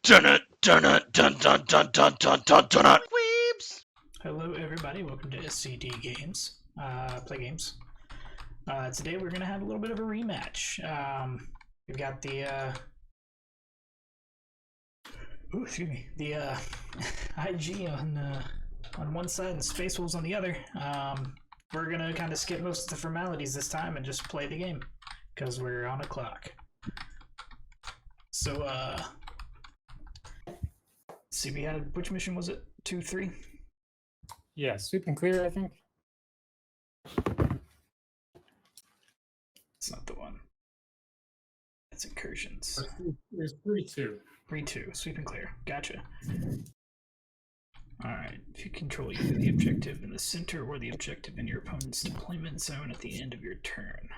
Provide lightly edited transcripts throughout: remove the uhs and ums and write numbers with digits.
Dun it, dun it, dun dun dun dun dun dun dun it. Weebs! Hello everybody, welcome to SCD.PlayGames. Today we're gonna have a little bit of a rematch. We've got the IG on one side and Space Wolves on the other. We're gonna kind of skip most of the formalities this time and just play the game because we're on a clock. So see, we had, which mission was it? 2, 3? Yeah, sweep and clear, I think. It's not the one. It's incursions. There's 3-2. 3-2, sweep and clear. Gotcha. Alright, if you control either the objective in the center or the objective in your opponent's deployment zone at the end of your turn.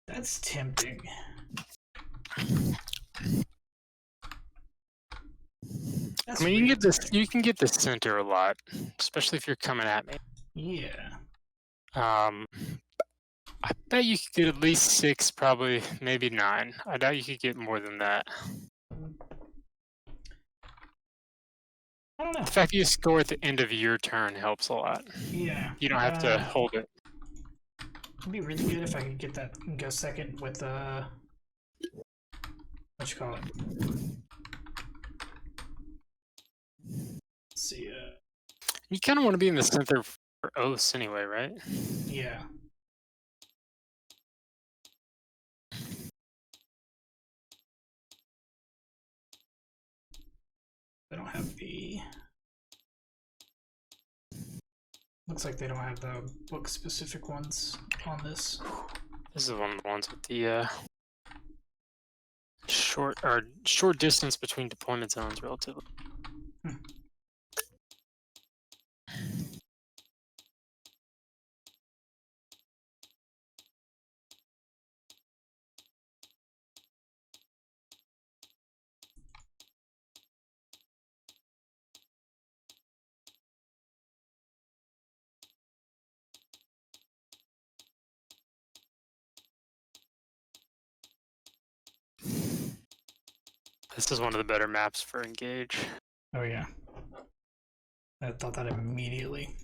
That's tempting. That's I mean, you can get the center a lot, especially if you're coming at me. Yeah. I bet you could get at least 6, probably maybe 9. I doubt you could get more than that. I don't know. The fact that you score at the end of your turn helps a lot. Yeah. You don't have to hold it. It'd be really good if I could get that and go second with what you call it? Let's see. You kind of want to be in the center for oaths anyway, right? Yeah. They don't have the. Looks like they don't have the book specific ones on this. This is one of the ones with the short distance between deployment zones, relatively. This is one of the better maps for engage. Oh yeah. I thought that immediately.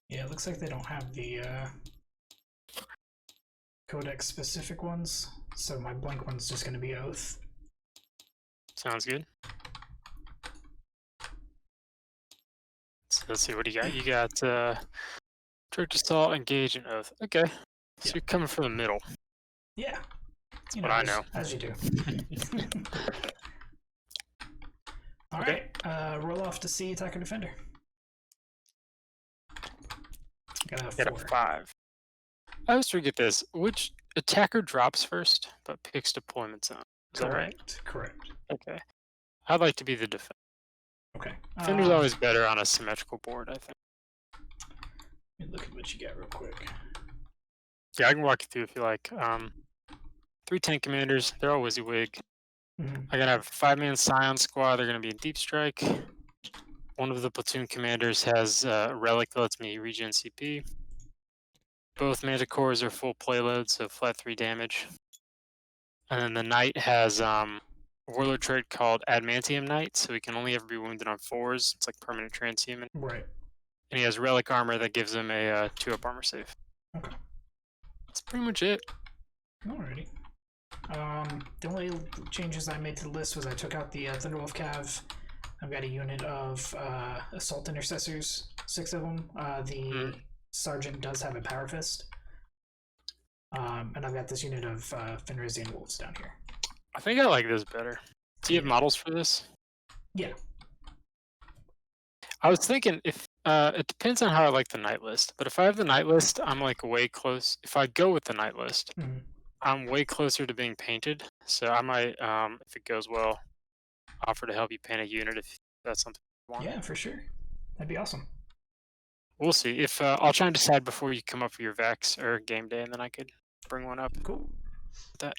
Yeah, it looks like they don't have the codex specific ones, so my blank one's just going to be oath. Sounds good. So let's see, what do you got? You got direct assault, engage, and oath. Okay. So you're coming from the middle. Yeah. That's what I know. As you do. All Okay. right. Roll off to see attacker defender. Gotta have Get 4. a 5. I always forget this. Which attacker drops first, but picks deployment zone? Is that right? Correct. Okay. I'd like to be the defender. Okay. Defender's always better on a symmetrical board, I think. Let me look at what you got real quick. Yeah, I can walk you through if you like. 3 tank commanders. They're all WYSIWYG. Mm-hmm. I'm gonna have a 5-man Scion squad. They're gonna be in deep strike. One of the platoon commanders has a relic that lets me regen CP. Both manticores are full payload, so flat 3 damage. And then the knight has warlord trait called Adamantium Knight, so he can only ever be wounded on 4s. It's like permanent transhuman. Right. And he has relic armor that gives him a 2-up armor save. Okay. That's pretty much it. Alrighty. The only changes I made to the list was I took out the Thunderwolf Cav. I've got a unit of assault intercessors, 6 of them. The sergeant does have a power fist. And I've got this unit of Fenrisian wolves down here. I think I like this better. Do you have models for this? Yeah. I was thinking if it depends on how I like the knight list, but if I have the knight list, I'm like way close. If I go with the knight list, I'm way closer to being painted. So I might, if it goes well, offer to help you paint a unit if that's something you want. Yeah, for sure. That'd be awesome. We'll see. If I'll try and decide before you come up for your Vex or game day, and then I could bring one up. Cool. That.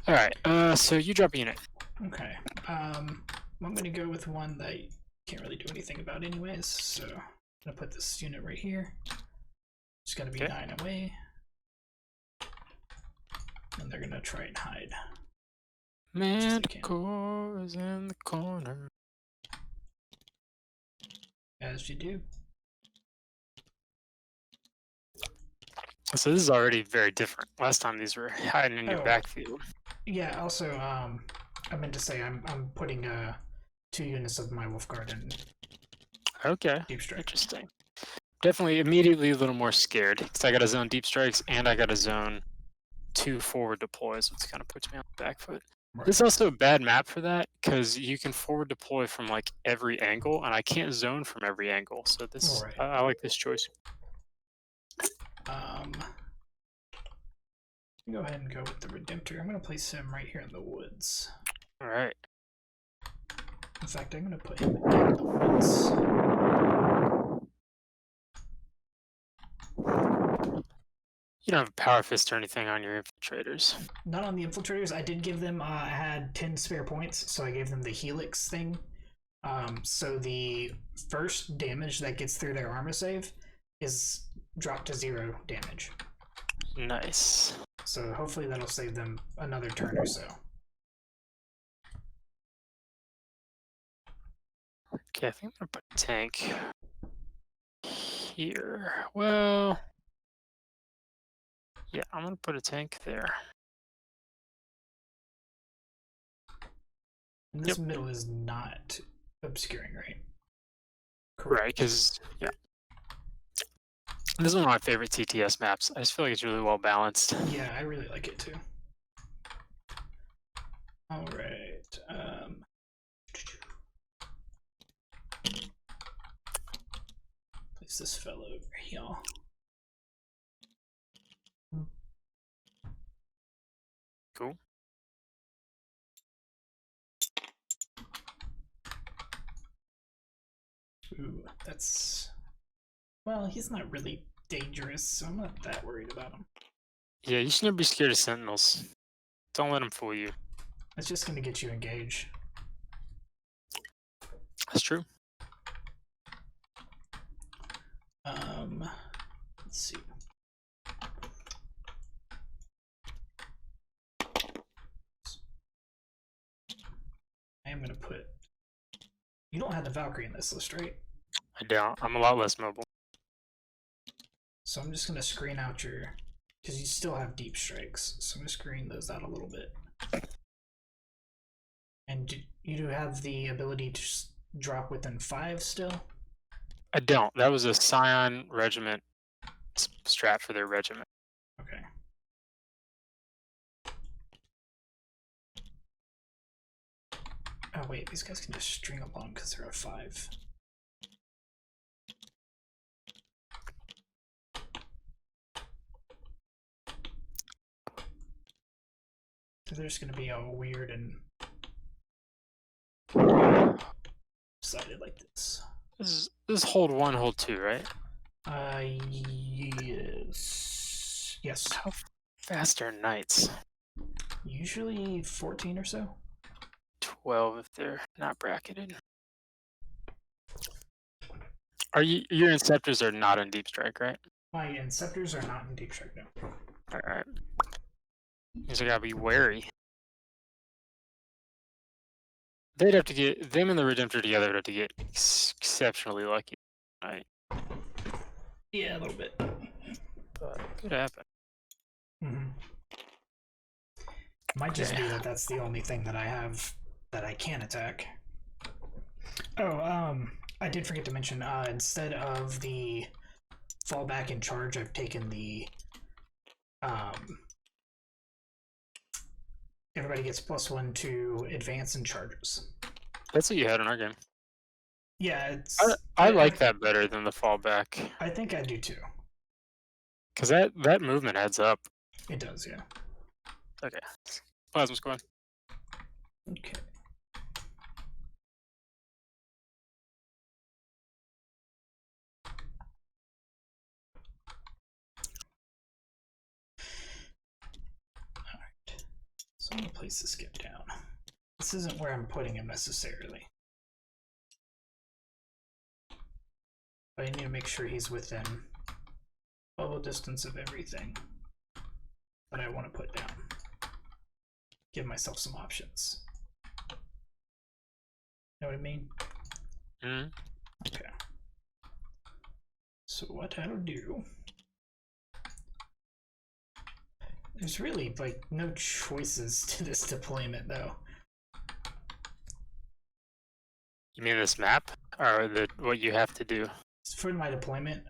All right. So you drop a unit. Okay. I'm gonna go with one that you can't really do anything about anyways. So I'm gonna put this unit right here. It's gonna be Okay. 9 away, and they're gonna try and hide. Manticore is in the corner. As you do. So this is already very different. Last time these were hiding in your Oh. backfield. Yeah. Also, I meant to say I'm putting 2 units of my Wolf Guard in Okay. Deep Strike. Interesting. Definitely immediately a little more scared because I got to zone deep strikes and I got to zone 2 forward deploys, which kind of puts me on the back foot. Right. This is also a bad map for that because you can forward deploy from like every angle, and I can't zone from every angle. So this Right. I like this choice. Go ahead and go with the Redemptor. I'm gonna place him right here in the woods. All right. In fact, I'm gonna put him in the woods. You don't have a power fist or anything on your infiltrators. Not on the infiltrators. I did give them. I had 10 spare points, so I gave them the Helix thing. So the first damage that gets through their armor save is dropped to 0 damage. Nice. So hopefully that'll save them another turn or so. Okay, I think I'm gonna put a tank here. Well, yeah, I'm gonna put a tank there. And this middle is not obscuring, right? Right, because yeah, this is one of my favorite TTS maps. I just feel like it's really well balanced. Yeah, I really like it too. All right. Place this fellow over here. Cool. Ooh, that's... Well, he's not really dangerous, so I'm not that worried about him. Yeah, you should never be scared of sentinels. Don't let them fool you. It's just gonna get you engaged. That's true. Let's see. I am gonna put... You don't have the Valkyrie in this list, right? I don't. I'm a lot less mobile. So I'm just gonna screen out your... Because you still have deep strikes, so I'm gonna screen those out a little bit. And you do have the ability to just drop within 5 still? I don't. That was a Scion regiment strat for their regiment. Okay. Oh wait, these guys can just string along because they're a 5. So they're just gonna be all weird and sided like this. This is hold 1, hold 2, right? Yes. Yes. How fast are knights? Usually 14 or so. 12 if they're not bracketed. Are your Inceptors are not in deep strike, right? My Inceptors are not in deep strike now. Alright. Means I gotta be wary. They'd have to get them and the Redemptor together would have to get exceptionally lucky. Right. Yeah, a little bit. But it could happen. Mm-hmm. Might just be that that's the only thing that I have that I can attack. Oh, I did forget to mention, instead of the fallback and charge, I've taken the, everybody gets +1 to advance and charges. That's what you had in our game. Yeah, it's... I like that better than the fallback. I think I do too. Because that movement adds up. It does, yeah. Okay. Plasma squad. Okay. Alright. So I'm gonna place the skip down. This isn't where I'm putting him necessarily. But I need to make sure he's within bubble distance of everything that I want to put down. Give myself some options. Know what I mean? Mm. Okay. So what I'll do... There's really, like, no choices to this deployment, though. You mean this map, or what you have to do? For my deployment,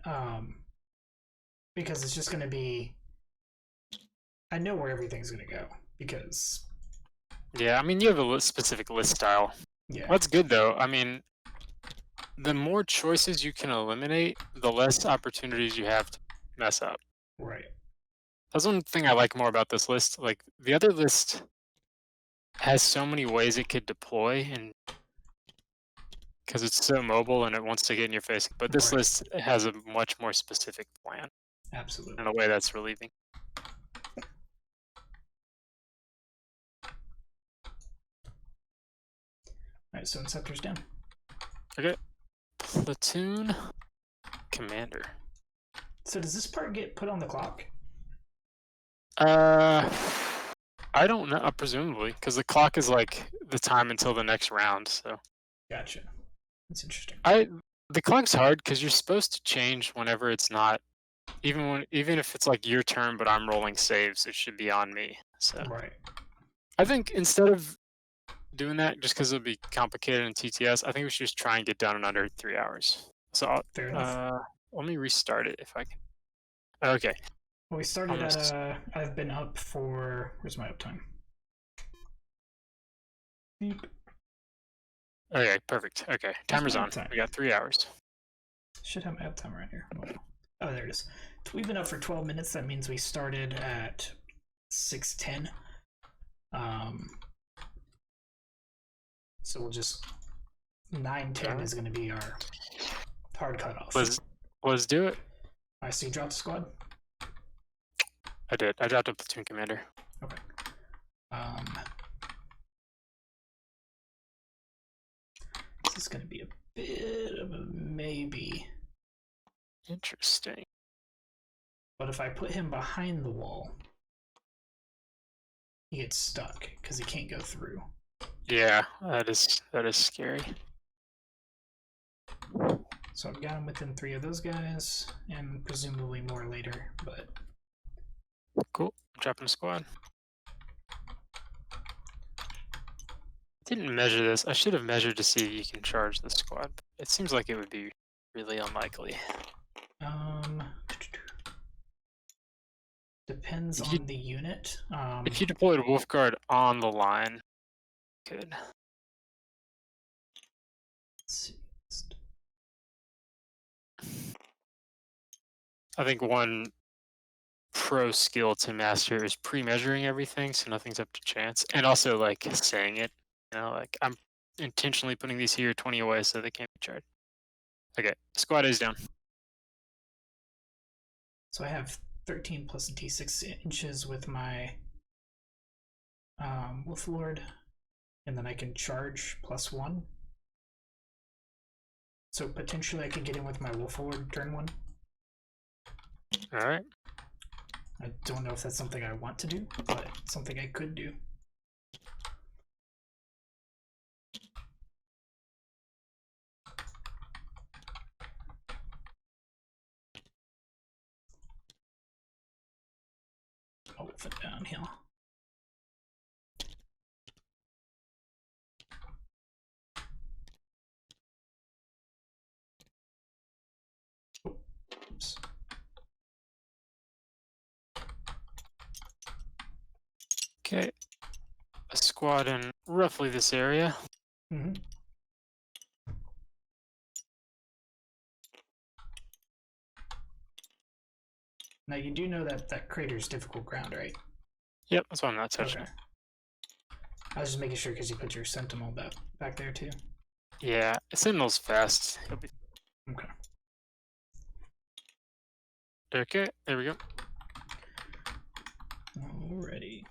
because it's just going to be... I know where everything's going to go, because... Yeah, I mean, you have a specific list style. Yeah. That's good, though. I mean, the more choices you can eliminate, the less opportunities you have to mess up. Right. That's one thing I like more about this list. Like, the other list has so many ways it could deploy, and because it's so mobile and it wants to get in your face. But this Right. list has a much more specific plan Absolutely. in a way that's relieving. Alright, so Inceptor's down. Okay. Platoon Commander. So does this part get put on the clock? I don't know, presumably, because the clock is like the time until the next round. So Gotcha. That's interesting. the clock's hard because you're supposed to change whenever it's not, even if it's like your turn, but I'm rolling saves, it should be on me. So Right. I think instead of doing that, just because it'll be complicated in TTS, I think we should just try and get done in under 3 hours. So Fair enough. let me restart it if I can. Okay. Well, we started Almost. at, I've been up for, where's my uptime? Beep. Okay, perfect. Okay, timer's my on. uptime? We got 3 hours. Should have my uptime right here. Oh, there it is. We've been up for 12 minutes. That means we started at 6:10. So we'll just 9:10 is going to be our hard cutoff. Let's do it. I see. Drop the squad. I did. I dropped a platoon commander. Okay. This is going to be a bit of a maybe. Interesting. But if I put him behind the wall, he gets stuck because he can't go through. Yeah, that is scary. So I've got him within 3 of those guys, and presumably more later, but... Cool. I'm dropping a squad. Didn't measure this. I should have measured to see if you can charge the squad. It seems like it would be really unlikely. Depends on the unit. If you deployed a Wolf Guard on the line, good. Let's see. I think one pro skill to master is pre-measuring everything, so nothing's up to chance, and also like saying it. You know, like I'm intentionally putting these here 20 away so they can't be charged. Okay, squad is down. So I have 13 plus d6 inches with my Wolf Lord, and then I can charge +1. So potentially I could get in with my Wolf Lord turn 1. All right. I don't know if that's something I want to do, but something I could do. I'll wolf it downhill. Oops. Okay. A squad in roughly this area. Mm-hmm. Now you do know that that crater is difficult ground, right? Yep, that's why I'm not touching Okay. I was just making sure because you put your Sentinel back there too. it. Yeah, Sentinel's fast. He'll be... Okay. Okay, there we go. Alrighty.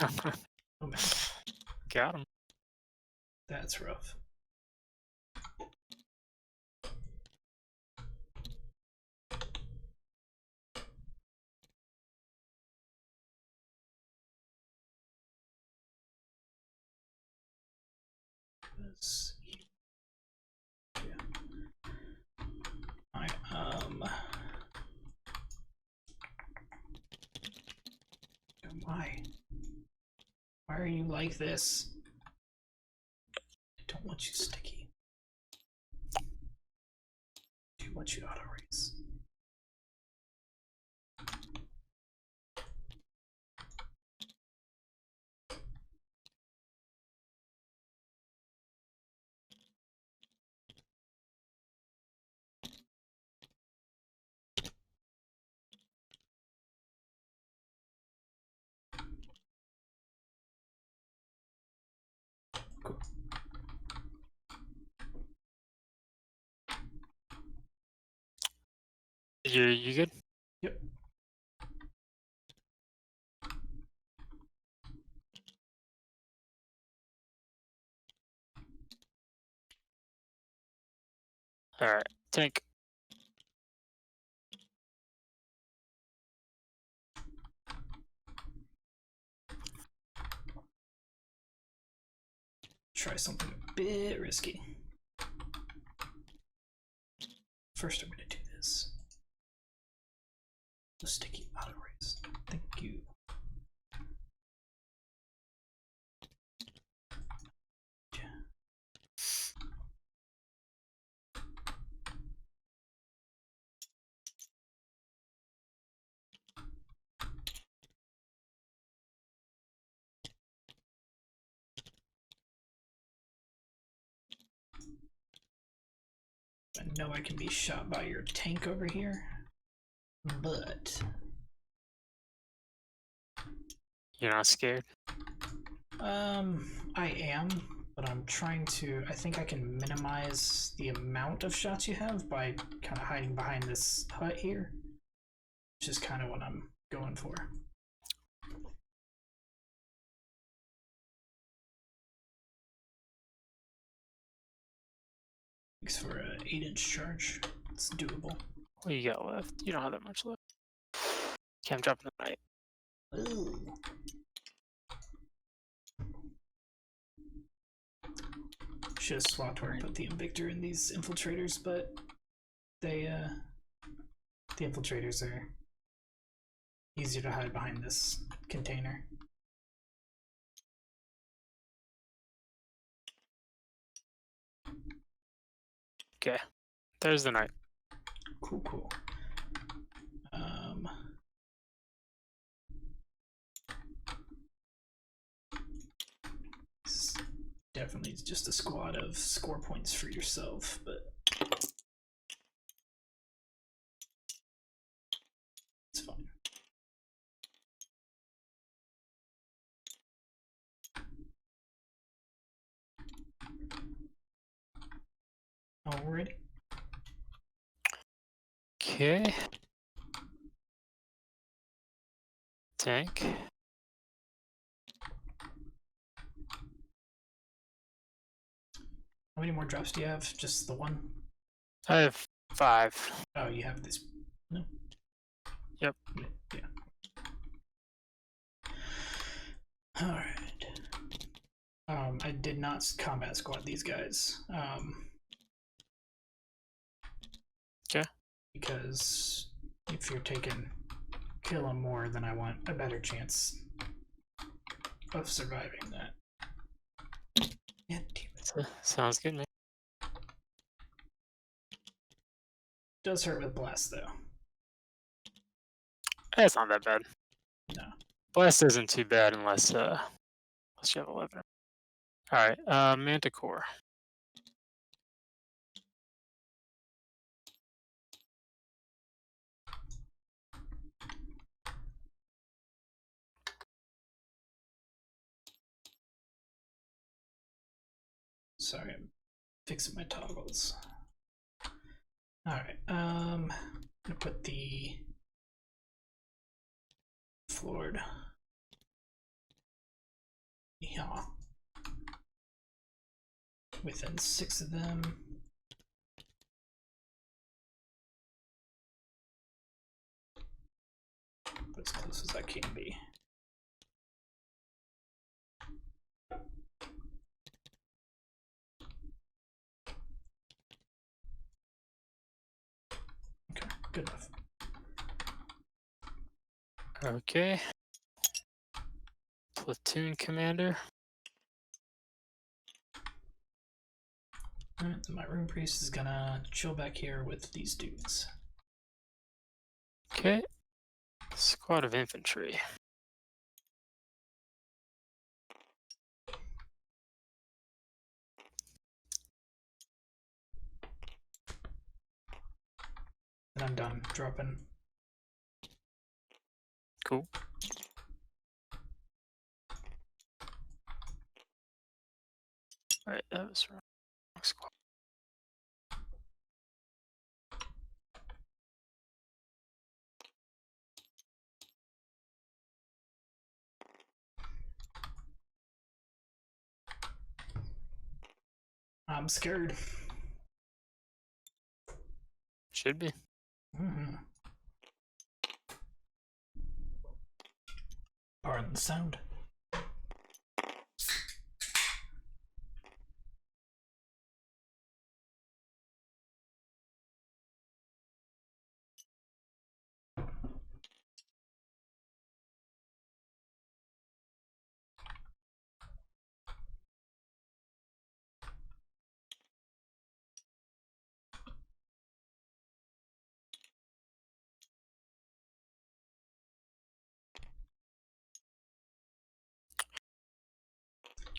Oh man, Got him. that's rough. This here. Why? Why are you like this? I don't want you sticky. I do want you auto raise. Cool. You good? Yep. All right, tank. Try something a bit risky. First, I'm gonna do this. The sticky auto raise. Thank you. I know I can be shot by your tank over here, but You're not scared? I am, but I'm trying to. I think I can minimize the amount of shots you have by kind of hiding behind this hut here, which is kind of what I'm going for. Thanks for an 8-inch charge. It's doable. What you got left? You don't have that much left. Okay, I'm dropping the knight. Ooh. Should have swapped where I put the Invictor in these infiltrators, but they the infiltrators are easier to hide behind this container. Okay, there's the knight. Cool, cool. This is definitely just a squad of score points for yourself, but it's fine. Alrighty. Okay. Tank. How many more drops do you have? Just the one? I have 5. Oh, you have this. No. Yep. Yeah. Alright. I did not combat squad these guys. Okay. Because if you're taking kill them more, then I want a better chance of surviving that. Yeah, damn it. Sounds good, man. Does hurt with blast though. It's not that bad. No. Blast isn't too bad unless you have 11. Alright, Manticore. Sorry, I'm fixing my toggles. Alright, I'm gonna put the floored Yeah. Within 6 of them. But as close as I can be. Okay, good enough. Okay. Platoon commander. Alright, so my rune priest is gonna chill back here with these dudes. Okay. Squad of infantry. And I'm done dropping. Cool. Alright, that was wrong. Squad. I'm scared. Should be. Mm-hmm. Pardon the sound.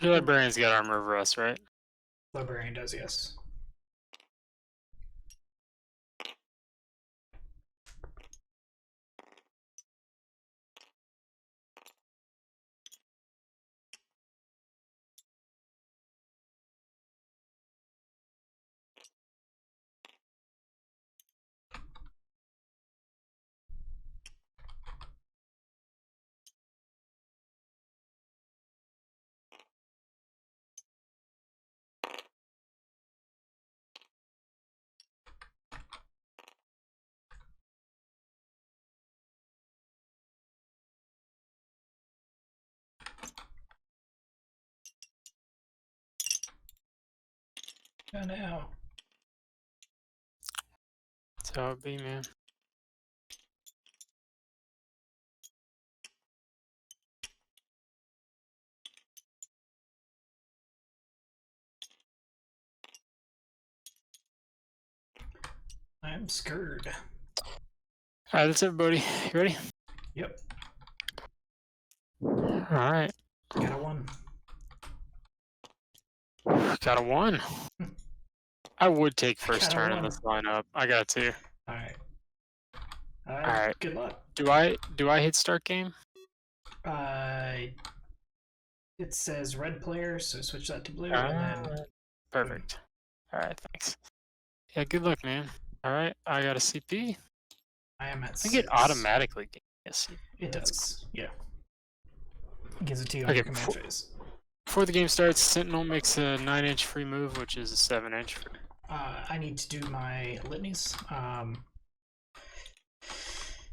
Your librarian's got armor over us, right? Librarian does, yes. And now. That's how it be, man. I'm scared. Alright, that's everybody. You ready? Yep. Alright. Got a 1. Got a 1. I would take first got a turn in 1. this lineup. I got 2. Alright. Alright. Good luck. Do I hit start game? It says red player, so switch that to blue, and then Perfect. Alright, thanks. Yeah, good luck, man. Alright, I got a CP. I am at I 6. think it automatically gives me a CP. It That's does, yeah. It gives it to you on Okay, your command phase. Before the game starts, Sentinel makes a 9-inch free move, which is a 7-inch. I need to do my litanies.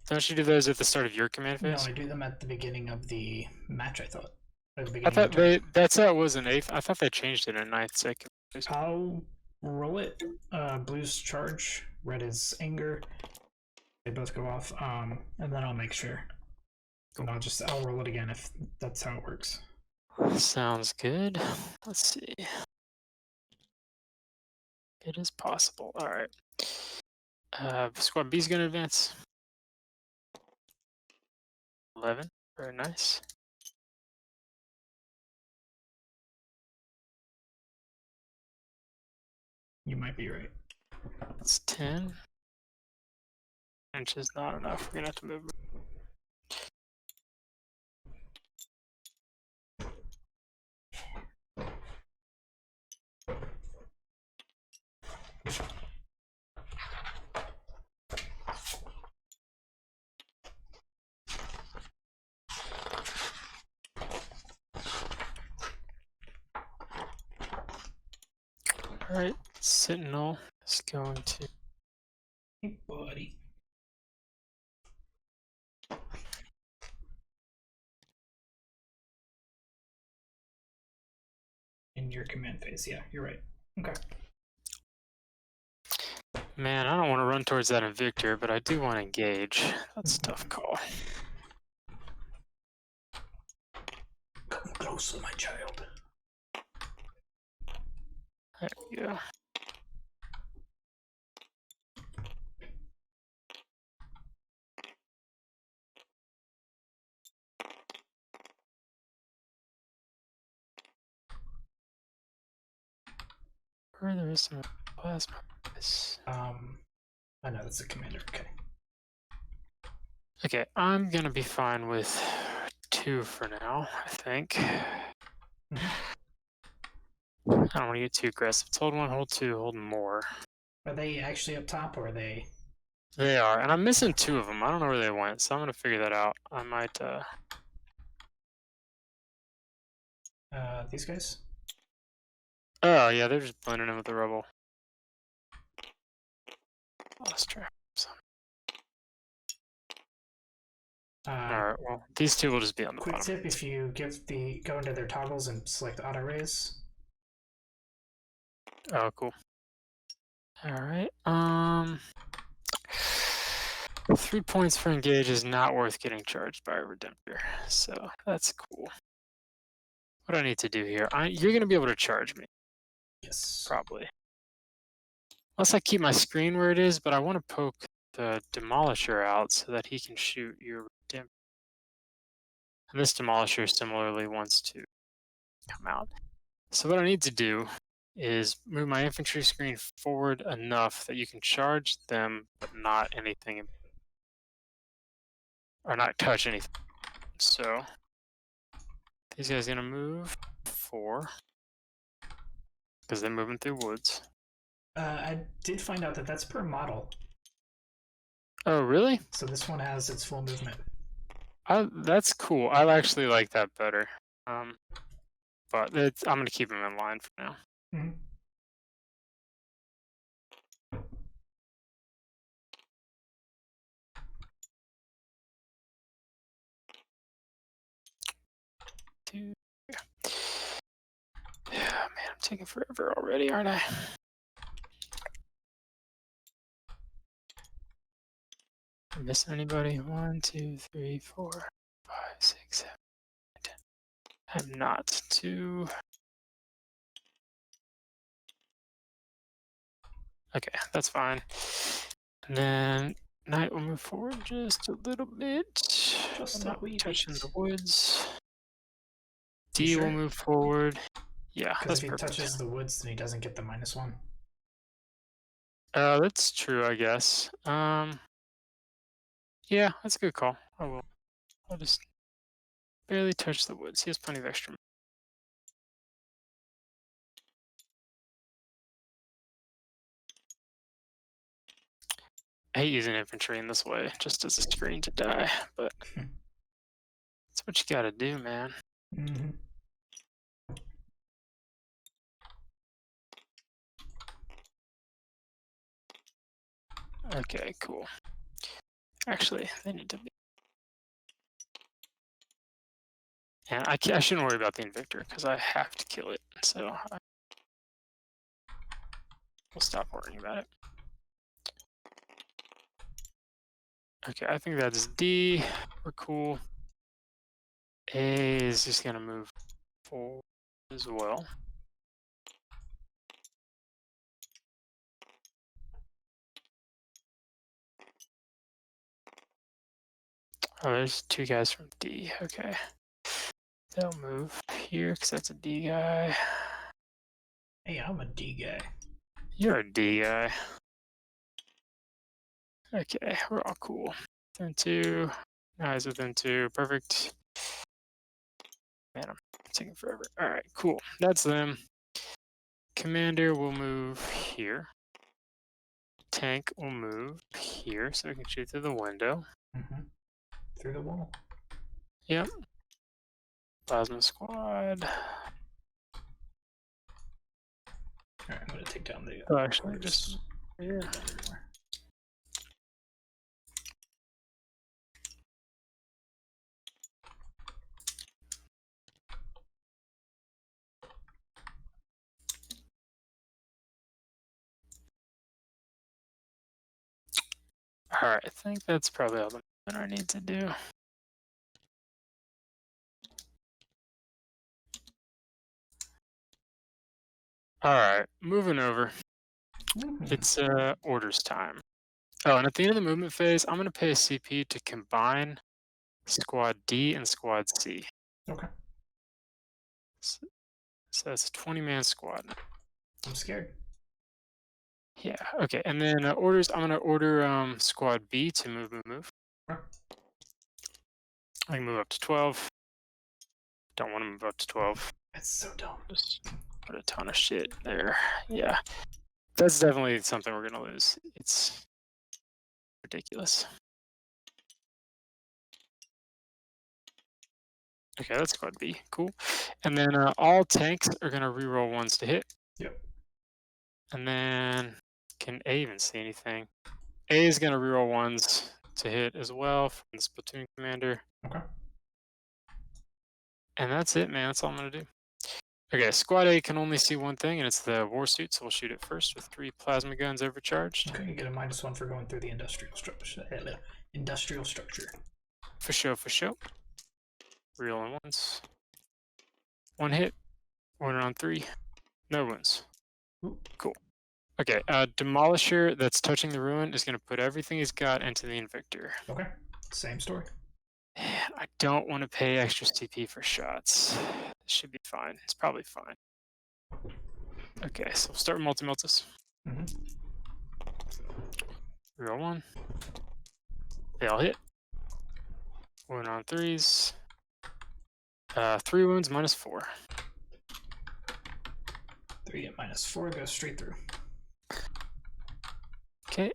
Don't you do those at the start of your command No, phase? I do them at the beginning of the match, I thought. Or the I beginning thought of the that's how it was in 8th. I thought they changed it in 9th, 2nd. I'll roll it. Blue's charge, red is anger. They both go off. And then I'll make sure. And I'll roll it again if that's how it works. Sounds good. Let's see. It is possible. Alright. Squad B's gonna advance. 11. Very nice. You might be right. That's 10. Inch is not enough. We're gonna have to move. Alright, Sentinel is going to. Hey, buddy. In your command phase, yeah, you're right. Okay. Man, I don't want to run towards that Invictor, but I do want to engage. That's a tough call. Come closer, my child. There we go. Where there is some plasma. I know that's the commander. Okay. Okay, I'm gonna be fine with 2 for now, I think. I don't want to get too aggressive. Hold 1, hold 2, hold more. Are they actually up top, or are they? They are, and I'm missing 2 of them. I don't know where they went, so I'm gonna figure that out. I might. These guys? Oh yeah, they're just blending in with the rubble. Astra. Alright, well, these 2 will just be on the Quick bottom. tip: if you go into their toggles and select auto raise. Oh, cool. Alright, 3 points for engage is not worth getting charged by a Redemptor, so that's cool. What do I need to do here? You're going to be able to charge me. Yes. Probably. Unless I keep my screen where it is, but I want to poke the Demolisher out so that he can shoot your Redemptor. And this Demolisher similarly wants to come out. So what I need to do is move my infantry screen forward enough that you can charge them, but not anything, or not touch anything. So these guys are gonna move 4 because they're moving through woods. I did find out that that's per model. Oh, really? So this one has its full movement. That's cool. I actually like that better. But I'm gonna keep them in line for now. Mm-hmm. Yeah, man, I'm taking forever already, aren't I? Am I missing anybody? 1, 2, 3, 4, 5, 6, 7, 8, 10. I'm not. 2. Okay, that's fine. And then Knight will move forward just a little bit. Just not touching bit. the woods. You D sure? will move forward. Yeah, Because that's if he perfect. touches the woods, then he doesn't get the -1. That's true, I guess. Yeah, that's a good call. I will. I'll just barely touch the woods. He has plenty of extra. I hate using infantry in this way, just as a screen to die, but that's what you gotta do, man. Mm-hmm. Okay, cool. Actually, they need to be. And I shouldn't worry about the Invictor because I have to kill it, so we'll stop worrying about it. Okay, I think that's D. We're cool. A is just gonna move forward as well. Oh, there's 2 guys from D. Okay. They'll move here because that's a D guy. Hey, I'm a D guy. You're a D guy. Okay, we're all cool. Within 2. Guys within 2. Perfect. Man, I'm taking forever. Alright, cool. That's them. Commander will move here. Tank will move here so we can shoot through the window. Mm-hmm. Through the wall. Yep. Plasma squad. Alright, I'm gonna take down the. Oh, actually, orders. just yeah. Not anymore. All right, I think that's probably all the movement I need to do. All right, moving over. Mhm. It's orders time. Oh, and at the end of the movement phase, I'm gonna pay a CP to combine Squad D and Squad C. Okay. So that's a 20-man squad. I'm scared. Yeah. Okay, and then orders. I'm gonna order Squad B to move. Okay. I can move up to 12. Don't want to move up to 12. It's so dumb. Just put a ton of shit there. Yeah. That's definitely something we're gonna lose. It's ridiculous. Okay, that's Squad B. Cool. And then all tanks are gonna reroll ones to hit. Yep. And then can A even see anything? A is gonna reroll ones to hit as well from this platoon commander. Okay. And that's it, man. That's all I'm gonna do. Okay, Squad A can only see one thing, and it's the war suit, so we'll shoot it first with 3 plasma guns overcharged. Okay, you get a -1 for going through the industrial structure. Industrial structure. For sure, for sure. Reeling once. 1 hit. Order on 3. No wounds. Ooh. Cool. Okay, Demolisher that's touching the ruin is gonna put everything he's got into the Invictor. Okay. Same story. Man, I don't want to pay extra CP for shots. This should be fine. It's probably fine. Okay, so we'll start with multi-multis. Reroll 1. They all hit. 1 on 3s. 3 wounds -4. 3 at -4 goes straight through. Okay.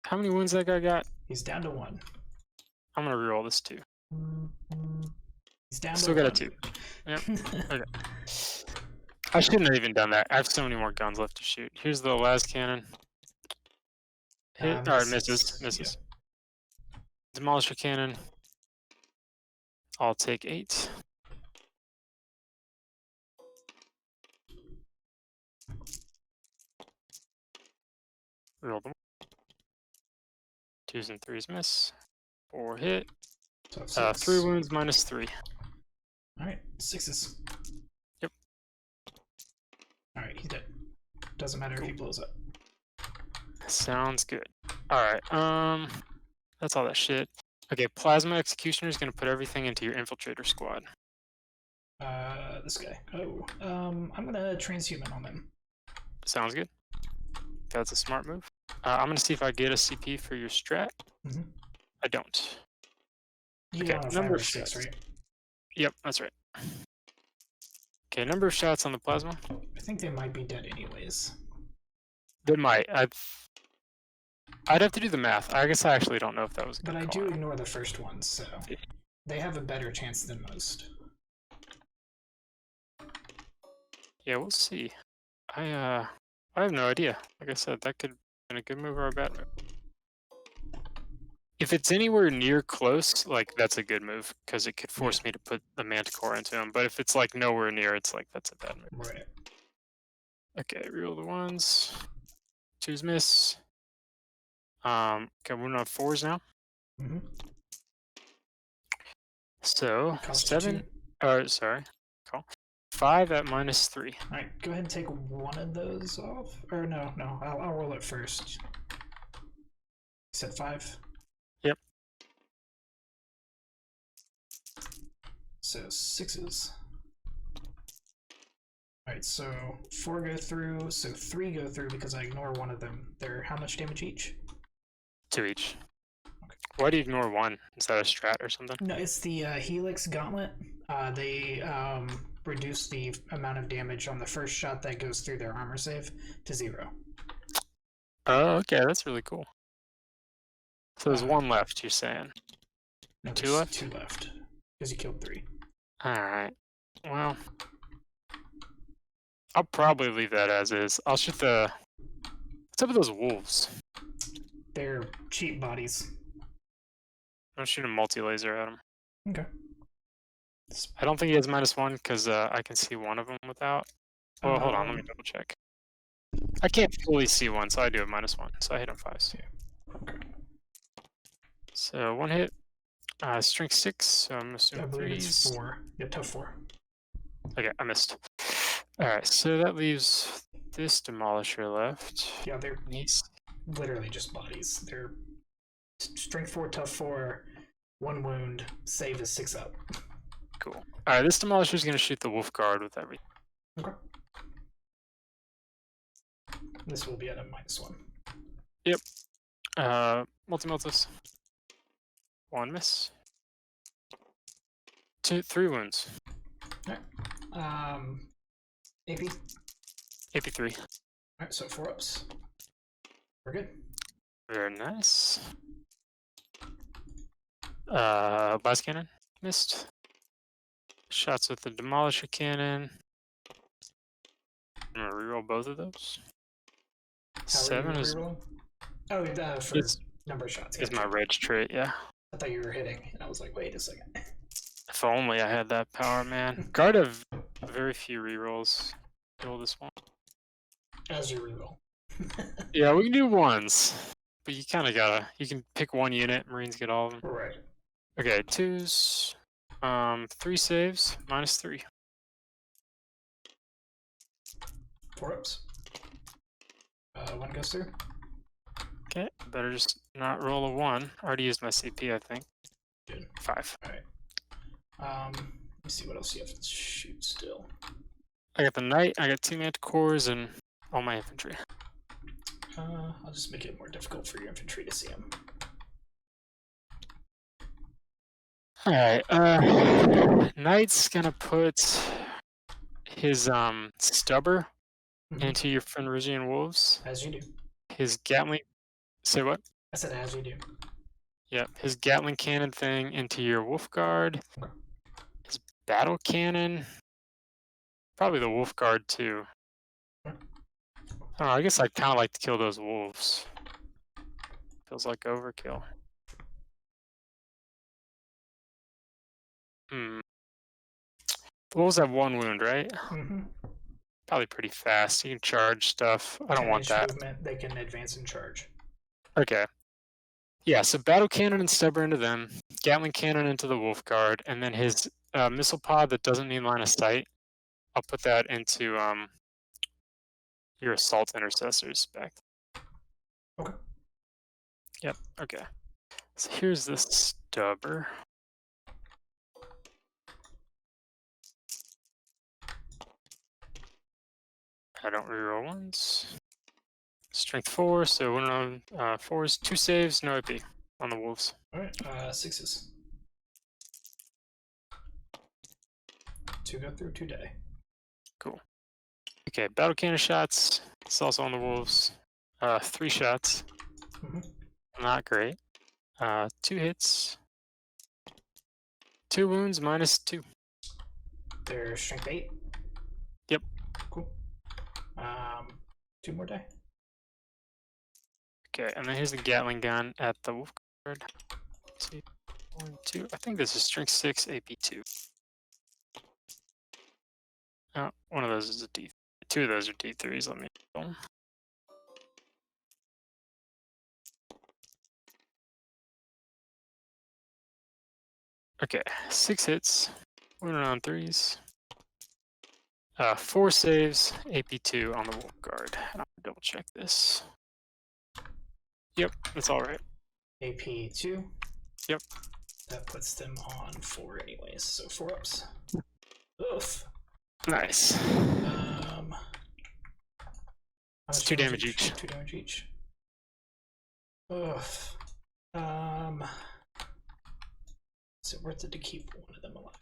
How many wounds that guy got? He's down to 1. I'm gonna reroll this too. He's down Still to got a 2. Yep. Okay. I shouldn't have even done that. I have so many more guns left to shoot. Here's the last cannon. Hit. Alright, misses. Misses. Yeah. Demolisher cannon. I'll take 8. Roll them. 2s and 3s miss. 4 hit. So 3 wounds -3. Alright, 6s. Yep. Alright, he's dead. Doesn't matter if he blows up. Sounds good. Alright, that's all that shit. Okay, Plasma Executioner is gonna put everything into your Infiltrator squad. This guy. Oh, I'm gonna transhuman on him. Sounds good. That's a smart move. I'm gonna see if I get a CP for your strat. I don't. You Okay, don't have number 5 or 6, shots. right? Yep, that's right. Okay, number of shots on the plasma. I think they might be dead anyways. They might. I'd have to do the math. I guess I actually don't know if that was a good But I call. do ignore the first one, so they have a better chance than most. Yeah, we'll see. I have no idea. Like I said, that could have been a good move or a bad move. If it's anywhere near close, like that's a good move because it could force me to put the Manticore into him. But if it's like nowhere near, it's like that's a bad move. Right. Okay, reroll the 1s. 2s miss. Okay, we're on 4s now. So Cost 7. 2. Sorry. Call 5 at -3. Alright, go ahead and take one of those off. Or no, I'll roll it first. You said 5? Yep. So 6s. Alright, so 4 go through, so 3 go through because I ignore one of them. They're how much damage each? 2 each. Okay. Why do you ignore 1? Is that a strat or something? No, it's the Helix Gauntlet. They reduce the amount of damage on the first shot that goes through their armor save to 0. Oh, okay, that's really cool. So there's 1 left, you're saying? No, 2 there's left? 2 left. Because you killed 3. Alright. Well, I'll probably leave that as is. I'll shoot the. What's up with those wolves? They're cheap bodies. I'm shoot a multi-laser at him. Okay. I don't think he has -1 because I can see one of them without. Well, hold on, let me double check. I can't fully see one, so I do have -1. So I hit him 5s. Okay. So 1 hit. Strength 6, so I'm I assuming believe it's 3s. 4. Yeah, tough 4. Okay, I missed. Alright, so that leaves this demolisher left. Yeah, they're He's literally just bodies. They're strength 4, tough 4, 1 wound, save is 6 up. cool. Alright, this demolisher is gonna shoot the wolf guard with everything. Okay. This will be at a -1. Yep. Multi-multis. 1 miss. 3 wounds. AP. AP3. Alright, so 4 ups. We're good. Very nice. Blast cannon. Missed. Shots with the demolisher cannon. I'm gonna reroll both of those. How 7 are you is rerolling? Oh, for It's- number of shots. my Gotcha. rage trait, yeah. I thought you were hitting, and I was like, wait a second. If only I had that power, man. Guard have very few rerolls. Roll this one. As you reroll. Yeah, we can do ones. But you kind of gotta. You can pick one unit. Marines get all of them. Right. Okay, 2s. 3 saves. -3. 4 ups. 1 goes through. Okay, better just not roll a 1. Already used my CP, I think. Good. 5. Alright. Let me see what else you have to shoot still. I got the knight. I got 2 manticores and all my infantry. I'll just make it more difficult for your infantry to see them. Alright, knight's gonna put his stubber into your Fenrisian wolves. As you do. His Gatling. Say what? I said as you do. Yep, his Gatling cannon thing into your wolf guard. Okay. His battle cannon. Probably the wolf guard too. Okay. I guess I'd kind of like to kill those wolves. Feels like overkill. The wolves have 1 wound, right? Mm-hmm. Probably pretty fast. You can charge stuff. I don't want that. Movement, they can advance and charge. Okay. Yeah, so battle cannon and stubber into them, Gatling cannon into the wolf guard, and then his missile pod that doesn't need line of sight. I'll put that into your assault intercessors back. Okay. Yep. Okay. So here's the stubber. I don't reroll ones. Strength 4, so 1 on 4s, 2 saves, no AP on the wolves. Alright, 6s. 2 go through, 2 die. Cool. Okay, battle cannon shots. It's also on the wolves. 3 shots. Not great. 2 hits. 2 wounds, -2. They're strength 8. Yep. Cool. 2 more die. Okay, and then here's the Gatling gun at the wolf guard. 2, 1, 2. I think this is strength 6, AP2. Oh, one of those is a D. 2 of those are D3s. Let me roll them. Okay, 6 hits. 1 on 3s. 4 saves, AP2 on the wolf guard. I'll double check this. Yep, that's all right. AP2. Yep. That puts them on 4 anyways, so 4 ups. Oof. Nice. It's 2 damage each. 2 damage each. Oof. Is it worth it to keep one of them alive?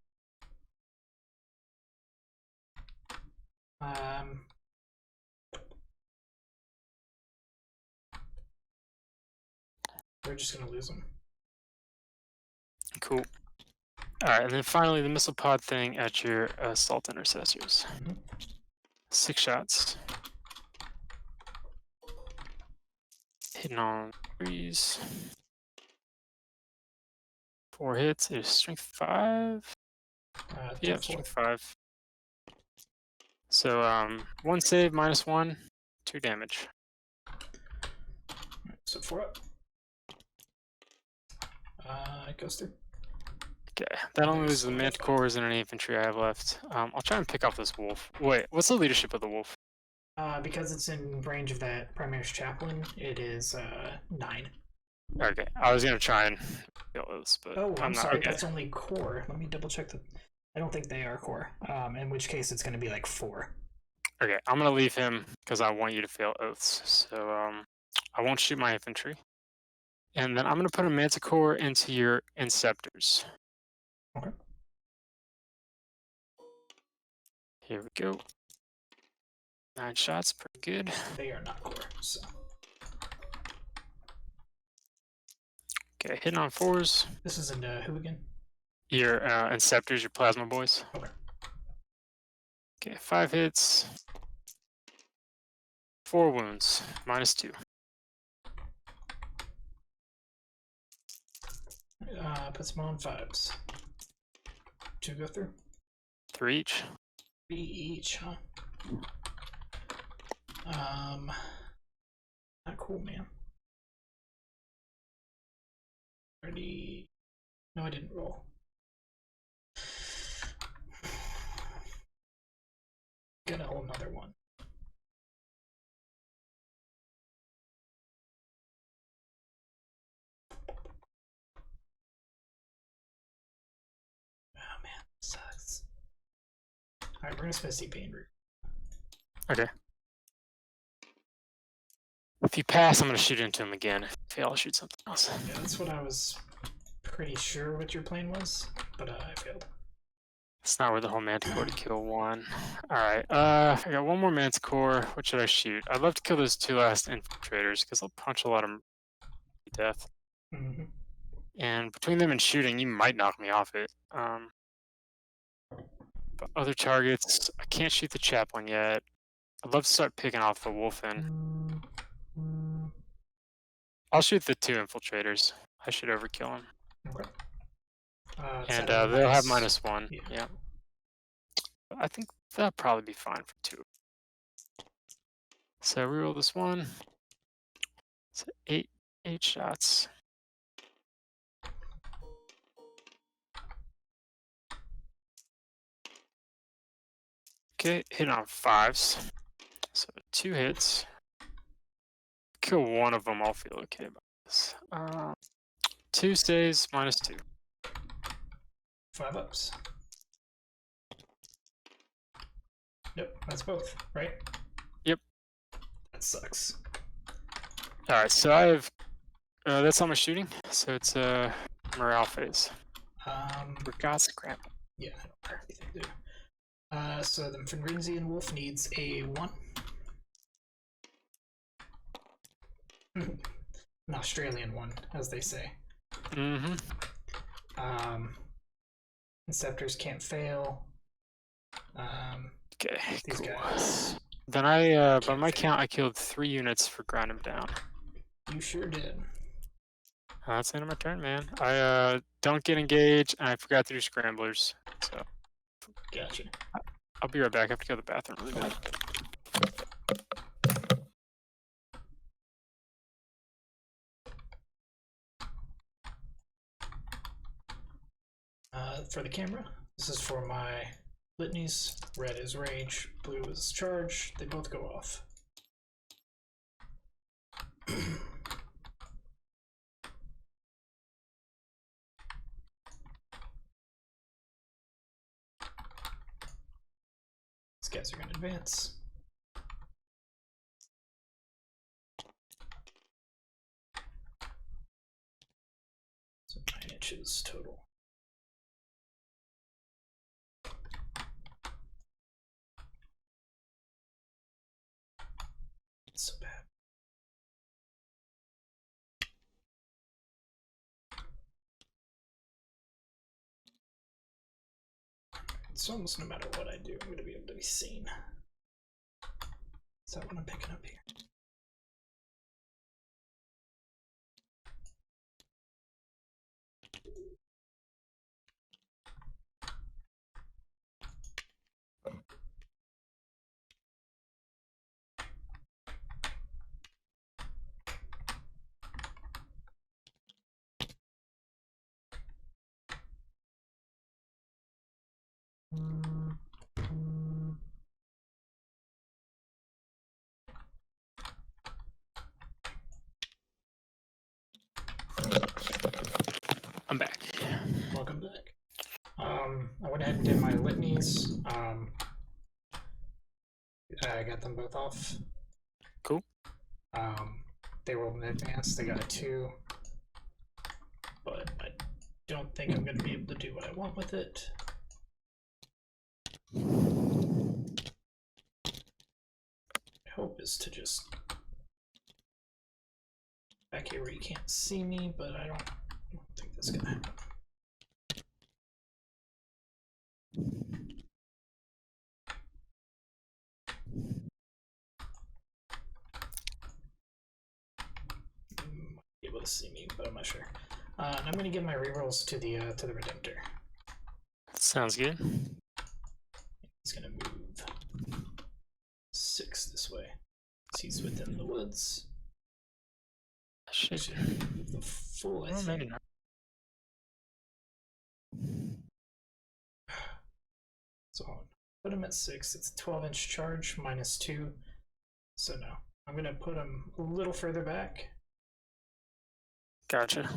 We're just gonna lose them. Cool. Alright, and then finally the missile pod thing at your assault intercessors. Mhm. 6 shots. Hitting on 3s. 4 hits. It is strength 5. Yep, strength 5. So 1 save, -1, 2 damage. So 4 up. It goes through. Okay, that only There's loses the one left. Manticores and any infantry I have left. I'll try and pick off this wolf. Wait, what's the leadership of the wolf? Because it's in range of that Primaris Chaplain, it is 9. Okay, I was gonna try and kill this, but Oh, I'm not. sorry. Okay. That's only core. Let me double check the. I don't think they are core. In which case it's going to be like 4. Okay, I'm gonna leave him because I want you to fail oaths. So I won't shoot my infantry, and then I'm gonna put a Manticore into your Inceptors. Okay. Here we go. 9 shots, pretty good. They are not core. So Okay, hitting on 4s. this is into who again? Your Inceptors, your Plasma Boys. Okay. Okay, 5 hits. 4 wounds, -2. Puts them on 5s. 2 go through. 3 each. 3 each, huh? Not cool, man. Ready? No, I didn't roll. Got a whole nother one. Oh man, sucks. Alright, we're gonna spend CP and root. Okay. If you pass, I'm gonna shoot into him again. If you fail, I'll shoot something else. Yeah, that's what I was pretty sure what your plan was, but I failed. It's not worth the whole Manticore to kill 1. Alright, I got 1 more Manticore. What should I shoot? I'd love to kill those 2 last infiltrators, because they'll punch a lot of to death. Mm-hmm. And between them and shooting, you might knock me off it. But other targets, I can't shoot the Chaplain yet. I'd love to start picking off the Wolfen. I'll shoot the 2 infiltrators. I should overkill them. Okay. And they'll have minus- -1. yeah. Yeah. I think that'll probably be fine for 2. So reroll this one. So 8 shots. Okay, hit on 5s. So 2 hits. Kill 1 of them, I'll feel okay about this. 2 stays, -2. 5 ups. Nope, that's both, right? Yep. That sucks. Alright, so I have that's all my shooting. So it's morale phase. Forgot scrap. Yeah, I don't care anything, dude. So the Fenrinzian wolf needs a 1. An Australian one, as they say. Mm-hmm. Inceptors can't fail. Okay, These cool. guys. Then I, by my count, I killed 3 units for grind him down. You sure did. That's the end of my turn, man. I don't get engaged, and I forgot to do scramblers. So Gotcha. I'll be right back. I have to go to the bathroom really bad. For the camera, this is for my litanies. Red is rage, blue is charge. They both go off. These guys are going to advance. So 9 inches total. So bad. It's almost no matter what I do, I'm going to be able to be seen. Is that what I'm picking up here? I'm back. Welcome back. I went ahead and did my litanies. I got them both off. Cool. They rolled in advance. They got a 2. But I don't think I'm going to be able to do what I want with it. My hope is to just back here where you can't see me, but I don't think that's going to happen. Might be able to see me, but I'm not sure. And I'm going to give my rerolls to the Redemptor. Sounds good. He's going to move 6 this way. He's within the woods. Shit. Should move the full, I Oh, think. maybe not. So put him at 6. It's a 12-inch charge minus 2. So no, I'm going to put him a little further back. Gotcha.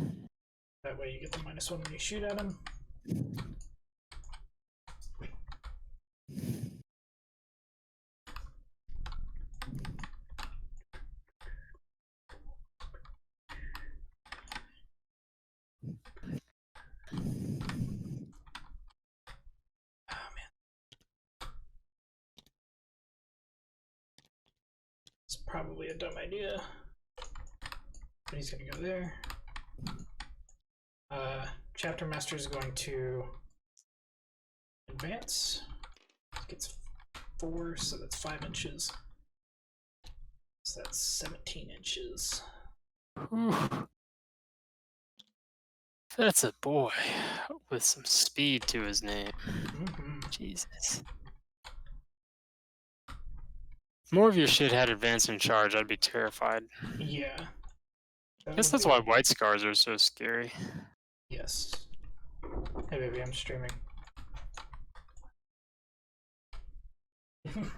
That way you get the -1 when you shoot at him. Oh man. It's probably a dumb idea. But he's going to go there. Chapter Master is going to advance. Gets 4, so that's 5 inches. So that's 17 inches. Whew. That's a boy with some speed to his name. Jesus. If more of your shit had advance and charge, I'd be terrified. Yeah. I guess that's why white scars are so scary. Yes. Hey baby, I'm streaming.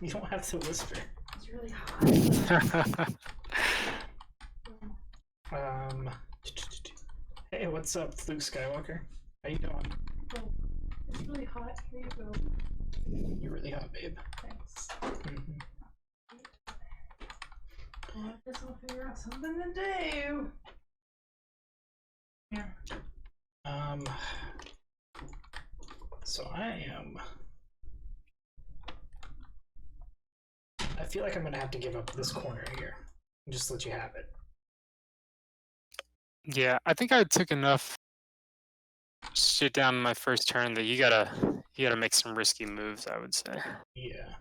You don't have to whisper. It's really hot. Hey, what's up, Luke Skywalker? How you doing? Oh, it's really hot. Here you go. You're really hot, babe. Thanks. Mm-hmm. Well, I guess I'll figure out something to do. Yeah. So I feel like I'm gonna have to give up this corner here and just let you have it. Yeah, I think I took enough shit down in my first turn that you gotta make some risky moves, I would say. Yeah.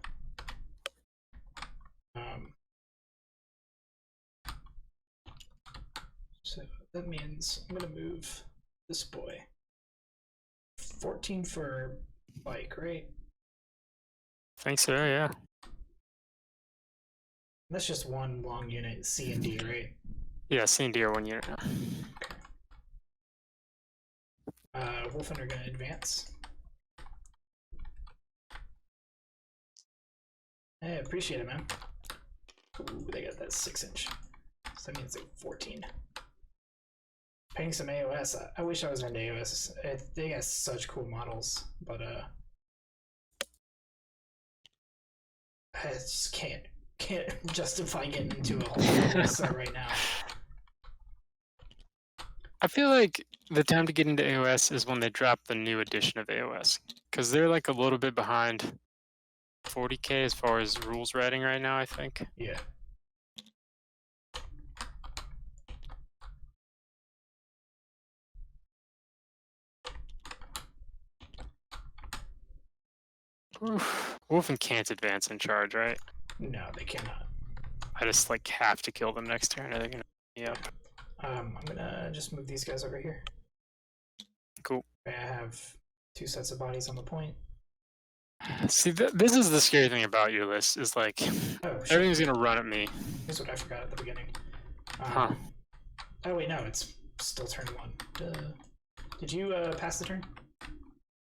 So that means I'm gonna move this boy. 14 for bike, right? Think so, yeah. That's just one long unit, C and D, right? Yeah, C&D are 1 unit now. Wolfen are gonna advance. Hey, appreciate it, man. Ooh, they got that 6-inch. So that means like 14. Paying some AOS. I wish I was into AOS. They got such cool models, but I just can't justify getting into a whole AOS right now. I feel like the time to get into AOS is when they drop the new edition of AOS, because they're like a little bit behind 40k as far as rules writing right now, I think. Yeah. Wolfen can't advance and charge, right? No, they cannot. I just like have to kill them next turn, or they're gonna. Yep. I'm gonna just move these guys over here. Cool. I have 2 sets of bodies on the point. See, this is the scary thing about your list is like Oh, shit. everything's gonna run at me. Here's what I forgot at the beginning. Huh. Oh wait, no, it's still turn 1. Duh. Did you pass the turn?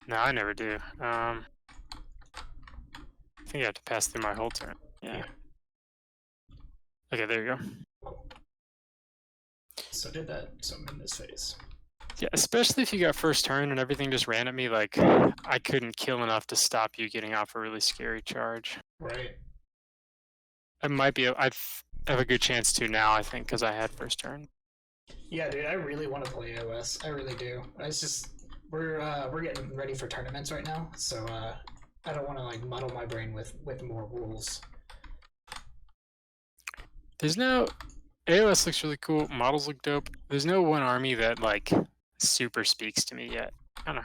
No, I never do. I think I have to pass through my whole turn. Yeah. Okay, there you go. Cool. So I did that, so I'm in this phase. Yeah, especially if you got first turn and everything just ran at me, like I couldn't kill enough to stop you getting off a really scary charge. Right. I might be. I have a good chance to now, I think, because I had first turn. Yeah, dude, I really want to play AOS. I really do. It's just we're getting ready for tournaments right now, so I don't want to like muddle my brain with more rules. There's no AOS looks really cool. Models look dope. There's no one army that like super speaks to me yet. Kind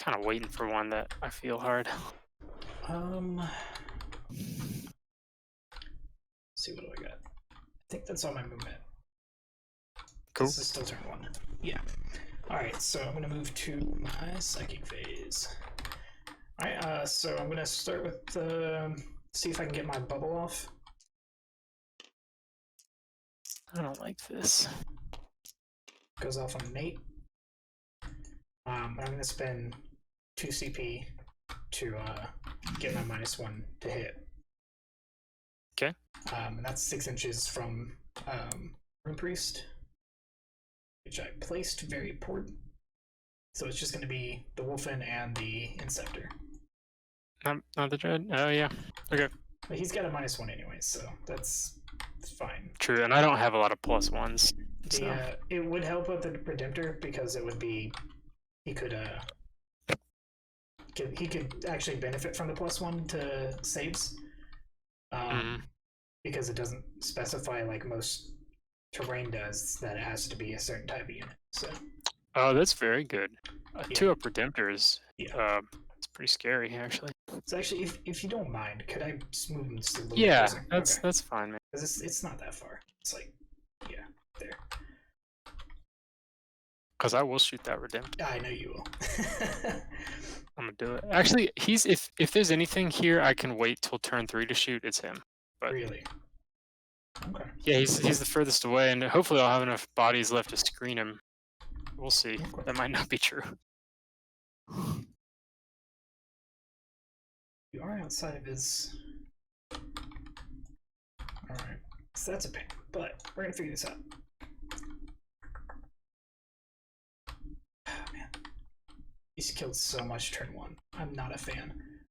of waiting for one that I feel hard. See what do I got? I think that's all my movement. Cool. This is still turn 1. Yeah. Alright, so I'm gonna move to my psychic phase. Alright, so I'm gonna start with see if I can get my bubble off. I don't like this. Goes off on an 8. I'm gonna spend 2 CP to get my -1 to hit. Okay. And that's 6 inches from Rune Priest, which I placed very poor. So it's just gonna be the Wolfen and the Inceptor. Not the Dread? Oh, yeah. Okay. But he's got a -1 anyway, so that's fine. True, and I don't have a lot of +1s. So. It would help with the Redemptor because it would be he could actually benefit from the +1 to saves. Because it doesn't specify like most terrain does that it has to be a certain type of unit. So. Oh, that's very good. Yeah. 2-up Redemptors. Yeah. It's pretty scary, actually. So actually, if you don't mind, could I just move them just a little Yeah, closer? that's fine, man. Because it's not that far. It's like, yeah, there. Because I will shoot that Redemptor. I know you will. I'm gonna do it. Actually, he's if there's anything here I can wait till turn 3 to shoot, it's him. But really? Okay. yeah, he's the furthest away, and hopefully I'll have enough bodies left to screen him. We'll see. Okay. That might not be true. You are outside of his. Alright. So that's a pain, but we're gonna figure this out. Man. He's killed so much turn 1. I'm not a fan.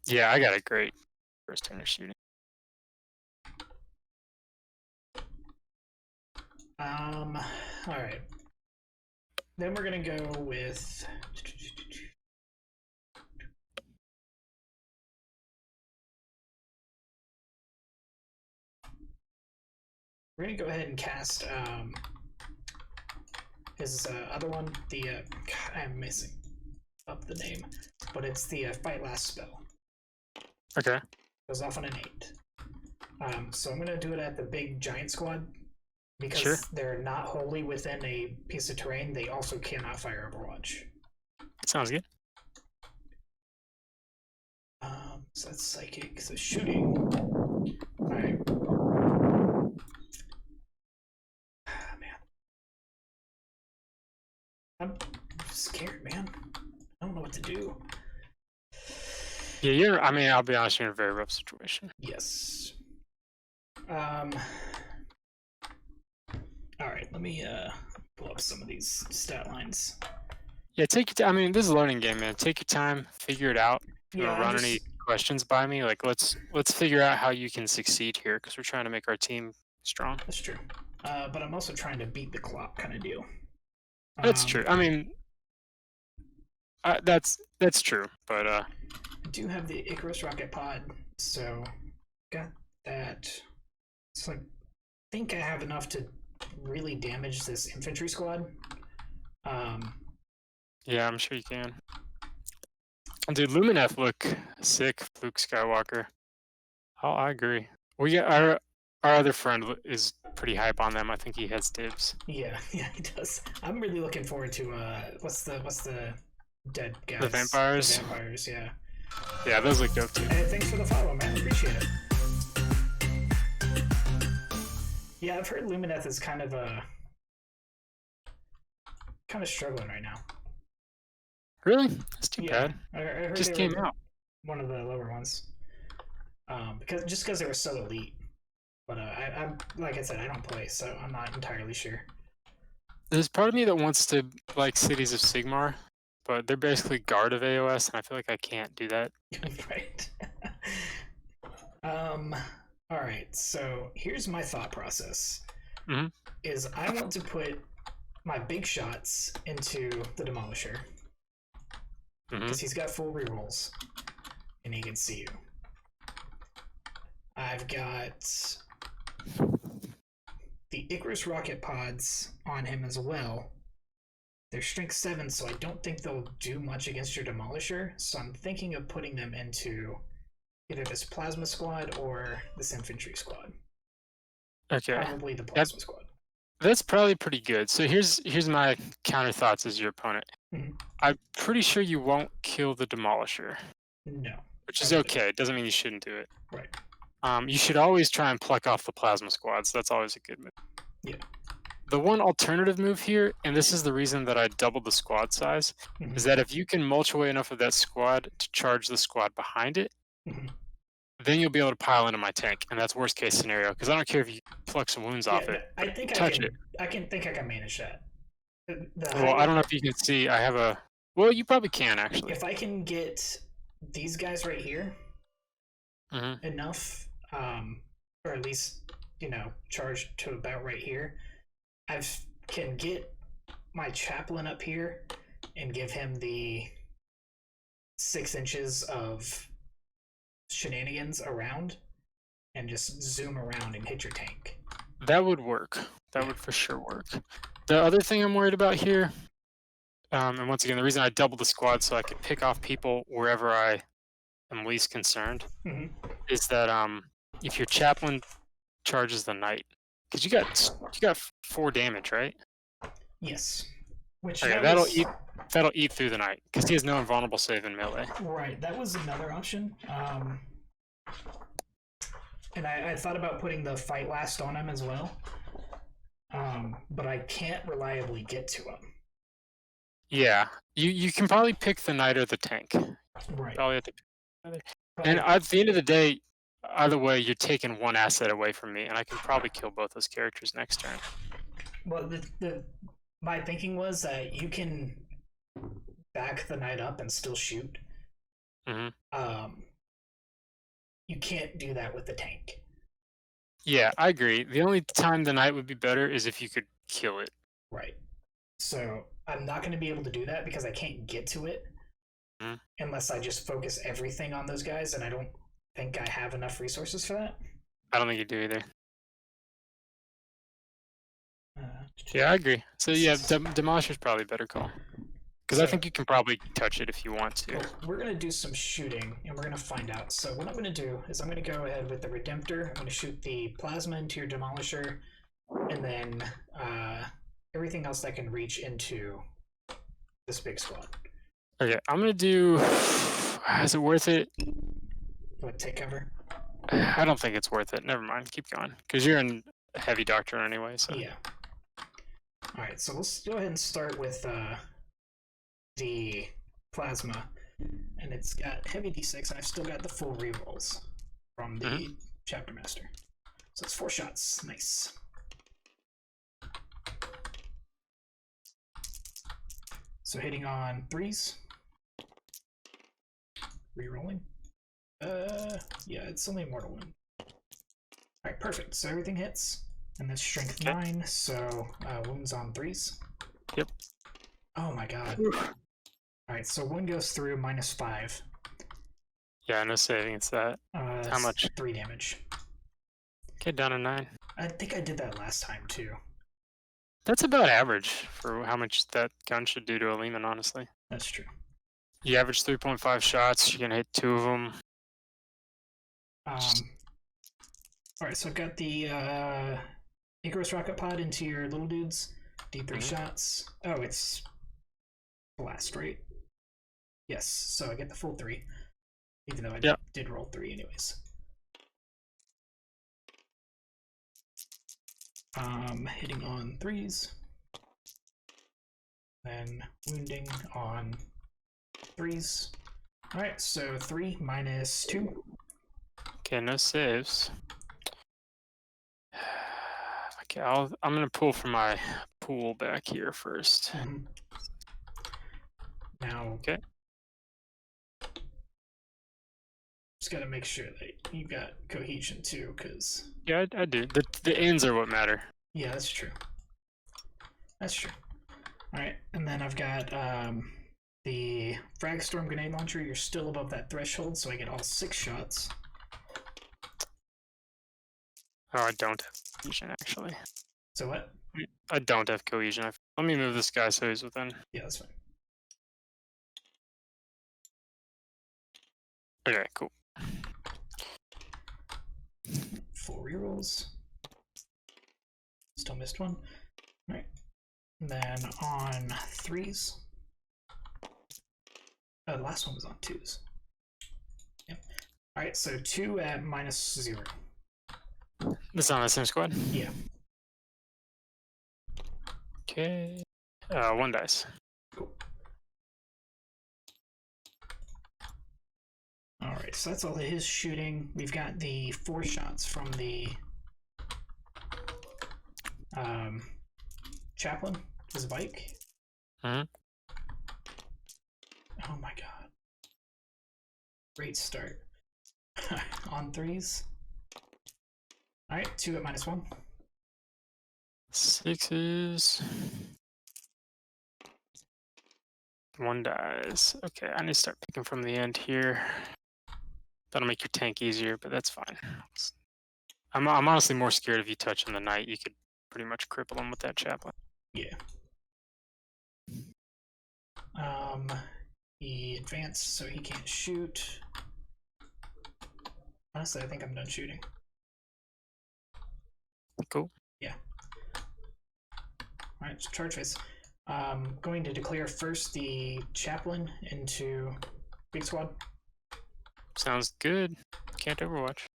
Yeah, I got a great first turn of shooting. Alright. Then we're gonna go with we're gonna go ahead and cast his other one, the God, I'm missing up the name, but it's the Fight Last spell. Okay. Goes off on an 8. So I'm gonna do it at the big giant squad because Sure. they're not wholly within a piece of terrain. They also cannot fire Overwatch. Sounds good. So that's psychic. So shooting. All right. Man, I'm scared, man. I don't know what to do. Yeah, I mean, I'll be honest, you're in a very rough situation. Yes. All right. Let me pull up some of these stat lines. Yeah, take your time. I mean, this is a learning game, man. Take your time, figure it out. If you Yeah, wanna run any questions by me, like let's figure out how you can succeed here, because we're trying to make our team strong. That's true. But I'm also trying to beat the clock, kind of deal. That's true. I mean, that's true. But I do have the Icarus rocket pod, so got that. So I think I have enough to really damage this infantry squad. yeah, I'm sure you can. Dude, Lumineth look sick. Luke Skywalker. Oh, I agree. We got our other friend is pretty hype on them. I think he has dibs. Yeah, yeah, he does. I'm really looking forward to what's the dead guys? The vampires. The vampires, yeah. Yeah, those look dope too. Hey, thanks for the follow, man. Appreciate it. Yeah, I've heard Lumineth is kind of struggling right now. Really? That's too bad. I heard Just they came were out. one of the lower ones. Because they were so elite. But I'm like I said, I don't play, so I'm not entirely sure. There's part of me that wants to like Cities of Sigmar, but they're basically guard of AOS, and I feel like I can't do that. Right. All right. So here's my thought process. Mhm. Is I want to put my big shots into the Demolisher because he's got full rerolls and he can see you. I've got the Icarus rocket pods on him as well. They're strength 7, so I don't think they'll do much against your Demolisher. So I'm thinking of putting them into either this Plasma Squad or this Infantry Squad. Okay. Probably the Plasma Squad. That's probably pretty good. So here's my counter thoughts as your opponent. Mhm. I'm pretty sure you won't kill the Demolisher, No. which is okay. It doesn't mean you shouldn't do it. Right. You should always try and pluck off the Plasma Squads. That's always a good move. Yeah. The one alternative move here, and this is the reason that I doubled the squad size, Mhm. is that if you can mulch away enough of that squad to charge the squad behind it, Mhm. then you'll be able to pile into my tank, and that's worst case scenario. Because I don't care if you pluck some wounds off Yeah, it. I think touch I can manage that. Well, I don't know if you can see. I have a. Well, you probably can actually. If I can get these guys right here Mhm. enough, or at least charged to about right here, I can get my chaplain up here and give him the 6 inches of shenanigans around, and just zoom around and hit your tank. That would work. That would for sure work. The other thing I'm worried about here, and once again, the reason I doubled the squad so I could pick off people wherever I am least concerned, Mhm. is that if your chaplain charges the knight, because you got 4 damage, right? Yes. Which Okay, that'll eat through the knight because he has no invulnerable save in melee. Right, that was another option. And I thought about putting the fight last on him as well. But I can't reliably get to him. Yeah, you can probably pick the knight or the tank. Right. Probably have to pick either. And at the end of the day, either way, you're taking one asset away from me, and I can probably kill both those characters next turn. Well, my thinking was that you can back the knight up and still shoot. Mm-hmm. You can't do that with the tank. Yeah, I agree. The only time the knight would be better is if you could kill it. Right. So I'm not going to be able to do that because I can't get to it unless I just focus everything on those guys, and I don't think I have enough resources for that. I don't think you do either. Yeah, I agree. So yeah, Demolisher's probably a better call. Because I think you can probably touch it if you want to. Well, we're going to do some shooting, and we're going to find out. So what I'm going to do is I'm going to go ahead with the Redemptor. I'm going to shoot the Plasma into your Demolisher, and then everything else that can reach into this big squad. Okay, I'm going to do... Is it worth it? What, take cover? I don't think it's worth it. Never mind. Keep going. Because you're in heavy doctrine anyway, so... Yeah. Alright, so let's go ahead and start with the Plasma. And it's got heavy d6, and I've still got the full rerolls from the Chapter Master. So it's 4 shots. Nice. So hitting on 3s. Rerolling. Yeah, it's only mortal wound. Alright, perfect. So everything hits. And that's strength 9, so wounds on 3s. Yep. Oh my god. Alright, so wound goes through -5. Yeah, no saving, it's that. How much? 3 damage. Okay, down to 9. I think I did that last time too. That's about average for how much that gun should do to a Lehman, honestly. That's true. You average 3.5 shots. You can hit 2 of them. Alright, so I've got the Icarus rocket pod into your little dudes. D3 shots. Oh, it's blast, right? Yes, so I get the full 3. Even though I did roll 3 anyways. Hitting on 3s. Then wounding on 3s. Alright, so 3 minus 2. Okay, no saves. Okay, I'm gonna pull from my pool back here first. Now, okay. Just gotta make sure that you got cohesion too, because yeah, I do. The ends are what matter. Yeah, that's true. That's true. All right, and then I've got the frag storm grenade launcher. You're still above that threshold, so I get all 6 shots. Oh, I don't have cohesion actually. So what? I don't have cohesion. Let me move this guy so he's within. Yeah, that's fine. Okay, cool. 4 rerolls. Still missed 1. All right. And then on 3s. Oh, the last one was on 2s. Yep. All right, so 2 at -0. This is on the same squad? Yeah. Okay. 1 dice. Cool. All right, so that's all his shooting. We've got the 4 shots from the chaplain, his bike. Mm-hmm. Oh my god. Great start. On 3s. All right, 2 at -1. 6s. 1 dies. Okay, I need to start picking from the end here. That'll make your tank easier, but that's fine. I'm honestly more scared of you touching the knight. You could pretty much cripple him with that chaplain. Yeah. He advanced, so he can't shoot. Honestly, I think I'm done shooting. Cool. Yeah. Alright, so charge phase. Going to declare first the chaplain into big squad. Sounds good. Can't overwatch.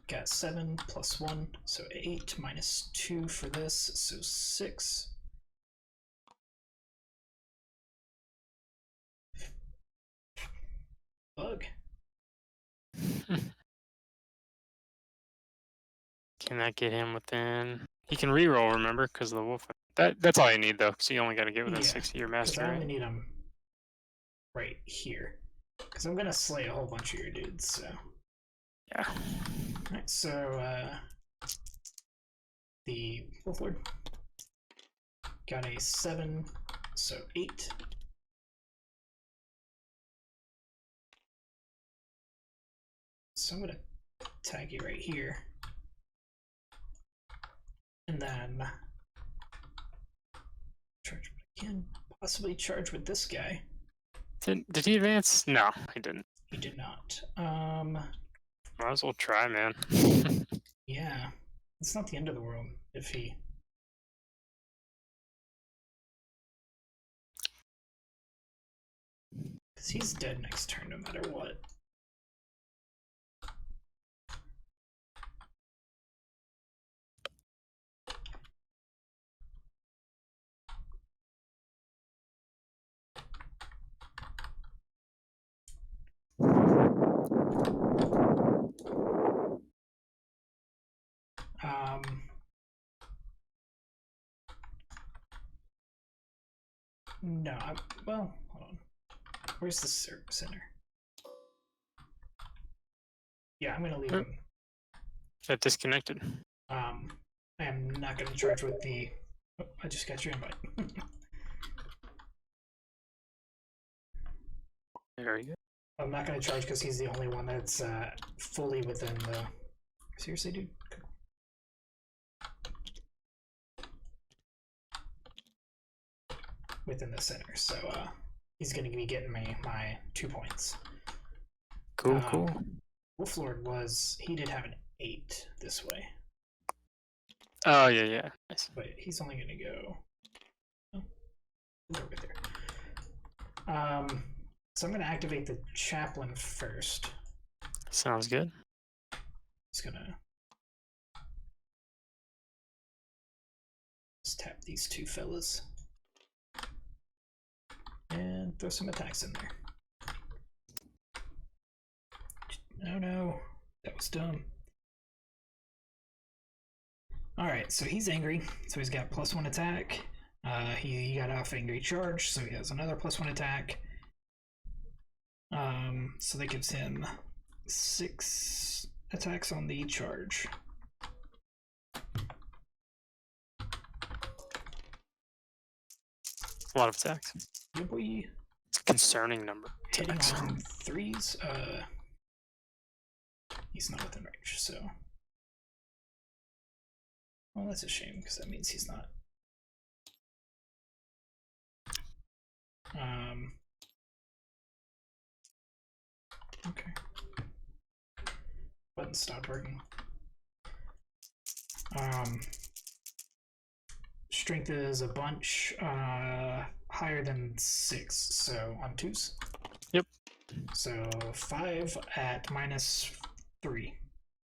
Got 7 plus 1, so 8 minus 2 for this, so 6. Bug. Can that get him within? He can reroll, remember, because of the wolf. That's all you need though, because you only got to get within 60 of your master. I only need him right here, because I'm gonna slay a whole bunch of your dudes. So yeah. Alright, so the Wolf Lord got a 7, so 8. So I'm gonna tag you right here. And then charge again, possibly charge with this guy. Did he advance? No, he didn't. He did not. Might as well try, man. Yeah, it's not the end of the world if he. Because he's dead next turn no matter what. No, well, hold on. Where's the service center? Yeah, I'm gonna leave him. That disconnected. I am not gonna charge with the. Oh, I just got your invite. Very good. I'm not gonna charge because he's the only one that's fully within the. Seriously, dude. within the center. So he's going to be getting me my 2 points. Cool, cool. Wolflord he did have an 8 this way, Oh, yeah, yeah. Nice. but he's only going to go over there. So I'm going to activate the chaplain first. Sounds good. Just gonna tap these 2 fellas and throw some attacks in there. Oh no, that was dumb. Alright, so he's angry, so he's got +1 attack. He got off angry charge, so he has another +1 attack. So that gives him 6 attacks on the charge. A lot of attacks. Yeah, boy. It's a concerning number of Hitting attacks. on 3s. He's not within range, so. Well, that's a shame because that means he's not. Okay. Button stopped working. Strength is a bunch higher than 6, so on 2s. Yep. So 5 at -3.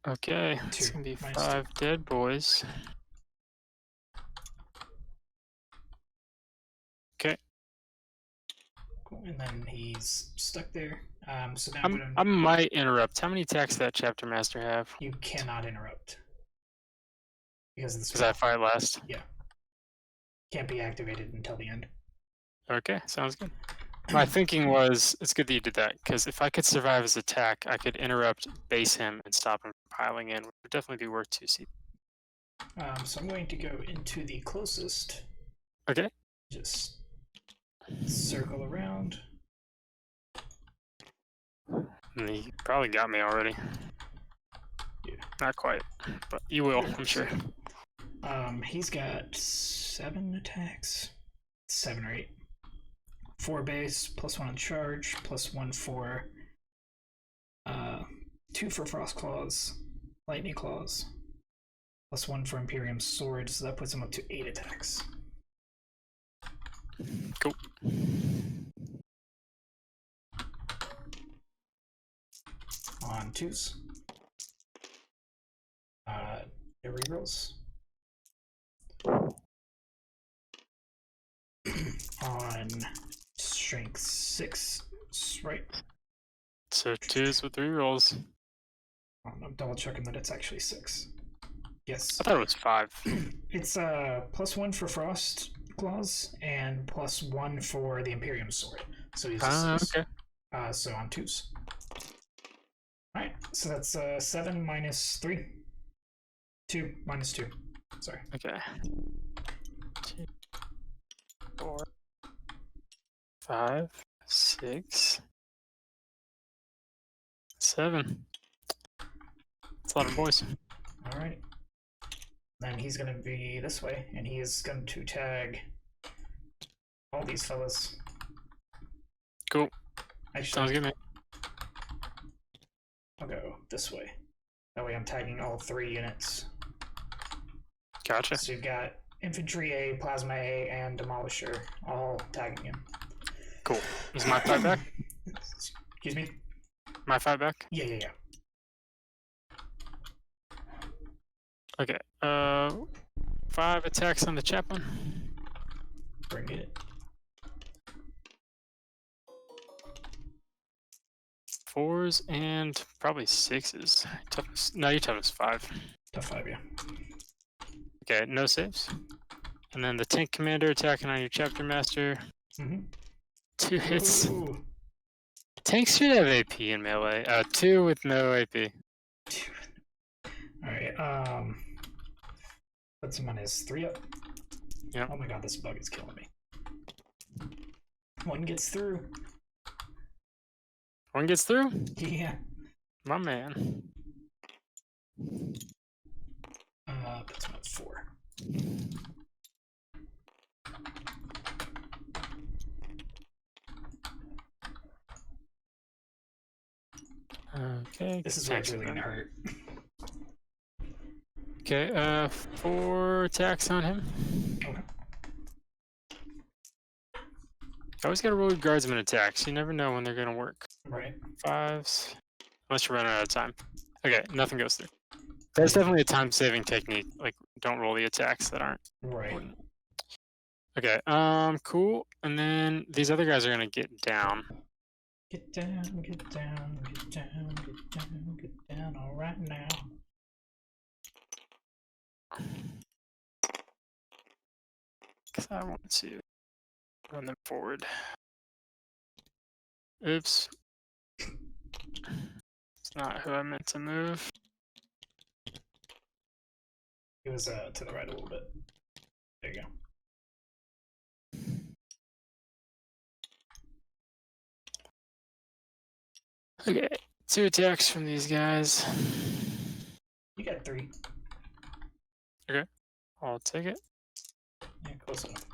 Okay, it's 2, gonna be -2. 5 dead boys. Okay. Cool. And then he's stuck there. So now I might interrupt. How many attacks does that chapter master have? you cannot interrupt because of the Because I spell. fight last. Can't be activated until the end. Okay, sounds good. My thinking was, it's good that you did that, because if I could survive his attack, I could interrupt, base him, and stop him from piling in, which would definitely be worth 2 CP. So I'm going to go into the closest. Okay. Just circle around. And he probably got me already. Yeah. Not quite, but you will, I'm sure. He's got 7 attacks. 7 or 8. 4 base, +1 on charge, +1 for 2 for Frost Claws, Lightning Claws, +1 for Imperium Sword, so that puts him up to 8 attacks. Cool. On 2s. The rerolls. On strength 6, right? So 2s with 3 rolls. I'm double checking that it's actually 6. Yes. I thought it was 5. It's +1 for Frost Claws and +1 for the Imperium Sword. So he's Okay. so on 2s. Alright, so that's 7 minus 3. 2 minus 2. Sorry. Okay. 2, 4, 5, 6, 7. That's a lot of boys. Alright. Then he's gonna be this way, and he is going to tag all these fellas. Cool. Actually, Sounds good, man. I'll go this way. That way I'm tagging all 3 units. Gotcha. So you've got Infantry A, Plasma A, and Demolisher all tagging him. Cool. Is my fight back? Excuse me? My fight back? Yeah. Okay. 5 attacks on the chaplain. Bring it. 4s and probably 6s. Toughness. No, your toughness 5. Tough 5, yeah. Okay, no saves. And then the tank commander attacking on your chapter master. Mm-hmm. 2 hits. Ooh. Tanks should have AP in melee. 2 with no AP. Alright, puts him on his 3 up. Yep. Oh my god, this bug is killing me. 1 gets through. 1 gets through? Yeah. My man. Puts him at 4. Okay. This is where it's tanks really are gonna done. hurt. Okay, 4 attacks on him. Okay. You always gotta roll your guardsman attacks. You never know when they're gonna work. Right. 5s. Unless you're running out of time. Okay, nothing goes through. That's definitely a time-saving technique. Like, don't roll the attacks that aren't Right. important. Okay, cool. And then these other guys are gonna get down. Get down, get down, get down, get down, get down, all right now. Because I want to run them forward. Oops. It's not who I meant to move. It was to the right a little bit. There you go. Okay, 2 attacks from these guys. You got 3. I'll take it. Yeah, close enough.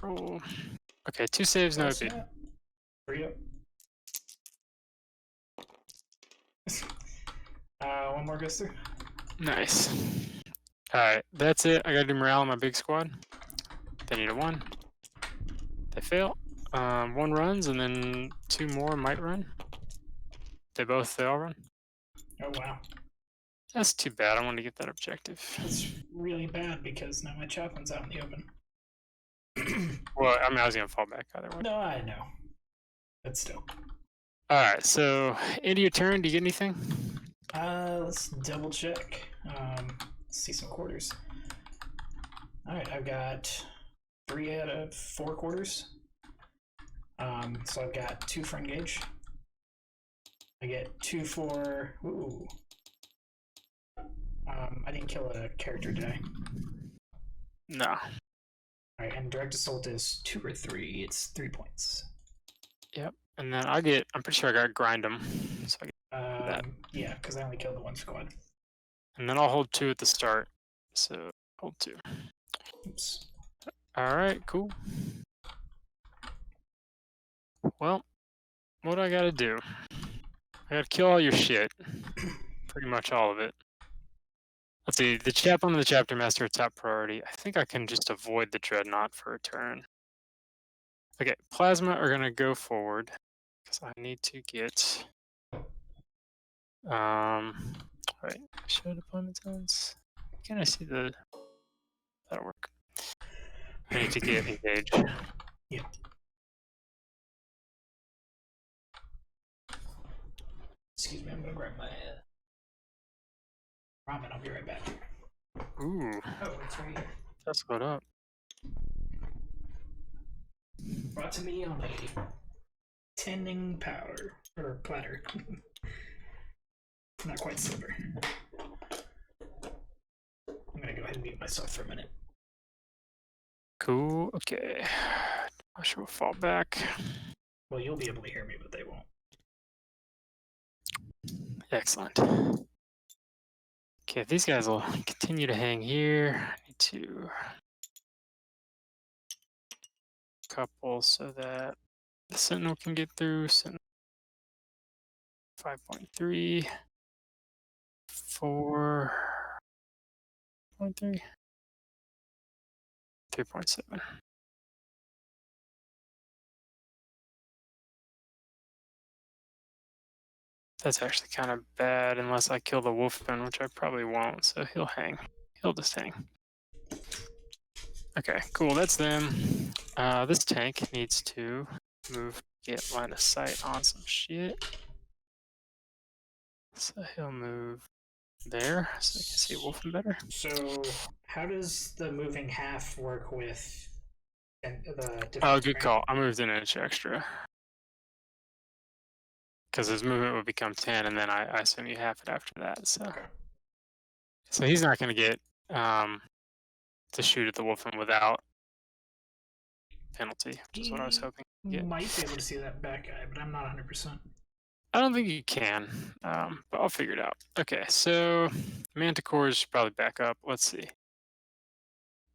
Roll. Okay, 2 saves, no Close AP. enough. 3 up. One more goes through. Nice. Alright, that's it. I gotta do morale on my big squad. They need a 1. They fail. 1 runs, and then 2 more might run. They all run. Oh wow. That's too bad. I wanted to get that objective. That's really bad because now my chaplain's out in the open. Well, I mean, I was gonna fall back either way. No, I know. But still. Alright, so end of your turn. Do you get anything? Let's double check. Let's see some quarters. Alright, I've got 3 out of 4 quarters. So I've got 2 for engage. I get 2 for... Ooh. I didn't kill a character, did I? No. Alright, and direct assault is 2 or 3. It's 3 points. Yep. And then I'm pretty sure I got grind them. So I get that. Yeah, because I only killed the 1 squad. And then I'll hold 2 at the start. So hold 2. Oops. Alright, cool. Well, what do I gotta do? I gotta kill all your shit. Pretty much all of it. Let's see, the chaplain and the chapter master are top priority. I think I can just avoid the dreadnought for a turn. Okay, plasma are gonna go forward because I need to get alright, show deployment zones. Can I see the that'll work. I need to get engaged. Yeah. Excuse me, I'm gonna grab my ramen. I'll be right back. Ooh, Oh, it's right here. that's what up. Brought to me on a tending powder or platter. Not quite silver. I'm gonna go ahead and mute myself for a minute. Cool, okay. I should fall back. Well, you'll be able to hear me, but they won't. Excellent. Okay, if these guys will continue to hang here, I need to couple so that the sentinel can get through. Sentinel 5.3, 4.3, 3.7. That's actually kind of bad unless I kill the wolfman, which I probably won't, so he'll hang. He'll just hang. Okay, cool, that's them. This tank needs to move, get line of sight on some shit. So he'll move there, so we can see wolfman better. So, how does the moving half work with the different Oh, good terrain? call. I moved an inch extra. Because his movement would become 10, and then I assume you half it after that. So he's not going to get to shoot at the wolfman without penalty, which is what I was hoping. Yeah. Might be able to see that back guy, but I'm not 100%. I don't think you can, but I'll figure it out. Okay, so Manticores should probably back up. Let's see.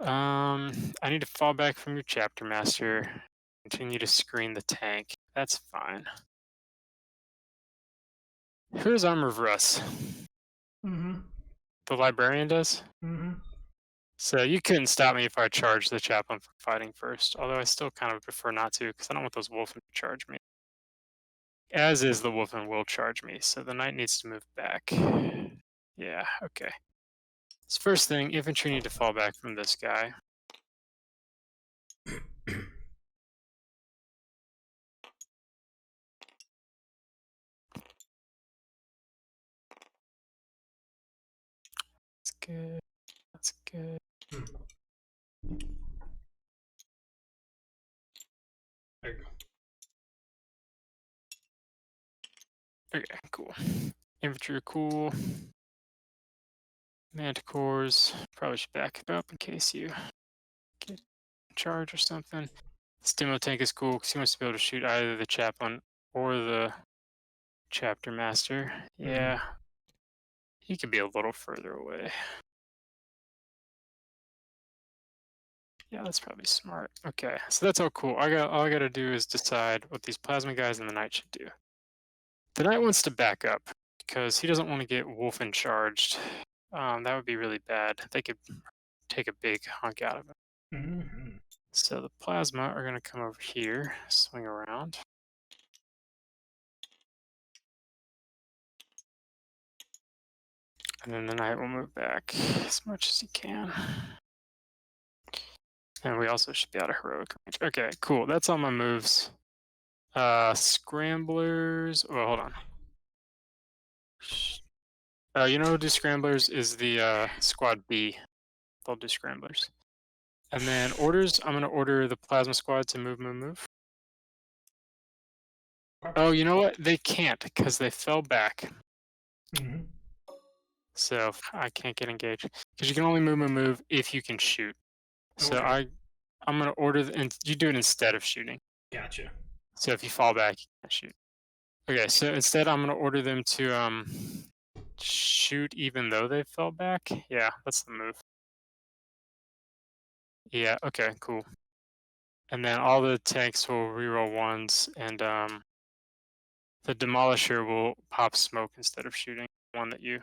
I need to fall back from your chapter master. Continue to screen the tank. That's fine. Here's Armor of Russ. Mm-hmm. The librarian does. Mm-hmm. So you couldn't stop me if I charged the chaplain from fighting first. Although I still kind of prefer not to, because I don't want those wolfen to charge me. As is, the wolfen will charge me, so the knight needs to move back. Yeah, okay. So first thing, infantry need to fall back from this guy. That's good. That's good. There you go. Okay, cool. Infantry are cool. Manticores probably should back it up in case you get charge or something. This demo tank is cool because he wants to be able to shoot either the chaplain or the chapter master. Yeah, he could be a little further away. Yeah, that's probably smart. Okay, so that's all cool. All I gotta do is decide what these plasma guys and the knight should do. The knight wants to back up because he doesn't want to get wolfen charged. That would be really bad. They could take a big hunk out of him. Mm-hmm. So the plasma are going to come over here, swing around. And then the knight will move back as much as he can. And we also should be out of heroic range. Okay, cool. That's all my moves. Scramblers. Oh, hold on. You know who do scramblers is the squad B. They'll do scramblers. And then orders, I'm going to order the plasma squad to move. Oh, you know what? They can't because they fell back. Mm-hmm. So I can't get engaged because you can only move if you can shoot. So Okay. I'm going to order, and you do it instead of shooting. Gotcha. So if you fall back, you can't shoot. Okay, so instead I'm going to order them to shoot even though they fell back. Yeah, that's the move. Yeah, okay, cool. And then all the tanks will reroll ones, and the demolisher will pop smoke instead of shooting the one that you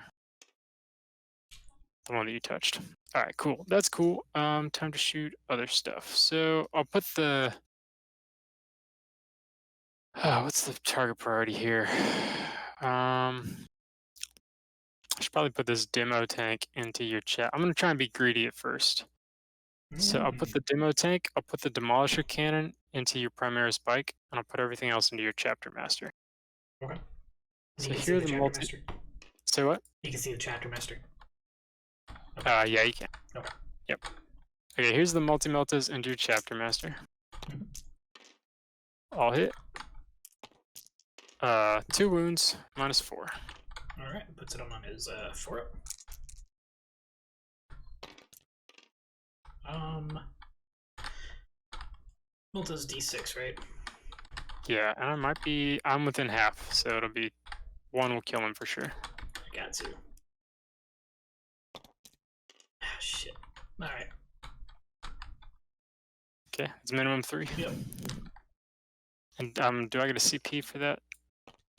touched. All right, cool. That's cool. Time to shoot other stuff. So I'll put the what's the target priority here? I should probably put this demo tank into your chat. I'm gonna try and be greedy at first. So I'll put the demo tank, I'll put the demolisher cannon into your Primaris bike, and I'll put everything else into your chapter master. Okay. So You can see here are the the chapter multi. master. Say what? You can see the chapter master. Yeah, you can. Okay. Yep. Okay, here's the multi-meltas into your chapter master. All hit. 2 wounds, -4. Alright, puts it on his 4 up. Multa's D6, right? Yeah, and I'm within half, so it'll be 1 will kill him for sure. I got to. Ah, shit. Alright. Okay, it's minimum 3. Yep. And do I get a CP for that?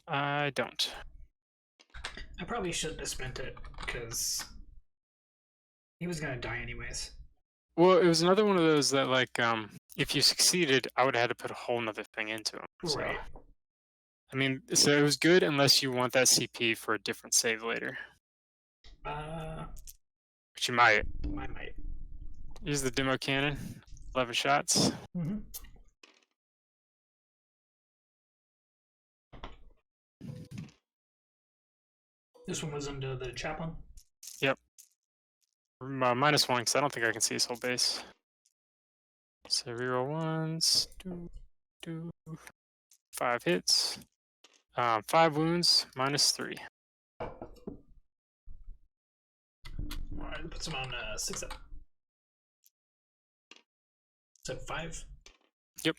I don't. I probably shouldn't have spent it, because he was gonna die anyways. Well, it was another one of those that, like, if you succeeded, I would have had to put a whole nother thing into him. So, Right. I mean, so it was good unless you want that CP for a different save later. Which you might. I might. Use the demo cannon. 11 shots. Mm-hmm. This one was into the chaplain? Yep. -1, because I don't think I can see his whole base. So reroll ones. 5 hits. 5 wounds, -3. Alright, puts him on 6 up. So 5? Yep.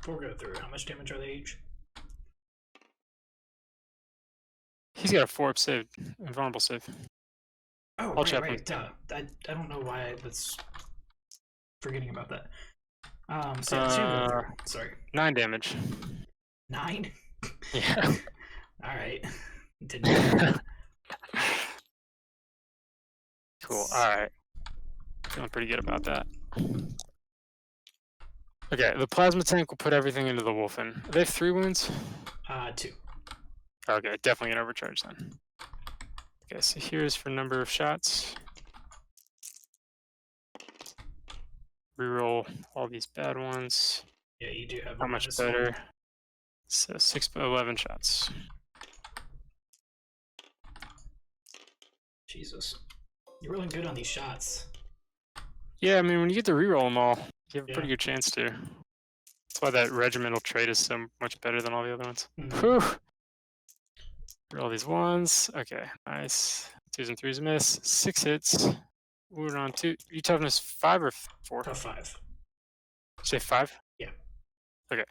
We'll go through. How much damage are they each? He's got a 4-up save, invulnerable save. Oh, All right, chaplain. right. I don't know why I was forgetting about that. So yeah, two go through. Sorry. 9 damage. 9? Yeah. Alright. Didn't Cool. Alright. Feeling pretty good about that. Okay, the plasma tank will put everything into the Wolfen. They have 3 wounds? 2. Okay, definitely gonna overcharge then. Okay, so here's for number of shots. Reroll all these bad ones. Yeah, you do have How a much -1. better? So 6 by 11 shots. Jesus. You're really good on these shots. Yeah, I mean, when you get to reroll them all, you have a pretty Yeah. good chance to. That's why that regimental trait is so much better than all the other ones. Mhm. Whew. Roll these ones. Okay, nice. 2s and 3s miss. 6 hits. Wound on 2. You toughness 5 or 4? Tough 5. Say 5? Yeah. Okay.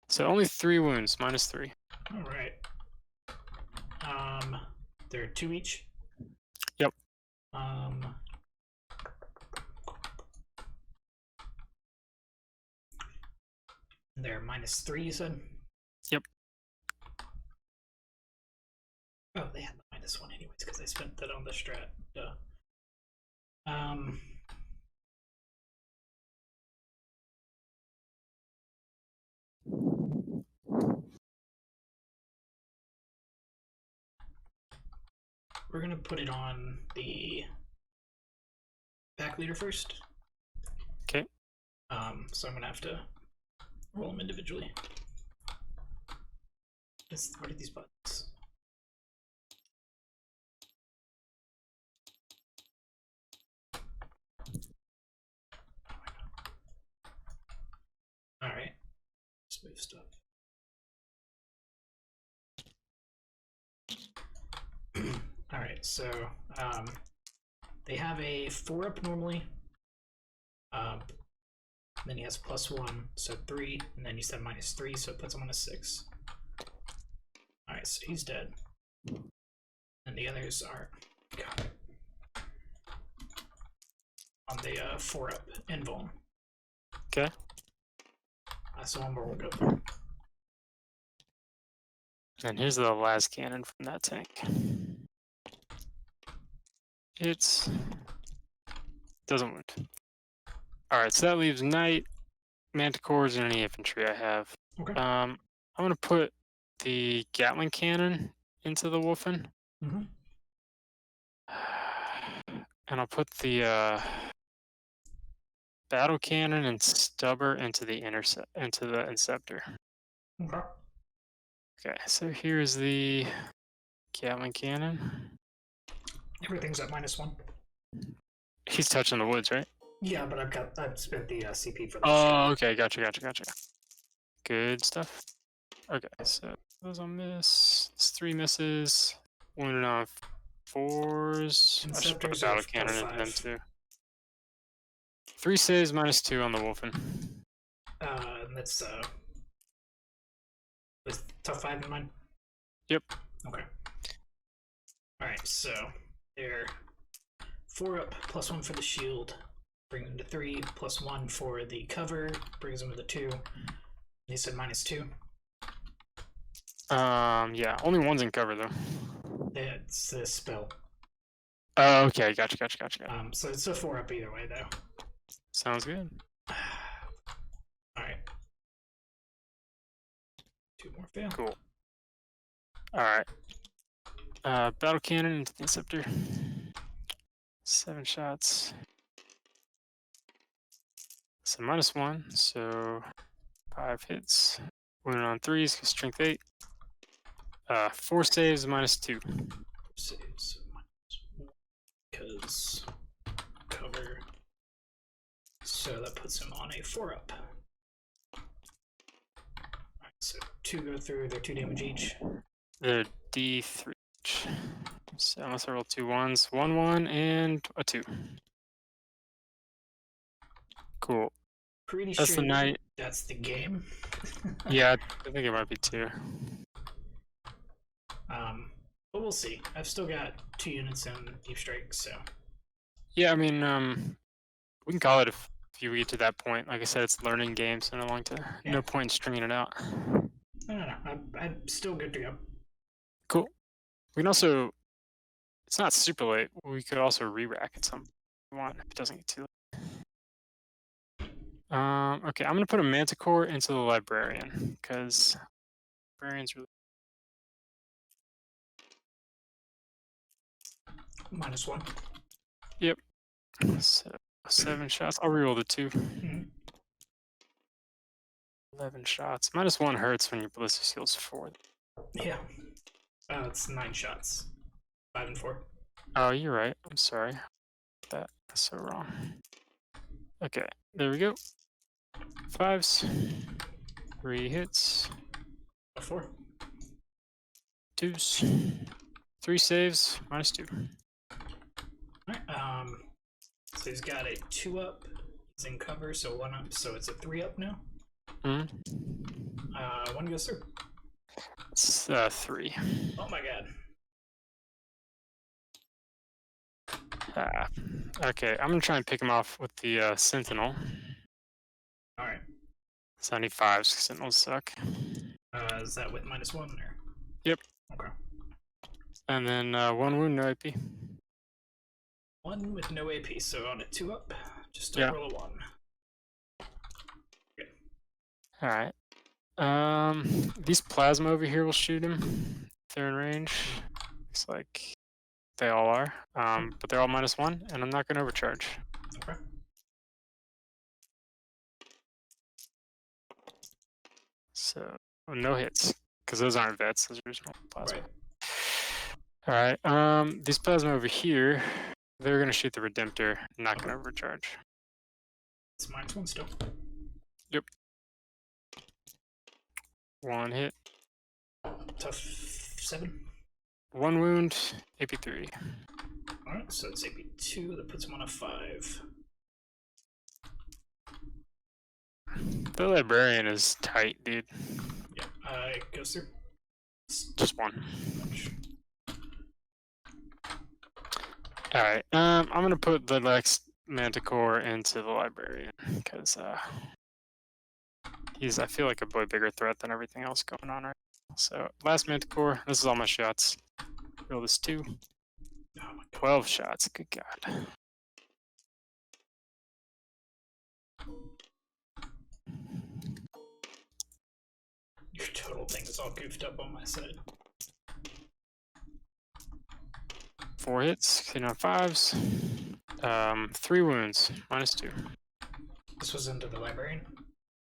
So only 3 wounds, -3. Alright. There are 2 each? Yep. They're -3, you said? Yep. Oh, they had the -1 anyways, because I spent that on the strat. Duh. We're gonna put it on the pack leader first. Okay. So I'm gonna have to roll them individually. What are these buttons? Alright. Let's move stuff. Alright, so they have a 4-up normally. Then he has +1, so 3, and then you said -3, so it puts him on a 6. Alright, so he's dead. And the others are on the 4-up invuln. Okay. That's the one where we'll go through. And here's the last cannon from that tank. It doesn't wound. Alright, so that leaves Knight, Manticores, and any infantry I have. Okay. I'm gonna put the Gatling cannon into the Wolfen. Mm-hmm. And I'll put the battle cannon and stubber into the Inceptor. Okay. Okay, so here's the Gatling cannon. Everything's at -1. He's touching the woods, right? Yeah, but I've spent the CP for the Oh, okay, gotcha. Good stuff. Okay, so those on miss. It's 3 misses. Wounded on 4s. I should put a Inceptors battle of cannon into them +5. too. 3 saves, -2 on the Wolfen. And that's with tough 5 in mind? Yep. Okay. Alright, so they're 4-up, +1 for the shield, brings them to 3, +1 for the cover, brings them to the 2. You said -2? Yeah, only one's in cover though. It's a spell. Oh, okay, gotcha. So it's a 4-up either way, though. Sounds good. Alright. 2 more fail. Cool. Alright. Battle cannon into the Inceptor. 7 shots. So -1, so 5 hits. Wounded on 3s, strength 8. 4 saves, -2. Saves. Because cover. So that puts him on a 4-up. Alright, so 2 go through, they're 2 damage each. They're D3 each. So unless I roll 2 1s, 1 1 and a 2. Cool. Pretty That's sure the Knight. that's the game. Yeah, I think it might be 2. But we'll see. I've still got 2 units in Deep Strike, so Yeah, I mean, we can call it if you get to that point. Like I said, it's learning game, so Yeah. no point in stringing it out. No. I'm still good to go. Cool. We can also, it's not super late. We could also re-rack at some point if it doesn't get too late. Okay, I'm gonna put a Manticore into the Librarian because Librarian's really -1. so 7 shots. I'll reroll the 2. Mhm. 11 shots. -1 hurts when your ballistic skill's 4. Yeah. It's 9 shots. 5 and 4. Oh, you're right. I'm sorry. That's so wrong. Okay, there we go. 5s. 3 hits. 4. 2s. 3 saves. -2. Alright, so he's got a 2 up. He's in cover, so 1 up, so it's a 3 up now. Mm. 1 goes through. It's 3. Oh my god. Okay, I'm gonna try and pick him off with the Sentinel. Alright. 75s, because Sentinels suck. Is that with -1 or? Yep. Okay. And then 1 wound, no AP. 1 with no AP, so on a 2 up, just Yeah. roll a 1. Alright. These plasma over here will shoot him if they're in range. Looks like they all are. But they're all -1, and I'm not gonna overcharge. Okay. So no hits, because those aren't vets, those are just normal plasma. Right. Alright, these plasma over here, they're gonna shoot the Redemptor, not gonna overcharge. It's -1 still. 1 hit, Tough 7. 1 wound, AP3. Alright, so it's AP2, that puts him on a 5. The Librarian is tight, dude. Yeah, it goes through. Just 1. Alright, I'm gonna put the next Manticore into the Librarian, because he's, I feel like, a way bigger threat than everything else going on right now. So, last Manticore, this is all my shots. Roll this 2. Oh my god. 12 shots, good god. Your total thing is all goofed up on my side. 4 hits, clean on 5s. 3 wounds, -2. This was into the Librarian?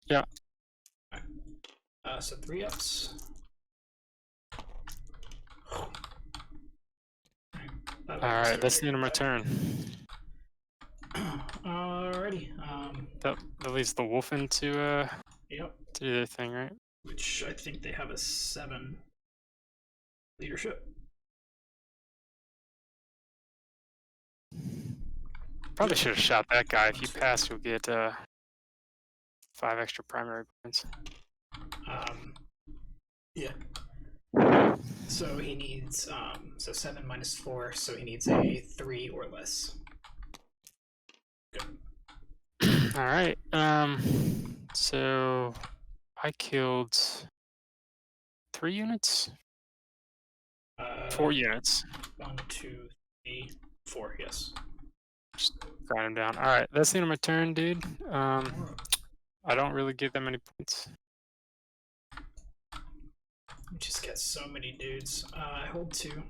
Yeah. Alright. So 3 ups. Alright, that's the end of my turn. Alrighty. That leads the Wolfen to Yep. do their thing, right? Which I think they have a 7 leadership. Probably should have shot that guy. If you pass, you'll get 5 extra primary points. Yeah. So he needs so 7 -4, so he needs a 3 or less. Good. Alright, so I killed 3 units? 4 units. 1, 2, 3, 4, yes. Just grind him down. Alright, that's the end of my turn, dude. I don't really get that many points. You just get so many dudes. I hold 2.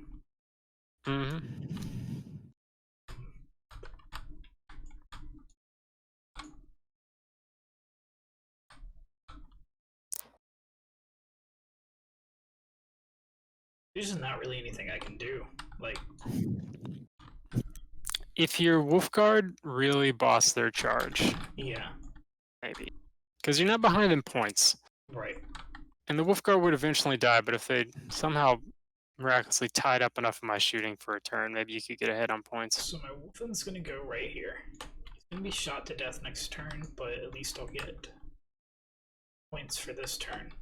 There's just not really anything I can do. Like, If your Wolf Guard really boss their charge, yeah, maybe. Because you're not behind in points. right. And the Wolf Guard would eventually die, but if they somehow miraculously tied up enough of my shooting for a turn, maybe you could get ahead on points. So my Wolfen's gonna go right here. He's gonna be shot to death next turn, but at least I'll get points for this turn.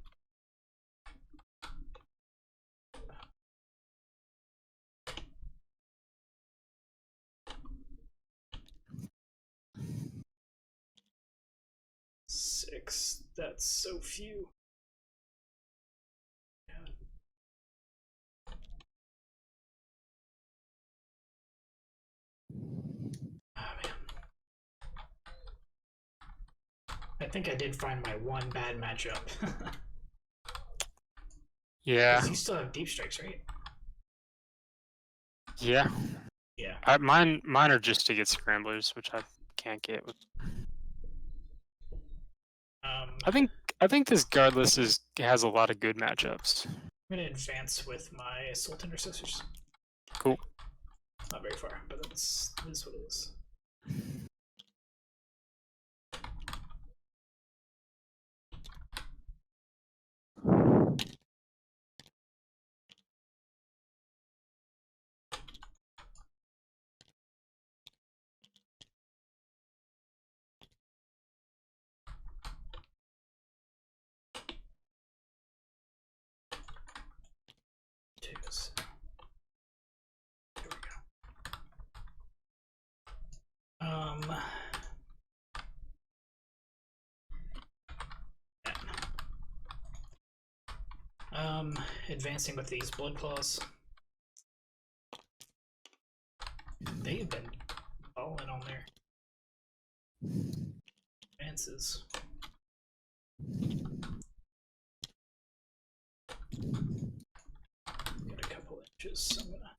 That's so few. God. Oh, man. I think I did find my one bad matchup. Yeah. 'Cause you still have deep strikes, right? Yeah. Yeah. Mine are just to get scramblers, which I can't get with. I think this guard list has a lot of good matchups. I'm gonna advance with my assault intercessors. Cool. Not very far, but that is what it is. Twos. Here we go. Advancing with these blood claws. They've been balling on their advances. Got a couple inches, so I'm gonna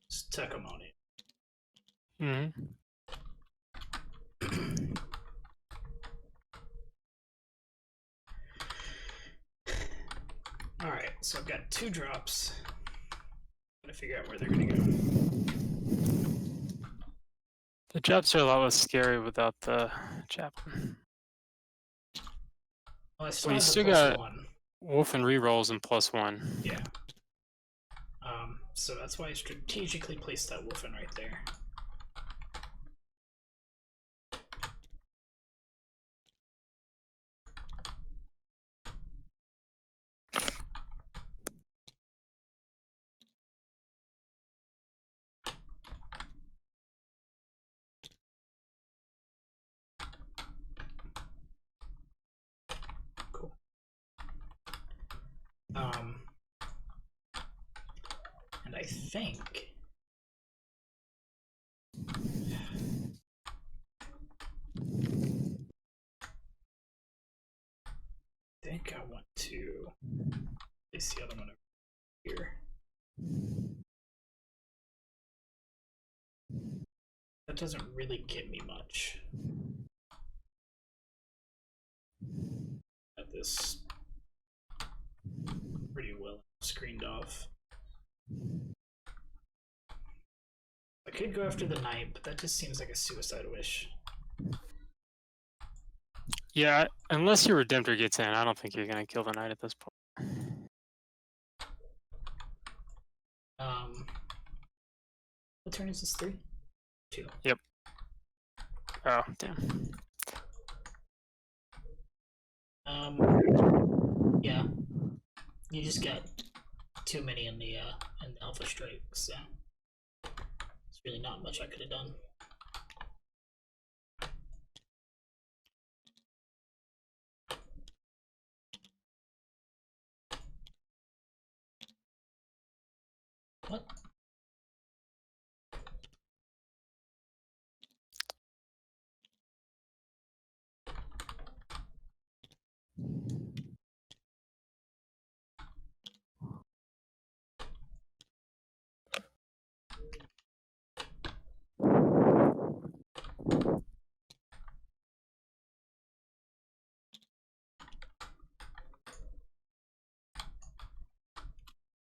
just tuck them on it. Mm-hmm. Alright, so I've got 2 drops. Gotta figure out where they're gonna go. The drops are a lot less scary without the chaplain. Well, I still Well, you have the still plus got 1. wolf and rerolls and +1. Yeah. So that's why I strategically placed that wolf in right there. Cool. And I think I want to place the other one over here. That doesn't really get me much. Got this pretty well screened off. I could go after the knight, but that just seems like a suicide wish. Yeah, unless your Redemptor gets in, I don't think you're gonna kill the knight at this point. What turn is this? 3? 2. Yep. Oh, damn. Yeah. You just got too many in the Alpha Strike, so there's really not much I could have done. What?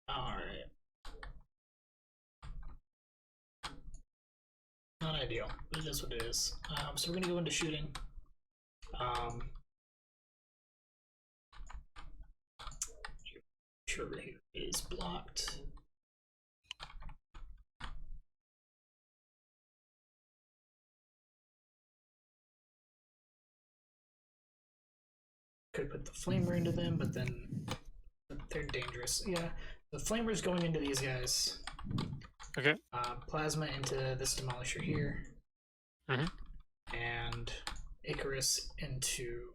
Alright. Not ideal, but it is what it is. So we're gonna go into shooting. Sure, over here is blocked. Could put the flamer into them, but then they're dangerous. Yeah, the flamer's going into these guys. Okay. Plasma into this demolisher here. Mhm. And Icarus into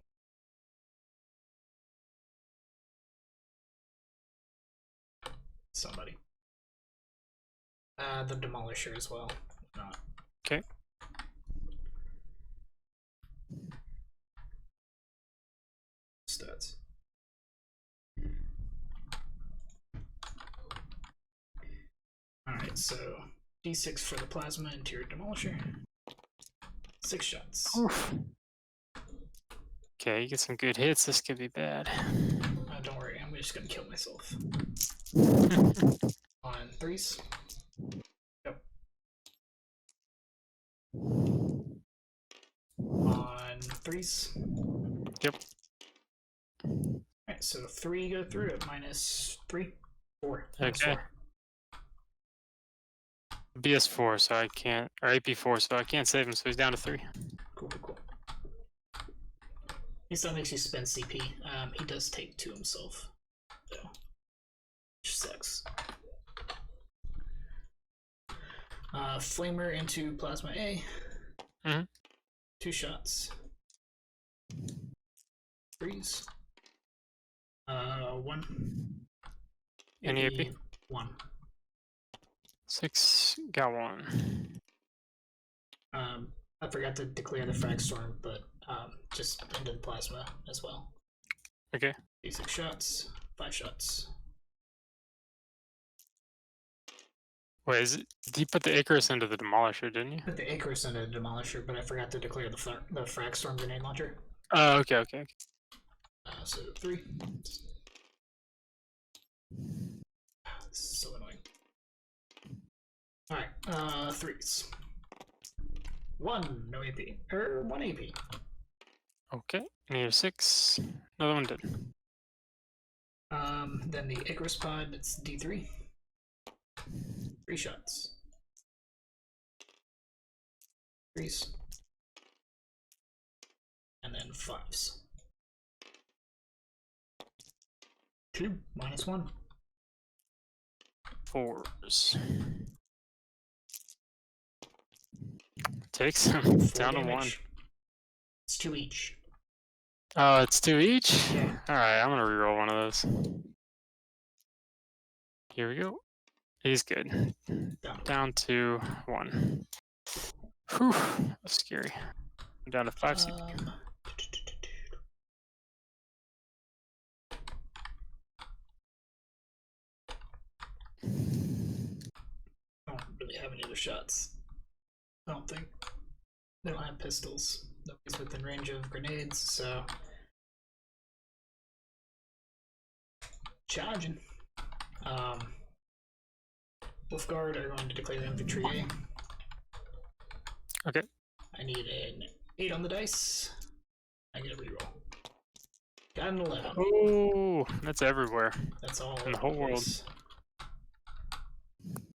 somebody. The demolisher as well. Not. Okay. Studs. Alright, so D6 for the plasma into your demolisher. 6 shots. Oof. Okay, you get some good hits. This could be bad. Don't worry, I'm just gonna kill myself. On 3s. Yep. On 3s. Yep. Alright, so 3 go through at -3. 4. Okay. BS4, so I can't, or AP4, so I can't save him, so he's down to 3. Cool. He still makes you spend CP. He does take 2 himself. So, which sucks. Flamer into Plasma A. Mhm. 2 shots. 3s. 1. Any AP? 1. 6, got 1. I forgot to declare the frag storm, but just into the plasma as well. Okay. 6 shots, 5 shots. Wait, did you put the Icarus into the Demolisher, didn't you? Put the Icarus into the demolisher, but I forgot to declare the frag storm grenade launcher. Oh, okay. So 3. This is so annoying. Alright, 3s. 1, no AP. 1 AP. Okay, need a 6. Another one did. Then the Icarus pod, it's D3. 3 shots. 3s. And then 5s. 2, -1. 4s. Takes him 4 down to 1. damage. It's 2 each. Oh, it's 2 each? Yeah. Alright, I'm gonna reroll one of those. Here we go. He's good. Down to 1. Whew, that's scary. I'm down to 5 CP. I don't really have any other shots. I don't think. They don't have pistols. Nobody's within range of grenades, so. Charging. Wolf Guard are going to declare the infantry A. Okay. I need an 8 on the dice. I get a reroll. Got an 11. Oh, that's everywhere. That's all in the whole world. dice.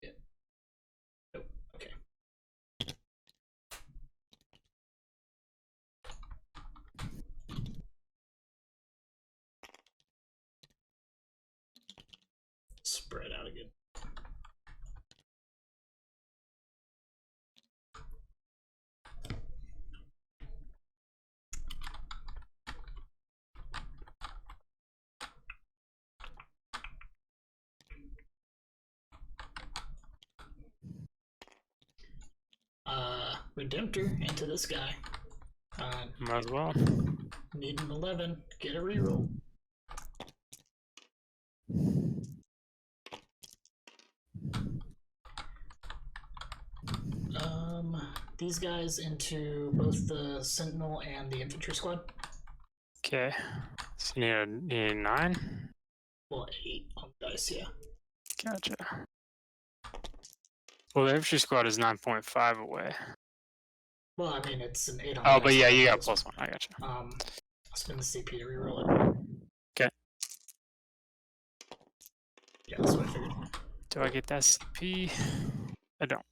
Yeah. Oh, okay. Spread out again. Redemptor into this guy. Might as well. Need an 11. Get a reroll. These guys into both the Sentinel and the Infantry Squad. Okay. So you need a 9? Well, 8 on the dice, yeah. Gotcha. Well, the infantry squad is 9.5 away. Well, I mean, it's an 8 on the Oh, dice. but yeah, you got plus +1. I gotcha. I'll spend the CP to reroll it. Okay. Yeah, that's what I figured. Do I get that CP? I don't.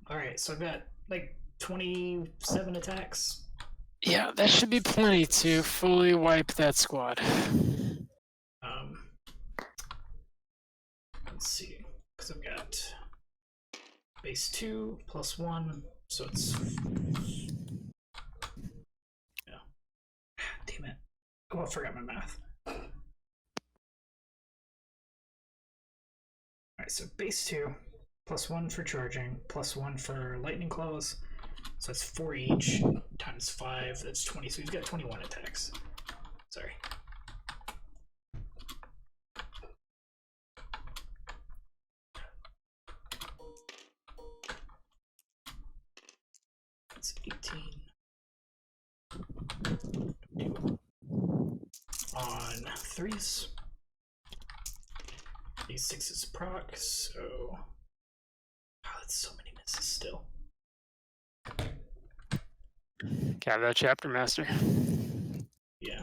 Alright, so I've got like 27 attacks. Yeah, that should be plenty to fully wipe that squad. Let's see, because I've got base 2 plus 1, so it's... Yeah. Damn it. Oh, I forgot my math. Alright, so base 2, plus 1 for charging, plus 1 for lightning claws, so that's 4 each, times 5, that's 20, so he's got 21 attacks. Sorry. That's 18. On 3s. These 6s proc, so... Oh, that's so many misses still. Got that chapter master. Yeah.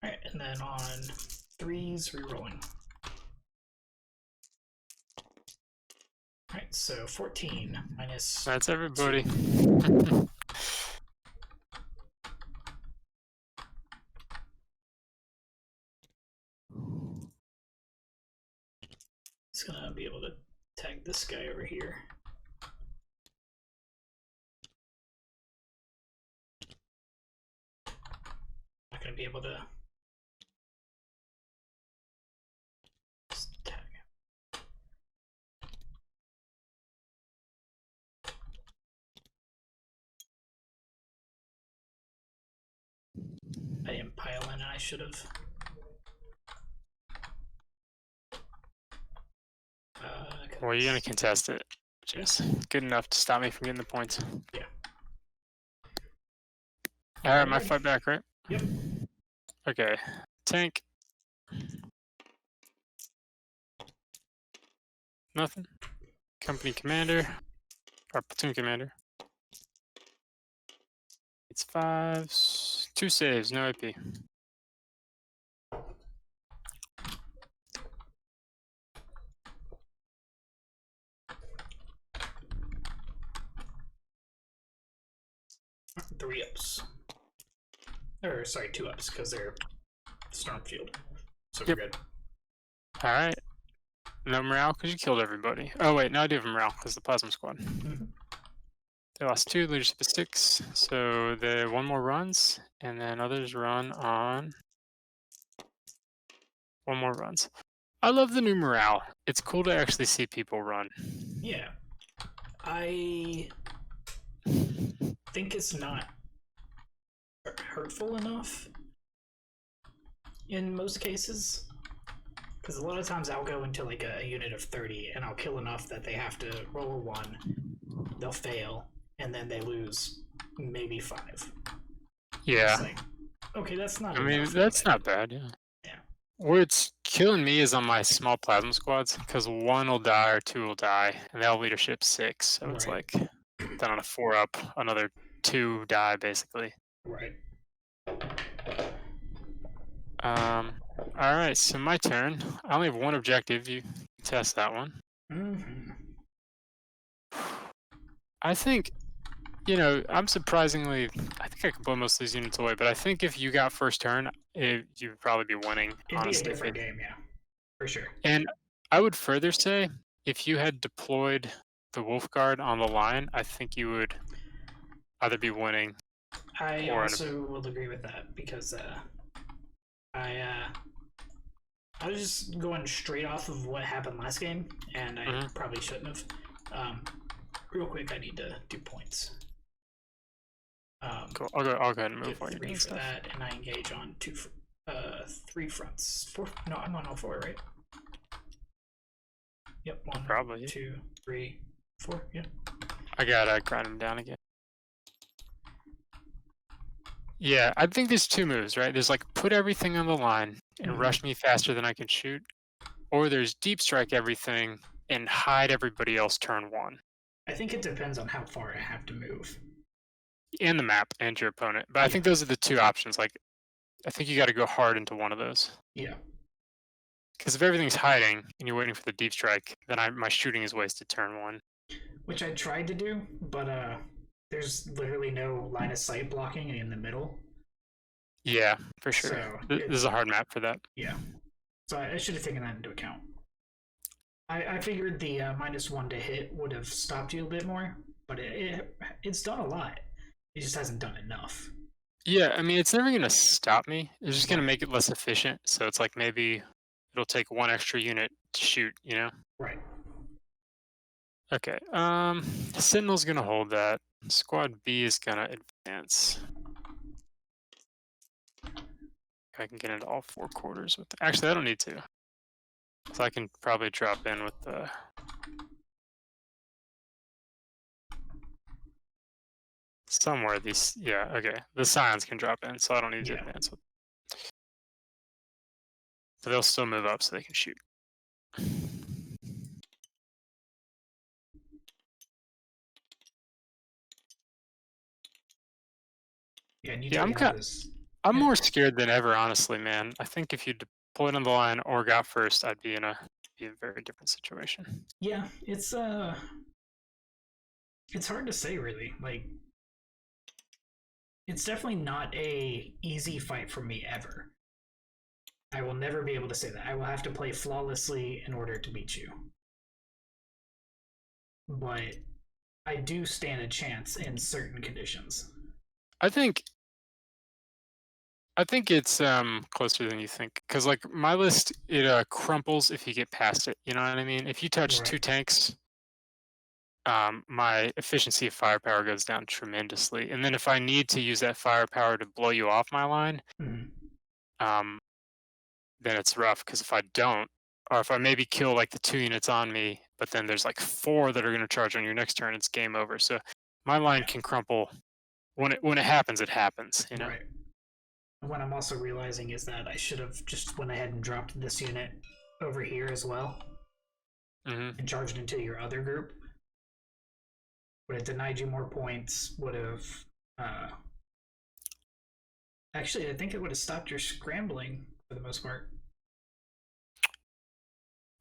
Alright, and then on 3s, rerolling. Alright, so 14 minus... That's everybody. It's gonna be able to tag this guy over here. Not gonna be able to just tag him. I didn't pile in, I should have. Well, you're gonna contest it, which is good enough to stop me from getting the points. Yeah. Alright, my fight back, right? Yep. Okay. Tank. Nothing. Company commander. Or platoon commander. It's 5s. 2 saves, no AP. Three ups. Or, sorry, 2 ups, because they're Stormfield. So Yep. we're good. Alright. No morale, because you killed everybody. Oh, wait, no, I do have morale, because the Plasma Squad. Mhm. They lost 2, leadership is 6. So they 1 more runs, and then others run on 1 more runs. I love the new morale. It's cool to actually see people run. Yeah. I think it's not hurtful enough in most cases. Because a lot of times I'll go into like a unit of 30 and I'll kill enough that they have to roll a 1, they'll fail, and then they lose maybe 5. Yeah. It's like, okay, that's not I mean, enough, that's but- not bad, yeah. Yeah. Where it's killing me is on my small Plasma Squads, because 1 will die or 2 will die, and they all leadership 6. So it's Right. like, then on a 4 up, another 2 die, basically. Right. Alright, so my turn. I only have 1 objective. You test that one. Mm-hmm. I think, you know, I'm surprisingly, I think I can blow most of these units away, but I think if you got first turn, you'd probably be winning, It'd honestly. be a different game, yeah. For sure. And I would further say, if you had deployed the Wolf Guard on the line, I think you would either be winning. I Or an- also will agree with that because I was just going straight off of what happened last game, and I probably shouldn't have. Real quick, I need to do points. Cool. I'll go ahead and move Get while you're 3 doing for stuff. that, and I engage on 3 fronts. 4? No, I'm on all 4, right? Yep. 1, Probably. 2, 3, 4. Yeah. I gotta grind him down again. Yeah, I think there's 2 moves, right? There's like put everything on the line and rush me faster than I can shoot, or there's deep strike everything and hide everybody else turn 1. I think it depends on how far I have to move. And the map and your opponent. But I think those are the 2 options. Like, I think you got to go hard into one of those. Yeah. Because if everything's hiding and you're waiting for the deep strike, then my shooting is wasted turn 1. Which I tried to do, but there's literally no line of sight blocking in the middle. Yeah, for sure. So This is a hard map for that. yeah. So I should have taken that into account. I figured the -1 to hit would have stopped you a bit more, but it's done a lot. It just hasn't done enough. Yeah, I mean, it's never gonna stop me. It's just gonna Right. make it less efficient. So it's like maybe it'll take one extra unit to shoot, you know? Right. Okay. Sentinel's gonna hold that. Squad B is gonna advance. I can get into all 4 quarters with actually I don't need to. So I can probably drop in with the somewhere these yeah, okay. The Scions can drop in, so I don't need to Yeah. advance with. But they'll still move up so they can shoot. Yeah, and you Yeah, take I'm this. I'm Yeah. more scared than ever, honestly, man. I think if you deployed on the line or got first, I'd be in a very different situation. Yeah, it's hard to say really. Like, it's definitely not a easy fight for me ever. I will never be able to say that. I will have to play flawlessly in order to beat you. But I do stand a chance in certain conditions. I think it's closer than you think because like my list it crumples if you get past it. You know what I mean? If you touch 2 Right. tanks, my efficiency of firepower goes down tremendously. And then if I need to use that firepower to blow you off my line, Mhm. then it's rough because if I don't, or if I maybe kill like the 2 units on me, but then there's like 4 that are going to charge on your next turn, it's game over. So my line Yeah. can crumple when it happens. It happens, you know. Right. And what I'm also realizing is that I should have just went ahead and dropped this unit over here as well and charged into your other group. Would have denied you more points, would have actually I think it would have stopped your scrambling for the most part.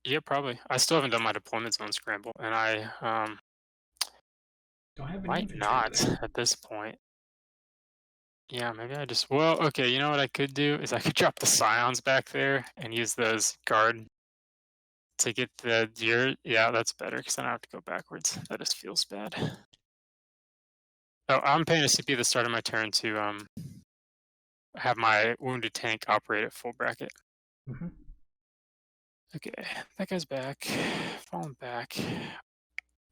Yeah, probably. I still haven't done my deployment zone scramble, and I Don't have any might infantry not there. at this point. Yeah, maybe I just well, okay. You know what I could do is I could drop the Scions back there and use those guard to get the deer. Yeah, that's better because then I don't have to go backwards. That just feels bad. Oh, I'm paying a CP at the start of my turn to have my wounded tank operate at full bracket. Mhm. Okay, that guy's back. Falling back.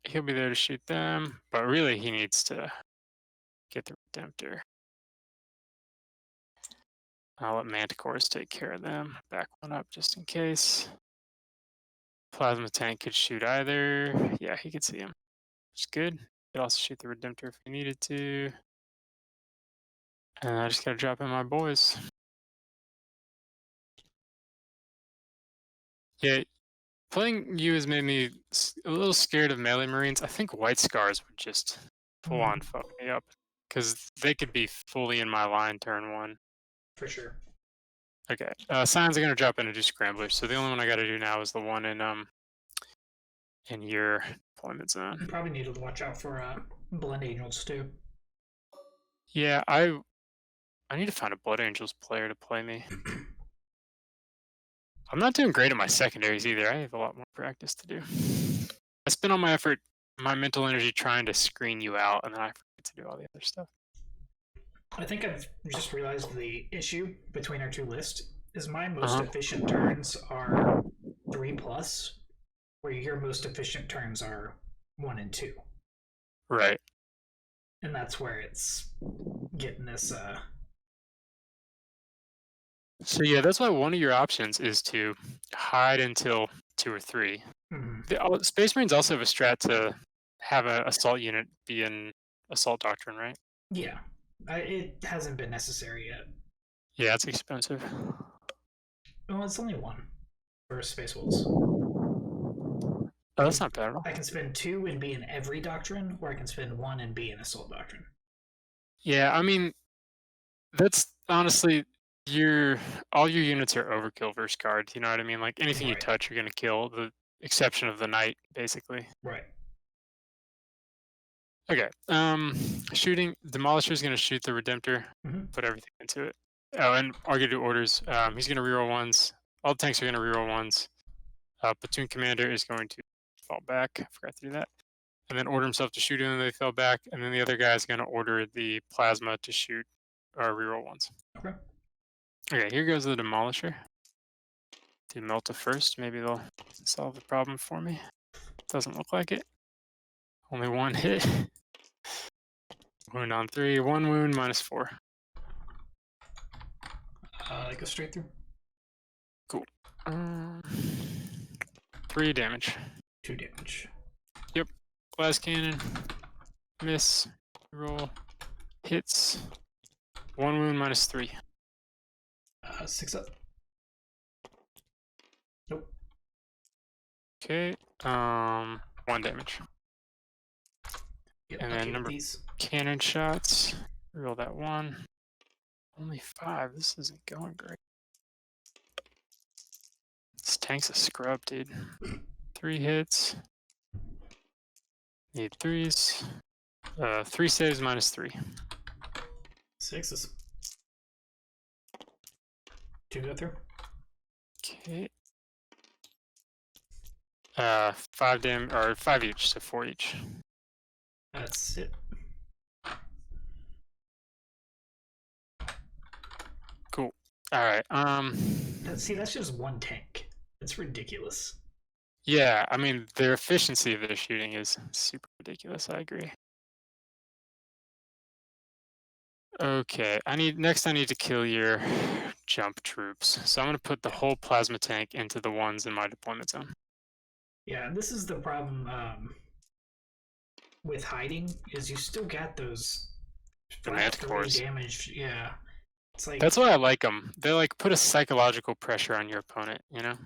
He'll be there to shoot them, but really he needs to get the Redemptor. I'll let Manticores take care of them. Back one up just in case. Plasma tank could shoot either. Yeah, he could see him. Which is good. Could also shoot the Redemptor if he needed to. And I just gotta drop in my boys. Yeah, playing you has made me a little scared of melee Marines. I think White Scars would just full on fuck me up. Because they could be fully in my line turn 1. For sure. Okay, Scions are gonna drop in and do scramblers. So the only one I gotta do now is the one in your deployment zone. You probably need to watch out for Blend Angels too. Yeah, I need to find a Blood Angels player to play me. I'm not doing great at my secondaries either. I have a lot more practice to do. I spend all my effort, my mental energy trying to screen you out, and then I forget to do all the other stuff. I think I've just realized the issue between our two lists is my most efficient turns are 3+, where your most efficient turns are 1 and 2. Right. And that's where it's getting this So yeah, that's why one of your options is to hide until 2 or 3. The Space Marines also have a strat to have an assault unit be in assault doctrine, right? Yeah. It hasn't been necessary yet. Yeah, it's expensive. Well, it's only 1 for Space Wolves. Oh, that's not bad at all. I can spend 2 and be in every doctrine, or I can spend 1 and be in assault doctrine. Yeah, I mean, that's honestly all your units are overkill versus guard. You know what I mean? Like anything you Right. touch, you're gonna kill. The exception of the knight, basically. Right. Okay. Shooting. Demolisher's gonna shoot the Redemptor. Put everything into it. Oh, and I'll give you orders. He's gonna reroll 1s. All the tanks are gonna reroll 1s. Platoon commander is going to fall back. I forgot to do that. And then order himself to shoot him, and they fell back. And then the other guy is going to order the plasma to shoot or reroll ones. Okay. Okay, here goes the Demolisher. Do Melta first. Maybe they'll solve the problem for me. Doesn't look like it. Only one hit. Wound on 3. 1 wound, -4. Go straight through. Cool. 3 damage. 2 damage. Glass cannon. Miss. Roll. Hits. 1 wound, -3. 6 up. Nope. Okay. 1 damage. Yep, And okay then with number these. cannon shots. Roll that 1. Only 5. This isn't going great. This tank's a scrub, dude. 3 hits. Need 3s. 3 saves, -3. 6s. 2 go through. Okay. 5 or 5 each, so 4 each. That's it. Cool. All right. See, that's just 1 tank. That's ridiculous. Yeah. I mean, their efficiency of their shooting is super ridiculous. I agree. Okay. I need to kill your jump troops. So I'm gonna put the whole plasma tank into the ones in my deployment zone. Yeah, and this is the problem with hiding, is you still got those The flat 3 manticores. damage. Yeah. It's like That's why I like them. They like put a psychological pressure on your opponent. You know.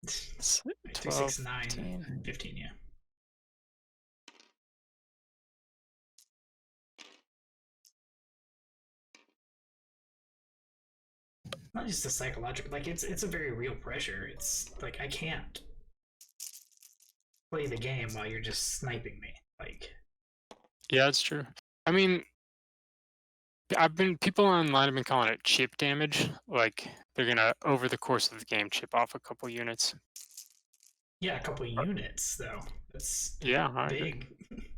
2, 12, 6, 9, 15. 15, yeah. Not just the psychological, like it's a very real pressure. It's like I can't play the game while you're just sniping me. Like, Yeah, it's true. I mean, people online have been calling it chip damage. Like they're gonna over the course of the game chip off a couple units. yeah, a couple units though. That's Yeah, I agree. big.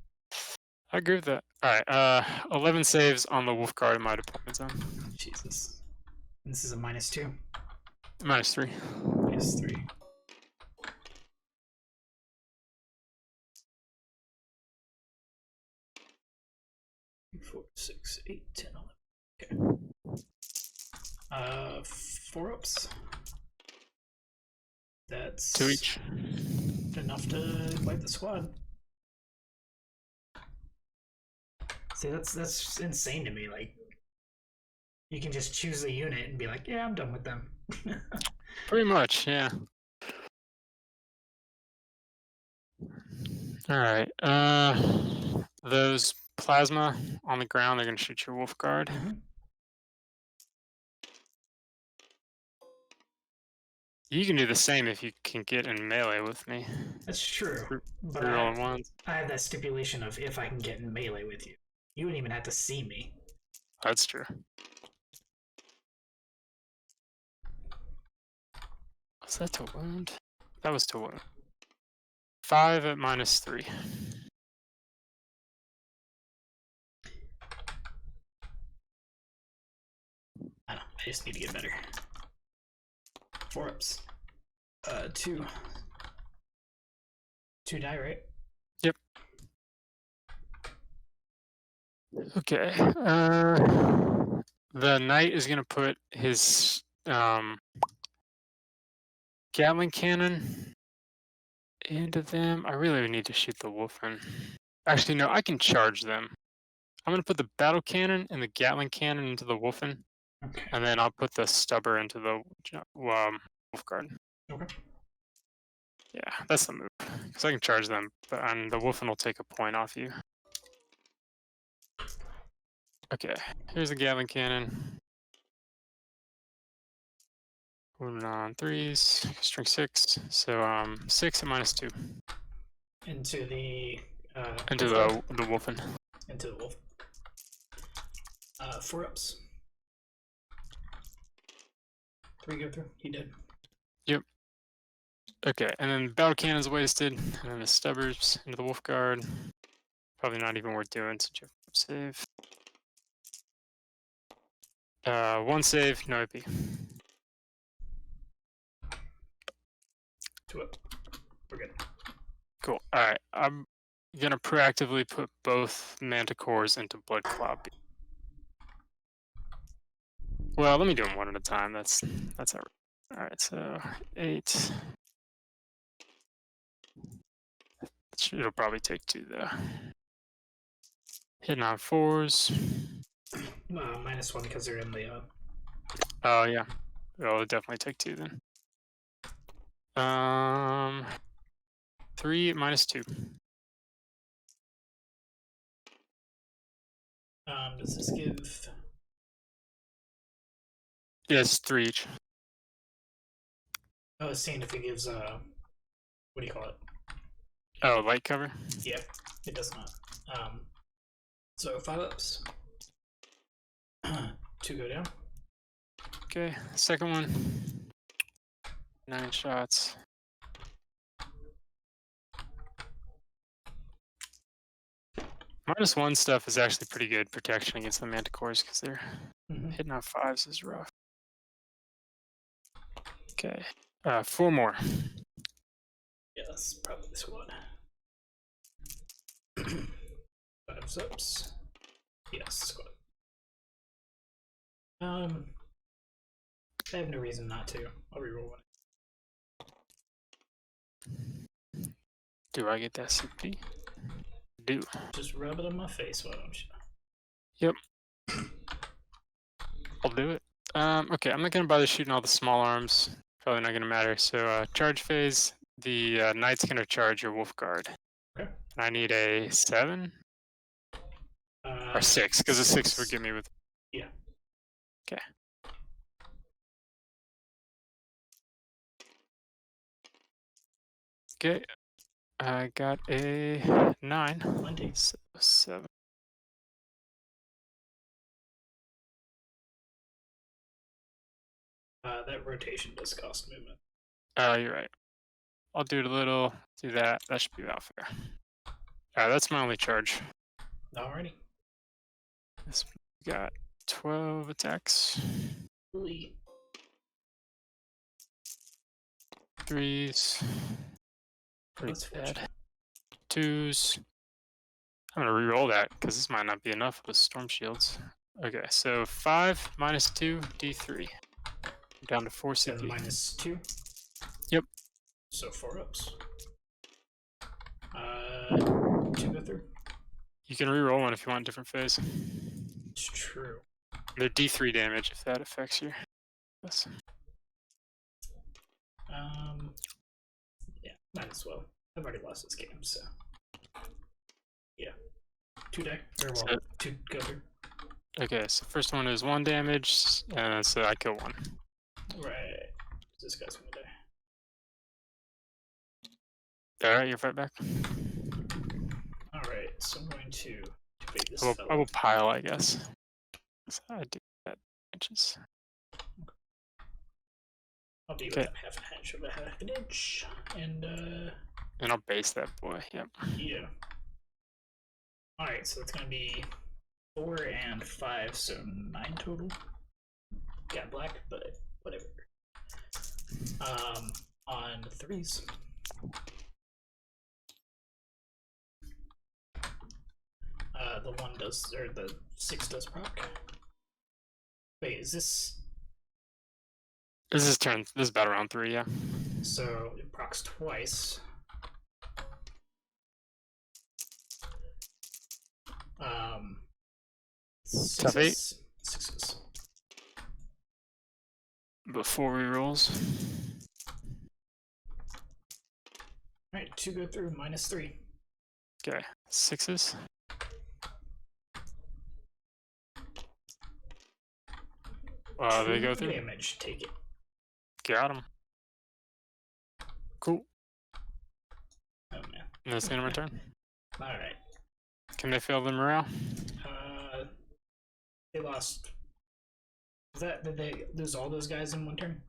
I agree with that. All right, 11 saves on the Wolf Guard in my deployment zone. Jesus. This is a -2. -3. -3. 4, 6, 8, 10, 11. Okay. 4 ups. That's 2 each. enough to wipe the squad. See, that's insane to me. Like, you can just choose a unit and be like, yeah, I'm done with them. Pretty much, yeah. All right. Those plasma on the ground, they're gonna shoot your Wolf Guard. You can do the same if you can get in melee with me. That's true. But Rerolling ones. I have that stipulation of if I can get in melee with you. You wouldn't even have to see me. That's true. Was that to wound? That was to wound. 5 at -3. I don't know. I just need to get better. 4 ups. 2. 2 die, right? Yep. Okay. The knight is gonna put his Gatling cannon into them. I really need to shoot the Wolfen. Actually, no, I can charge them. I'm gonna put the battle cannon and the Gatling cannon into the Wolfen, Okay. and then I'll put the stubber into the Wolf Guard. Okay. Yeah, that's the move. Because I can charge them, and the Wolfen will take a point off you. Okay, here's the Gatling cannon. Moving on 3s, string 6. So 6 at -2. Into the Into the Wolfen. into the wolf. 4 ups. 3 go through. He did. Yep. Okay, and then battle cannon's wasted, and then the stubbers into the wolf guard. Probably not even worth doing since you have save. 1 save, no AP. 2 up. We're good. Cool. Alright, I'm gonna proactively put both manticores into blood cloud. Well, let me do them one at a time. That's alright. Alright, so 8. It'll probably take 2 though. Hitting on 4s. -1 because they're in the. Oh yeah. It'll definitely take 2 then. 3 -2. Does this give? Yes, 3 each. I was seeing if it gives what do you call it? Oh, light cover? Yeah, it does not. So 5 ups. 2 go down. Okay, second one. 9 shots. -1 stuff is actually pretty good protection against the manticores because they're hitting on 5s is rough. Okay, 4 more. Yeah, that's probably this one. 5 ups. Yes, squad. I have no reason not to. I'll reroll one. Do I get that CP? Do. Just rub it on my face, why don't you? Yep. I'll do it. Okay, I'm not gonna bother shooting all the small arms. Probably not gonna matter. So charge phase, the knight's gonna charge your wolf guard. Okay. And I need a 7 or 6, because a 6 would get me with. Yeah. Okay. Okay. I got a 9. Plenty. So 7. That rotation does cost movement. Oh, you're right. I'll do it a little. Do that. That should be about fair. That's my only charge. Alrighty. This got 12 attacks. Really? 3s. Pretty That's bad. fortunate. 2s. I'm gonna re-roll that because this might not be enough with storm shields. Okay, so 5 -2 D3. Down to 4 7 CP. -2. Yep. So 4 ups. 2 go through. You can re-roll one if you want different phase. It's true. They're D3 damage if that affects your. Yes. Yeah, might as well. I've already lost this game, so yeah. 2 die. Or well, So- 2 go through. Okay, so first one is 1 damage, and so I kill 1. Right. This guy's gonna die. Alright, you're right back. Alright, so I'm going to debate this I fellow. will pile, I guess. So I do that. Inches. I'll be Okay. within half an inch of a half an inch. And And I'll base that boy. Yep. yeah. Alright, so it's gonna be 4 and 5, so 9 total. Got black, but whatever. On 3s. The 1 does, or the 6 does proc. Wait, is this, This is turn. This is battle round 3, yeah. so it procs twice. Top 8. 6s. Before re-rolls. Alright, 2 go through, -3. Okay, 6s. They go 2 through. damage, take it. Got him. Cool. Oh man. And that's the end of my turn. Alright. Can they fail the morale? They lost. Did they lose all those guys in one turn?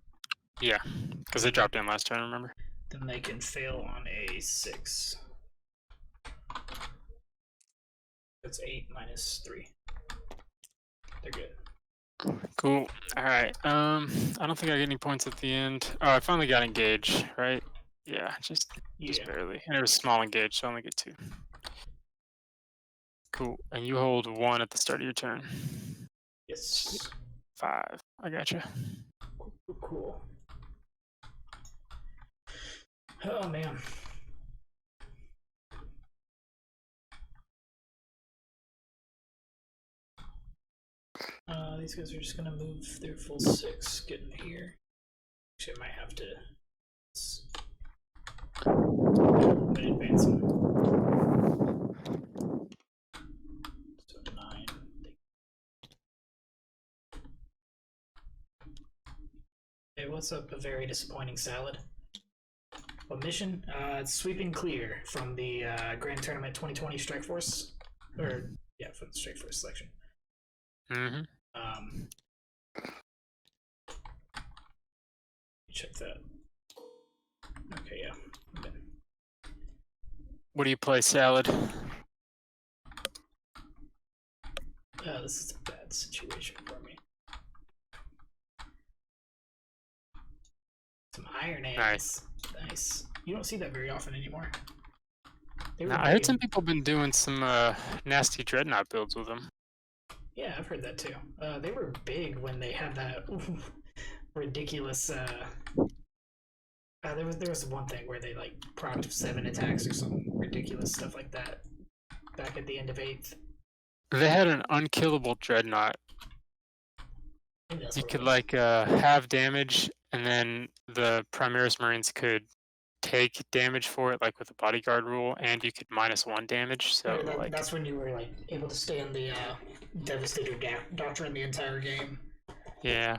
Yeah, because they dropped in last turn, remember? then they can fail on a 6. That's 8 minus 3. They're good. Cool. All right. I don't think I get any points at the end. Oh, I finally got engaged, right? Yeah, just Yeah. barely. And it was small engaged, so I only get 2. Cool. And you hold 1 at the start of your turn. Yes. 5. I gotcha. Cool. Oh man. These guys are just gonna move their full 6, get in here. Actually, I might have to advance them. So 9. Hey, what's up? A very disappointing salad. What mission? It's sweeping clear from the Grand Tournament 2020 Strike Force. Or, yeah, from the Strike Force selection. Mm-hmm. Check that. Okay, yeah. Okay. What do you play, Salad? This is a bad situation for me. Some Iron Hands. Nice. You don't see that very often anymore. Now, I heard some people been doing some nasty Dreadnought builds with them. Yeah, I've heard that too. They were big when they had that ridiculous. There was one thing where they like procced 7 attacks or some ridiculous stuff like that back at the end of 8th. They had an unkillable Dreadnought. You could like have damage, and then the Primaris Marines could take damage for it, like with the bodyguard rule, and you could -1 damage. So like that's when you were like able to stay in the Devastator Doctrine the entire game. Yeah.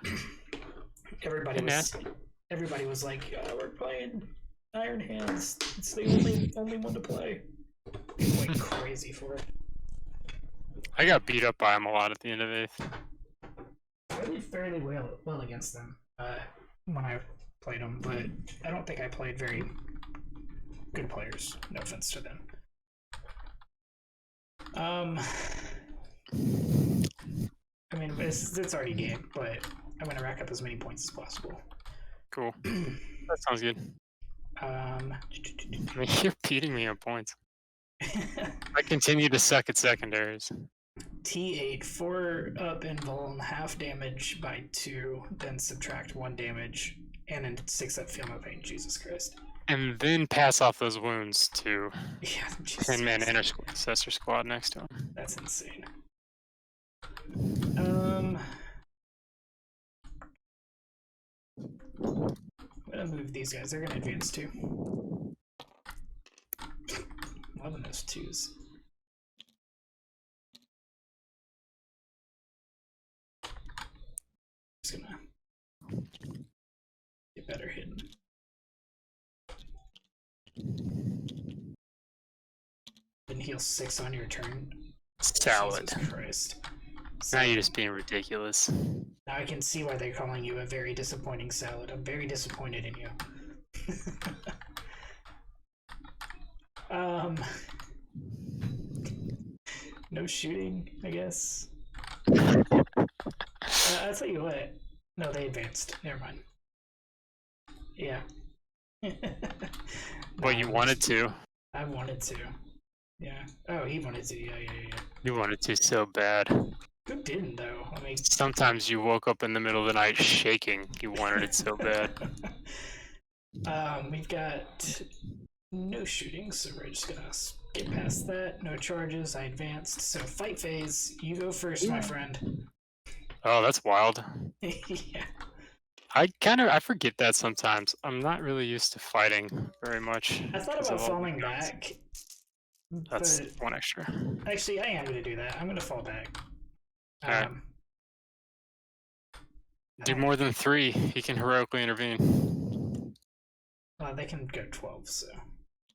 Everybody was like, we're playing Iron Hands. It's the only one to play. Went crazy for it. I got beat up by them a lot at the end of 8th. I did fairly well against them when I played them, but I don't think I played very good players. No offense to them. I mean, it's already game, but I'm gonna rack up as many points as possible. Cool. That sounds good. I mean, you're beating me on points. I continue to suck at secondaries. T8, 4 up in Vuln, half damage by 2, then subtract 1 damage, and then 6 up Feel No Pain. Jesus Christ. And then pass off those wounds to Yeah, 10-man intercessor squad next to him. That's insane. I'm gonna move these guys. They're gonna advance too. Loving those 2s. Just gonna get better hidden. Then heal 6 on your turn. Salad. Jesus Christ. Now you're just being ridiculous. Now I can see why they're calling you a very disappointing salad. I'm very disappointed in you. No shooting, I guess. I'll tell you what. No, they advanced. Never mind. Yeah. Well, you wanted to. I wanted to. Yeah. Oh, he wanted to. Yeah. You wanted to so bad. Who didn't, though? I mean, Sometimes you woke up in the middle of the night shaking. You wanted it so bad. We've got no shooting, so we're just gonna get past that. No charges. I advanced. So fight phase. You go first, my friend. Oh, that's wild. Yeah. I forget that sometimes. I'm not really used to fighting very much. I thought about falling back. That's but 1 extra. actually, I am gonna do that. I'm gonna fall back. Alright. Do more than 3. He can heroically intervene. They can go 12, so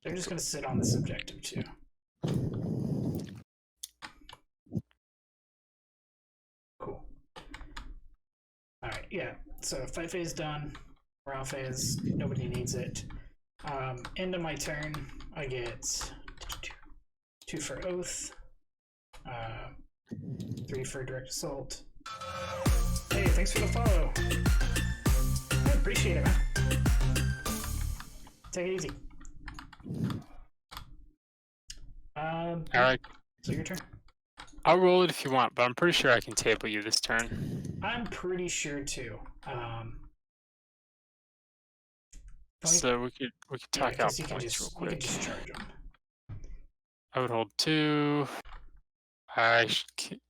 they're just gonna sit on this objective too. Cool. Alright, yeah. So fight phase done. Morale phase, nobody needs it. End of my turn, I get 2 for Oath, 3 for Direct Assault. Hey, thanks for the follow. I appreciate it, man. Take it easy. Alright, So your turn. I'll roll it if you want, but I'm pretty sure I can table you this turn. I'm pretty sure too. So we could talk out you can points just, real you quick. can just charge them. I would hold 2. Is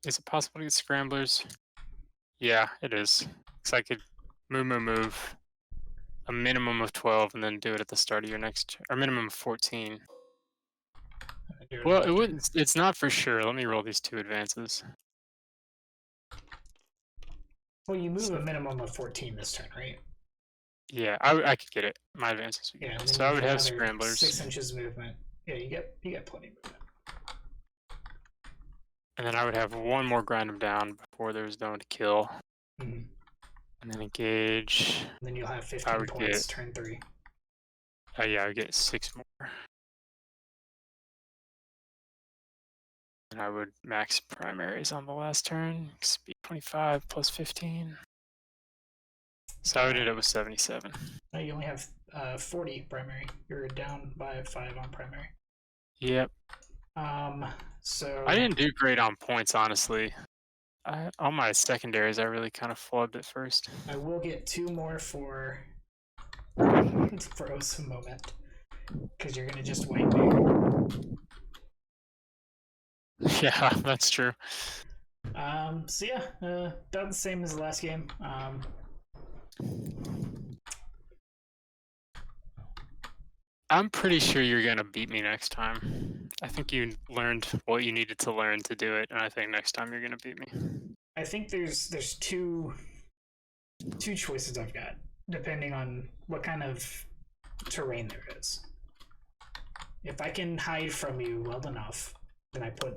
it possible to get scramblers? Yeah, it is. Because I could move a minimum of 12 and then do it at the start of your next, or minimum of 14. Well, it wouldn't. It's not for sure. Let me roll these 2 advances. Well, you move a minimum of 14 this turn, right? Yeah, I could get it. My advances. Yeah. And then So you I would have another scramblers. 6 inches movement. Yeah, you get plenty of movement. And then I would have 1 more grind them down before there was no one to kill. Mm-hmm. And then engage. And then you'll have 15 would points get- turn 3. Oh yeah, I would get 6 more. And I would max primaries on the last turn. Speed 25 plus 15. So I would end up with 77. No, you only have 40 primary. You're down by 5 on primary. Yep. So I didn't do great on points, honestly. On my secondaries, I really kind of flubbed at first. I will get 2 more for Oath's Moment. Because you're gonna just wipe me. Yeah, that's true. So yeah, about the same as the last game. I'm pretty sure you're gonna beat me next time. I think you learned what you needed to learn to do it, and I think next time you're gonna beat me. I think there's two choices I've got, depending on what kind of terrain there is. If I can hide from you well enough, then I put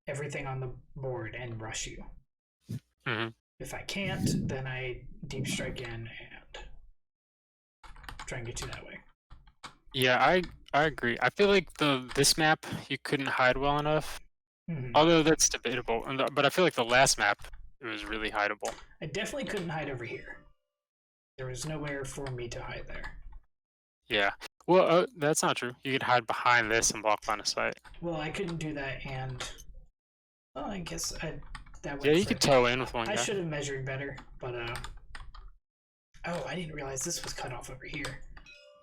everything on the board and rush you. Mm-hmm. If I can't, then I deep strike in and try and get you that way. Yeah, I agree. I feel like this map you couldn't hide well enough. Mm-hmm. Although that's debatable. But I feel like the last map it was really hideable. I definitely couldn't hide over here. There was nowhere for me to hide there. Yeah. Well, that's not true. You could hide behind this and block line of sight. Well, I couldn't do that, and well, I guess that went Yeah, you for- could toe in with one I guy. should have measured better, but oh, I didn't realize this was cut off over here.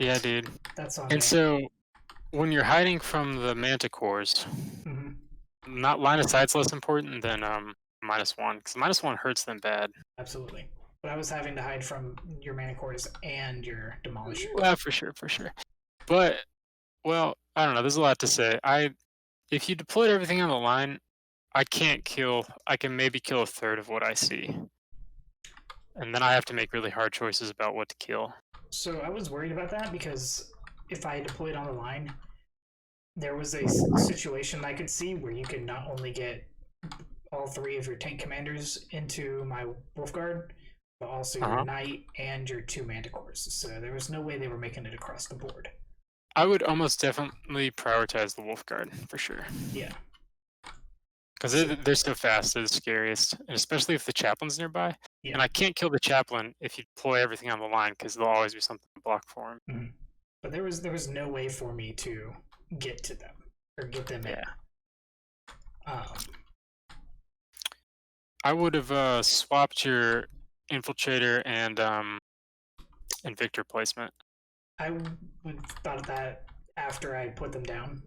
Yeah, dude. That's on me. And so, when you're hiding from the manticores, Mhm. not line of sight's less important than -1, because -1 hurts them bad. Absolutely. But I was having to hide from your manicores and your demolisher. Well, for sure. But, well, I don't know. There's a lot to say. If you deployed everything on the line, I can maybe kill a third of what I see. And then I have to make really hard choices about what to kill. So I was worried about that because if I deployed on the line, there was a situation I could see where you could not only get all 3 of your tank commanders into my Wolf Guard, but also your Knight and your 2 Manticores. So there was no way they were making it across the board. I would almost definitely prioritize the Wolf Guard, for sure. Yeah. Because they're so fast, they're the scariest. And especially if the chaplain's nearby. Yeah. And I can't kill the chaplain if you deploy everything on the line, because there'll always be something to block for him. Mm-hmm. But there was no way for me to get to them or get them in. I would have swapped your infiltrator and Victor placement. I would have thought of that after I put them down.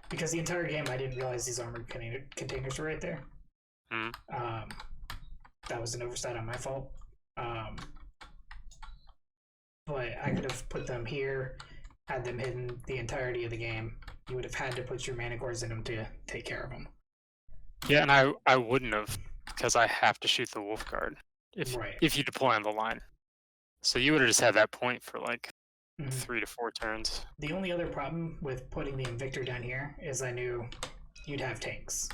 Because the entire game I didn't realize these armored containers were right there. Mm. That was an oversight on my fault. But I could have put them here, had them hidden the entirety of the game. You would have had to put your manicores in them to take care of them. Yeah, and I wouldn't have, because I have to shoot the Wolf Guard if you deploy on the line. So you would have just had that point for like 3 to 4 turns. The only other problem with putting the Invictor down here is I knew you'd have tanks.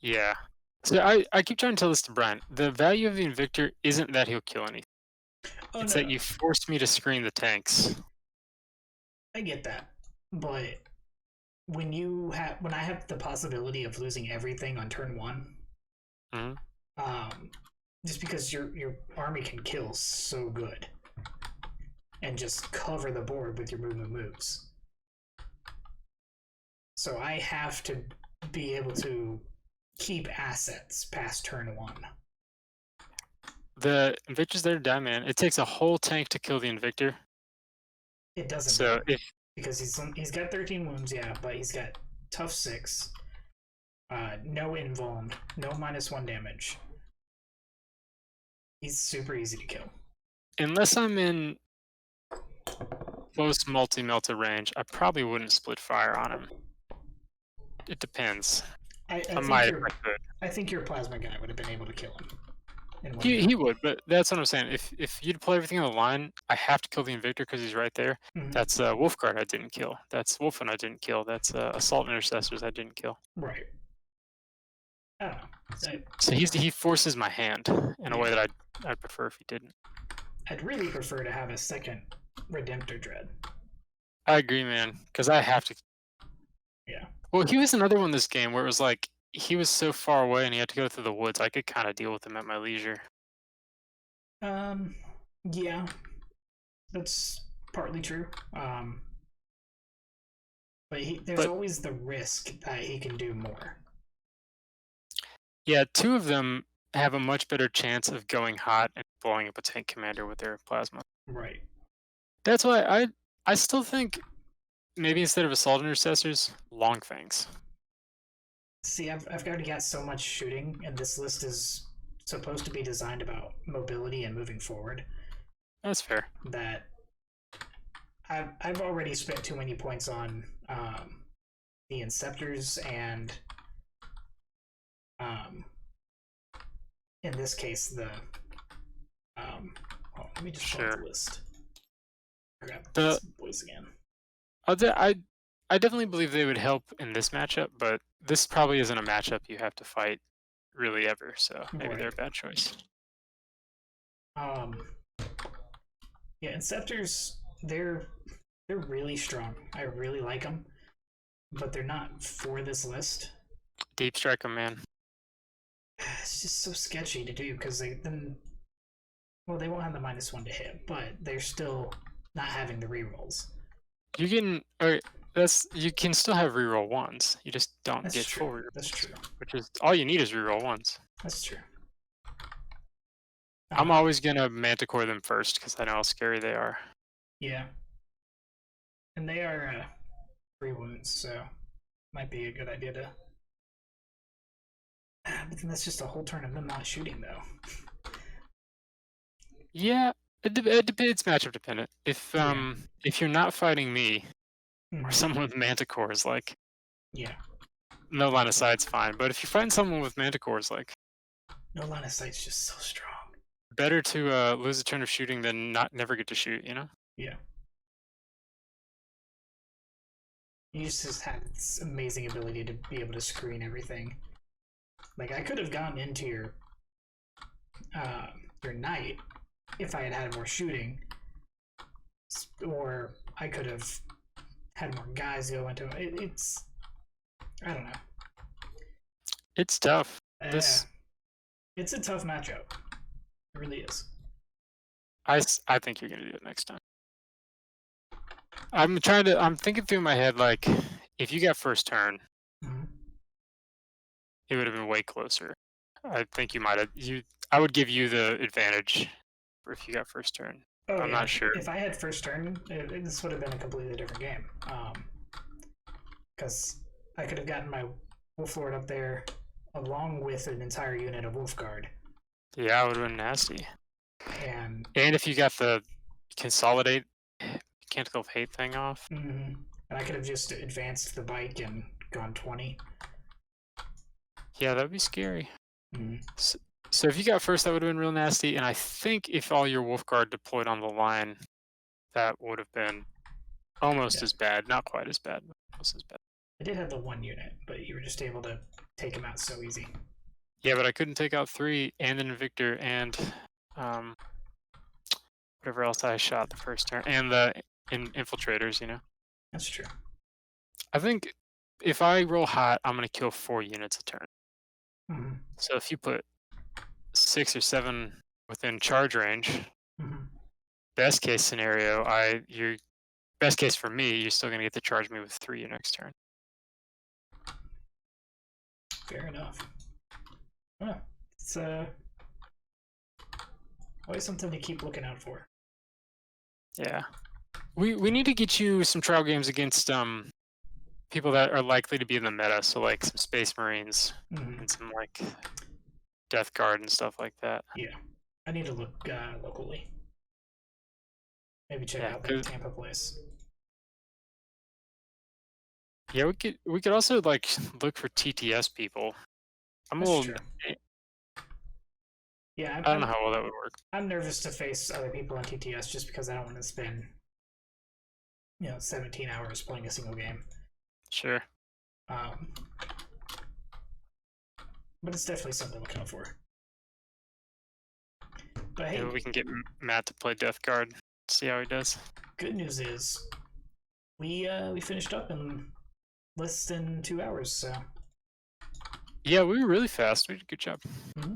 Yeah. So I keep trying to tell this to Brian. The value of the Invictor isn't that he'll kill anything. Oh, It's no, that you forced me to screen the tanks. I get that, but when I have the possibility of losing everything on turn 1, Mhm. just because your army can kill so good and just cover the board with your movement moves. So I have to be able to keep assets past turn 1. The Invictor's there to die, man. It takes a whole tank to kill the Invictor. It doesn't, So if because he's got 13 wounds, yeah, but he's got tough 6, no invuln, no -1 damage. He's super easy to kill. unless I'm in close multi-melta range, I probably wouldn't split fire on him. It depends. I might if I could. I think your plasma guy would have been able to kill him. He would, but that's what I'm saying. If you'd play everything on the line, I have to kill the Invictor because he's right there. Mhm. That's Wolf Guard I didn't kill. That's Wolfen I didn't kill. That's Assault Intercessors I didn't kill. Right. I don't know. So he forces my hand in a way that I'd prefer if he didn't. I'd really prefer to have a second Redemptor Dread. I agree, man, because I have to. Yeah. Well, he was another one this game where it was like he was so far away and he had to go through the woods. I could kind of deal with him at my leisure. Yeah, that's partly true. But there's always the risk that he can do more. Yeah, 2 of them have a much better chance of going hot and blowing up a tank commander with their plasma. Right. That's why I still think maybe instead of Assault Intercessors, Long Fangs. See, I've already got so much shooting, and this list is supposed to be designed about mobility and moving forward, That's fair. that I've already spent too many points on the Inceptors and in this case the let me just pull up the list. I forgot this voice again. I definitely believe they would help in this matchup, but this probably isn't a matchup you have to fight really ever, so maybe they're a bad choice. Yeah, Inceptors, they're really strong. I really like them, but they're not for this list. Deep strike them, man. It's just so sketchy to do because they won't have the -1 to hit, but they're still not having the rerolls. You can still have reroll 1s. You just don't get full reroll. That's true. Which is all you need is reroll 1s. That's true. I'm always gonna Manticore them first because I know how scary they are. Yeah. And they are 3 wounds, so might be a good idea to. But then that's just a whole turn of them not shooting, though. Yeah, it's matchup dependent. If you're not fighting me or someone with Manticores, like no line of sight's fine. But if you find someone with Manticores, like no line of sight's just so strong. Better to lose a turn of shooting than never get to shoot, you know? Yeah. You just have this amazing ability to be able to screen everything. Like, I could have gone into your knight if I had more shooting, or I could have had more guys go into it. It's I don't know. It's tough. It's a tough matchup. It really is. I think you're gonna do it next time. I'm thinking through my head, like, if you got first turn, it would have been way closer. I think you might have. I would give you the advantage if you got first turn. Oh, I'm not sure. If I had first turn, this would have been a completely different game. Because I could have gotten my Wolf Lord up there along with an entire unit of Wolf Guard. Yeah, it would have been nasty. And if you got the Consolidate Canticle of Hate thing off. And I could have just advanced the bike and gone 20. Yeah, that would be scary. So if you got first, that would have been real nasty. And I think if all your Wolf Guard deployed on the line, that would have been almost as bad. Not quite as bad, but almost as bad. I did have the 1 unit, but you were just able to take him out so easy. Yeah, but I couldn't take out 3 and an Invictor and whatever else I shot the first turn, and the infiltrators. You know, That's true. I think if I roll hot, I'm gonna kill 4 units a turn. Hmm. So if you put 6 or 7 within charge range, Hmm. best case scenario, you're best case for me, you're still gonna get to charge me with 3 your next turn. Fair enough. Well, it's always something to keep looking out for. Yeah, we need to get you some trial games against people that are likely to be in the meta, so like some Space Marines Hmm. and some like Death Guard and stuff like that. Yeah, I need to look locally. Maybe check Yeah, out like SCDPlays. Yeah, we could also like look for TTS people. I'm a That's little. true. Yeah, I don't know how well that would work. I'm nervous to face other people on TTS just because I don't want to spend 17 hours playing a single game. Sure. But it's definitely something to look out for. But hey, Maybe we can get Matt to play Death Guard. See how he does. good news is we finished up in less than 2 hours. So Yeah, we were really fast. We did a good job. mm-hmm.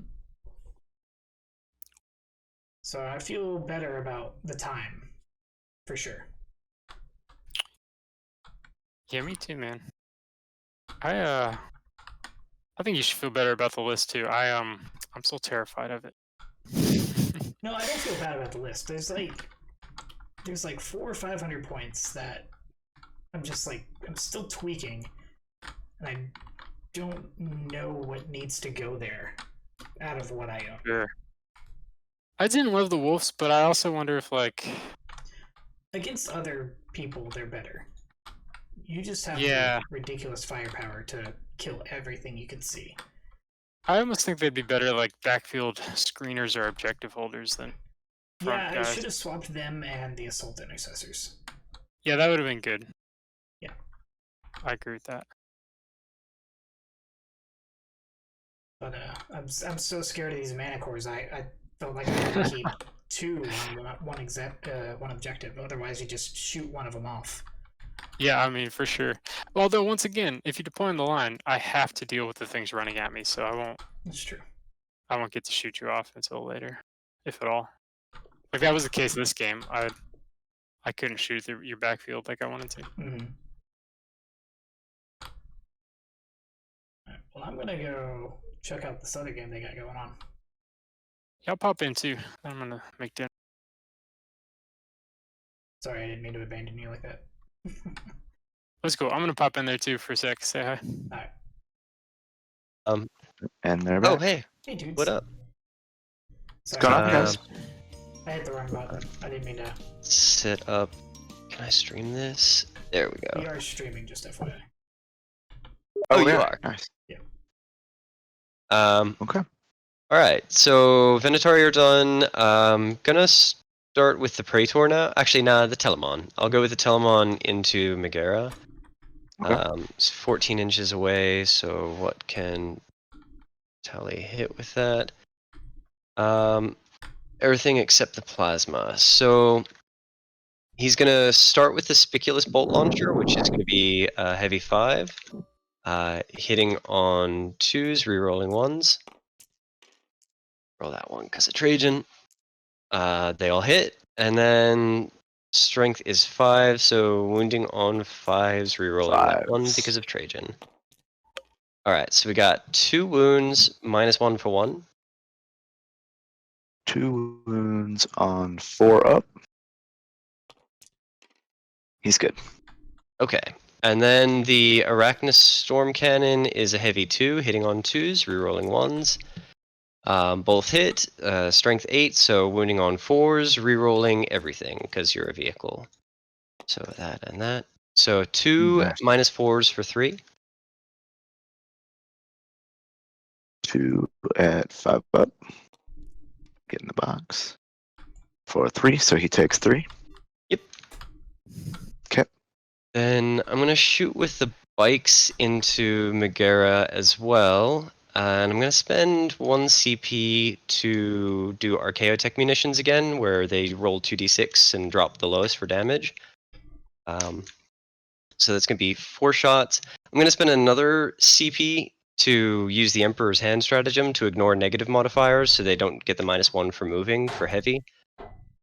So I feel better about the time, for sure. Yeah, me too, man. I think you should feel better about the list too. I'm still terrified of it. No, I don't feel bad about the list. There's like 400 or 500 points that I'm just like I'm still tweaking, and I don't know what needs to go there out of what I own. Sure. I didn't love the wolves, but I also wonder if like Against other people, they're better. You just have Yeah. ridiculous firepower to kill everything you can see. I almost think they'd be better like backfield screeners or objective holders than front Yeah, I guys. should have swapped them and the assault intercessors. Yeah, that would have been good. Yeah. I agree with that. But I'm so scared of these mana cores. I felt like I had to keep 2 on one objective. Otherwise, you just shoot one of them off. Yeah, I mean, for sure. Although, once again, if you deploy on the line, I have to deal with the things running at me, so That's true. I won't get to shoot you off until later, if at all. Like, that was the case this game. I couldn't shoot through your backfield like I wanted to. Mm-hmm. Right, well, I'm gonna go check out this other game they got going on. Yeah, I'll pop in, too. I'm gonna make dinner. Sorry, I didn't mean to abandon you like that. Let's go. I'm gonna pop in there, too, for a sec. Say hi. Alright. And they're back. Oh, hey, Hey, dudes. what up? Sorry, going on, guys? I hit the wrong button. I didn't mean to. Set up. Can I stream this? There we We go. are streaming, just FYI. Oh, you yeah. are. Nice. Um, Okay. all right. So Venatori are done. Gonna start with the Praetor now. Actually, nah, the Telemon. I'll go with the Telemon into Megara. Okay. It's 14 inches away. So what can Tally hit with that? Everything except the plasma. So he's gonna start with the Spiculous Bolt Launcher, which is gonna be a heavy 5. Hitting on 2s, rerolling 1s. Roll that one because of Trajan. They all hit, and then strength is 5, so wounding on 5s, rerolling that one 5s. because of Trajan. Alright, so we got 2 wounds, -1 for 1. 2 wounds on 4 up. He's good. Okay, and then the Arachnus Storm Cannon is a heavy 2, hitting on 2s, rerolling 1s. Both hit, strength 8, so wounding on 4s, rerolling everything because you're a vehicle. So that and that. So 2 Nice. -4s for 3. 2 at 5 up. Get in the box. For 3, so he takes 3. Yep. Okay. Then I'm gonna shoot with the bikes into Megara as well. And I'm going to spend 1 CP to do Archaeotech munitions again, where they roll 2d6 and drop the lowest for damage. So that's going to be 4 shots. I'm going to spend another CP to use the Emperor's Hand stratagem to ignore negative modifiers so they don't get the -1 for moving for heavy.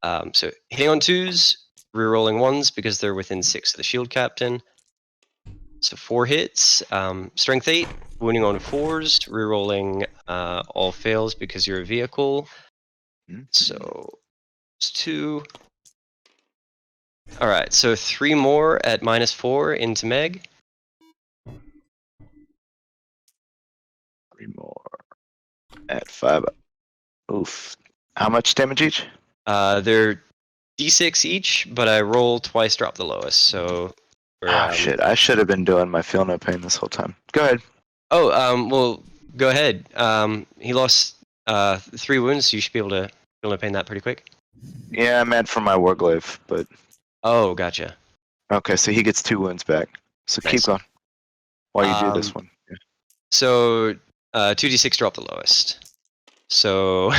So hitting on 2s, rerolling 1s because they're within 6 of the shield captain. So 4 hits, strength 8, wounding on 4s, rerolling all fails because you're a vehicle. So it's 2. All right, so 3 more at -4 into Meg. 3 more at 5 up. Oof. How much damage each? They're d6 each, but I roll twice, drop the lowest. So Shit, I should have been doing my feel no pain this whole time. Go ahead. Oh, well, go ahead. He lost 3 wounds, so you should be able to feel no pain that pretty quick. Yeah, I meant for my Warglaive, but... Oh, gotcha. Okay, so he gets 2 wounds back. So keep Nice. going. While you do this one. Yeah. So 2d6 drop the lowest. So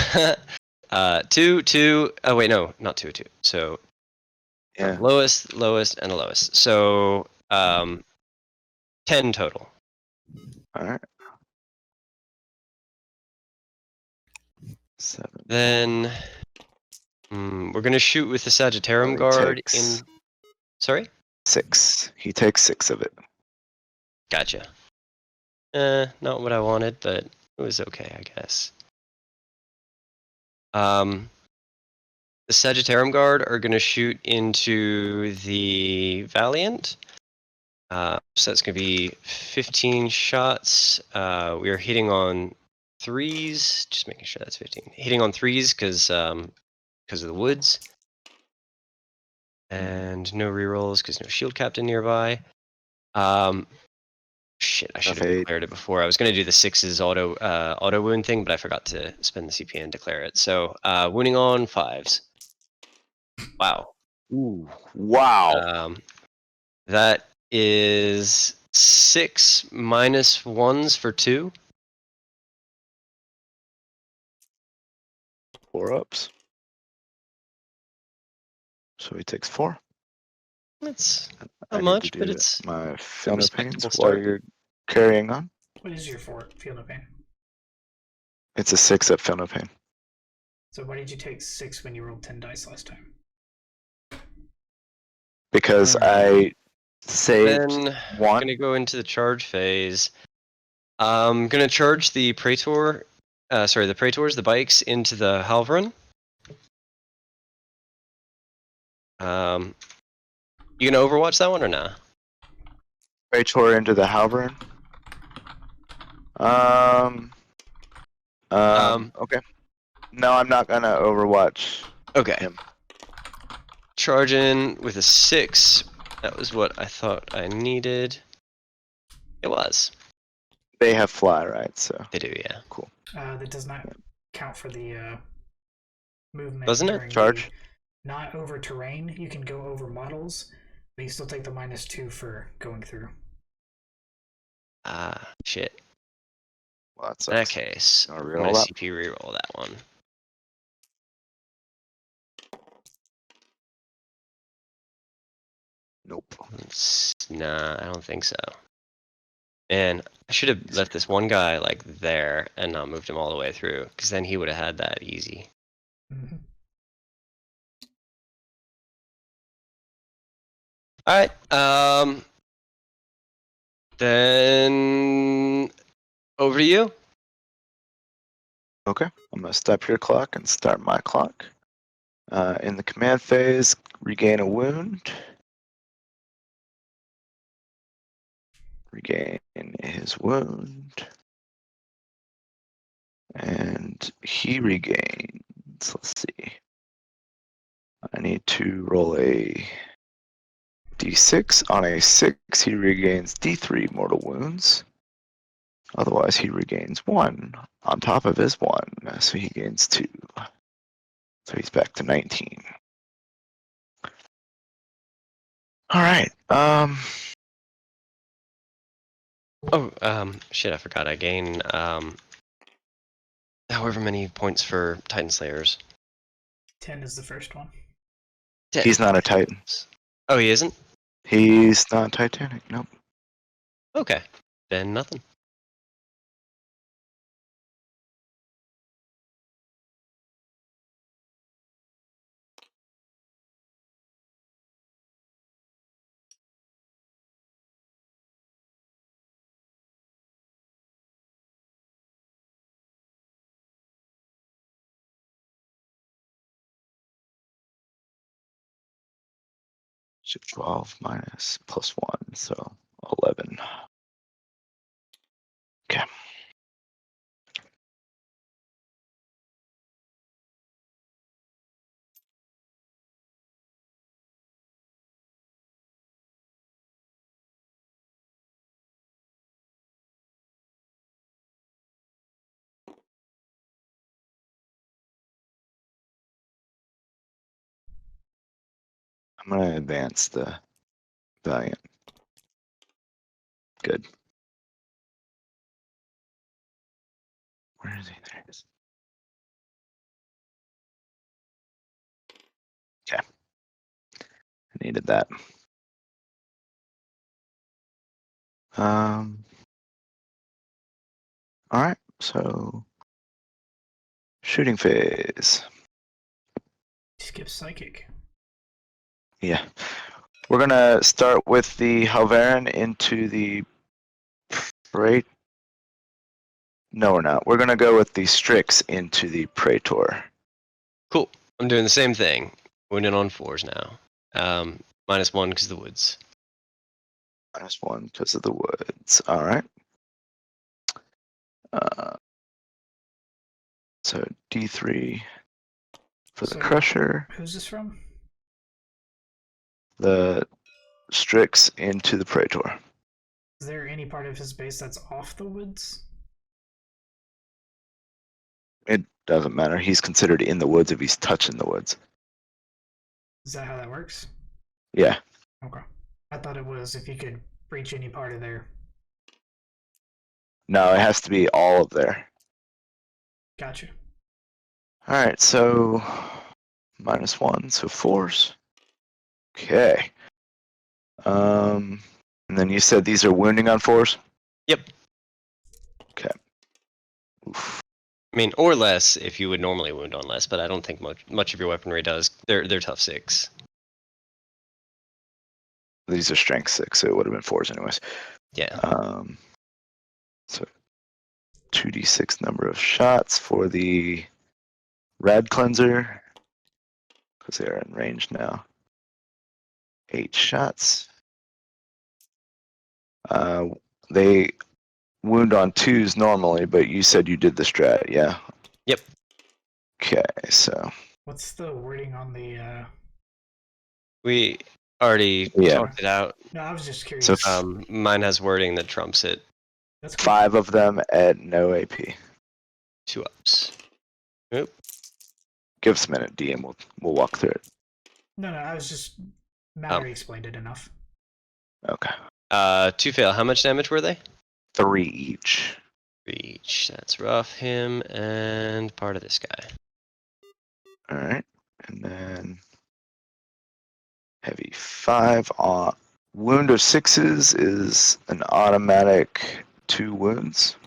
2, 2. Oh wait, no, not 2, 2. So Yeah. lowest, and the lowest. So 10 total. Alright. 7. Then we're gonna shoot with the Sagittarium He Guard takes in. Sorry. 6. He takes 6 of it. Gotcha. Not what I wanted, but it was okay, I guess. The Sagittarium Guard are going to shoot into the Valiant. So that's going to be 15 shots. We are hitting on 3s. Just making sure that's 15. Hitting on 3s because of the woods. And no rerolls because no shield captain nearby. Shit, I should have declared it before. I was going to do the 6s auto wound thing, but I forgot to spend the CP and declare it. So wounding on 5s. Wow. Ooh. Wow. That is 6 minus 1s for 2. 4 ups. So he takes 4. That's I not need much, to but do it's my feel no pains respectable while start. you're carrying on. What is your feel no pain? It's a 6 up feel no pain. So why did you take 6 when you rolled 10 dice last time? Because I saved Then 1. gonna go into the charge phase. I'm gonna charge the Praetor. The Praetors, the bikes, into the Halvarin. You gonna Overwatch that one or nah? Praetor into the Halvarin. Okay. No, I'm not gonna Overwatch. Okay. Him. Charge in with a 6. That was what I thought I needed. It was. They have fly, right? So They do, yeah. cool. That does not count for the movement. Doesn't it? during Charge? Not over terrain. You can go over models, but you still take the -2 for going through. Shit. Well, that In that sucks. case, I'll I'm reroll gonna that. CP reroll that one. Nope. Nah, I don't think so. And I should have left this one guy like there and not moved him all the way through, because then he would have had that easy. Mm-hmm. All right. Then over to you. Okay. I'm gonna stop your clock and start my clock. In the command phase, regain a wound. Regain his wound. And he regains, let's see. I need to roll a d6. On a 6, he regains d3 mortal wounds. Otherwise, he regains 1 on top of his 1, so he gains 2. So he's back to 19. All right. Oh, shit, I forgot. I gain, however many points for Titan Slayers. 10 is the first one. He's not a Titan. Oh, he isn't? He's not Titanic. Nope. Okay. Then nothing. So 12 minus plus 1, so 11. Okay. I'm going to advance the Valiant. Good. Where is he? There he is. Okay. I needed that. All right, so shooting phase. Skip psychic. Yeah. We're gonna start with the Halvarin into the Praetor. No, we're not. We're gonna go with the Strix into the Praetor. Cool. I'm doing the same thing. Winning on 4s now. -1 because of the woods. -1 because of the woods. All right. So D3 for the So- Crusher. Who's this from? The Strix into the Praetor. Is there any part of his base that's off the woods? It doesn't matter. He's considered in the woods if he's touching the woods. Is that how that works? Yeah. Okay. I thought it was if you could breach any part of there. No, it has to be all of there. Gotcha. All right, so -1, so 4s. Okay. And then you said these are wounding on 4s? Yep. Okay. Oof. I mean, or less if you would normally wound on less, but I don't think much of your weaponry does. They're tough 6. These are strength 6, so it would have been 4s anyways. Yeah. So 2d6 number of shots for the Rad Cleanser, because they are in range now. 8 shots. They wound on 2s normally, but you said you did the strat, yeah? Yep. Okay, so What's the wording on the We already Yeah. talked it out. No, I was just curious. So, Mine has wording that trumps it. That's cool. 5 of them at no AP. 2 ups. Give us a minute, D, and we'll walk through it. No, I was just Mallory explained it enough. Okay. 2 fail. How much damage were they? 3 each. 3 each. That's rough. Him and part of this guy. All right, and then heavy 5 on wound of 6s is an automatic 2 wounds.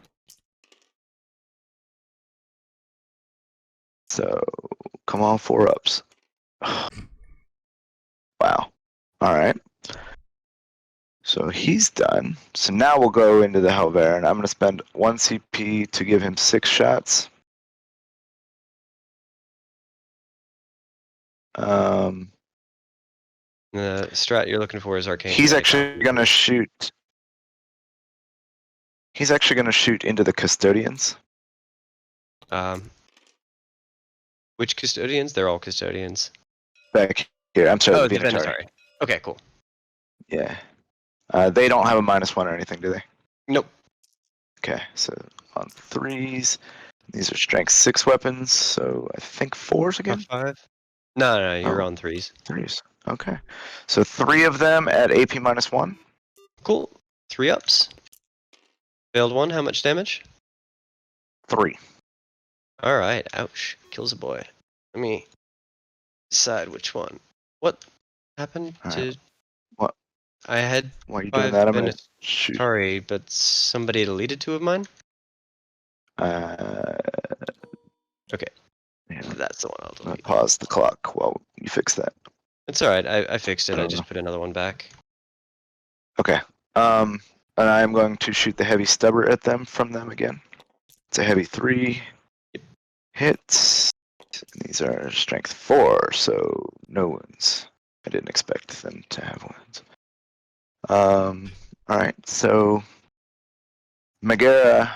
So come on, 4 ups. Wow. All right. So he's done. So now we'll go into the Helverin. I'm going to spend 1 CP to give him 6 shots. The strat you're looking for is arcane. He's Blade. actually going to shoot. He's actually going to shoot into the custodians. Which custodians? They're all custodians. Back here. I'm sorry, Oh, the the Venatori. Venatori. Okay, cool. Yeah. They don't have a -1 or anything, do they? Nope. Okay, so on 3s. These are strength 6 weapons, so I think 4s again? 5? No, you're Oh. on 3s. 3s. Okay. So 3 of them at AP -1. Cool. 3 ups. Failed one. How much damage? 3. All right. Ouch. Kills a boy. Let me decide which one. What happened All to? right. What? I had Why are you doing 5 that? I'm gonna minutes. shoot. Sorry, but somebody deleted 2 of mine. Okay, Yeah, that's the one I'll I'm gonna delete. pause the clock while you fix that. It's all right. I fixed it. I don't just know. put another one back. Okay. And I'm going to shoot the heavy stubber at them from them again. It's a heavy 3. Hits. These are strength 4, so no wounds. I didn't expect them to have wounds. Alright, so Megara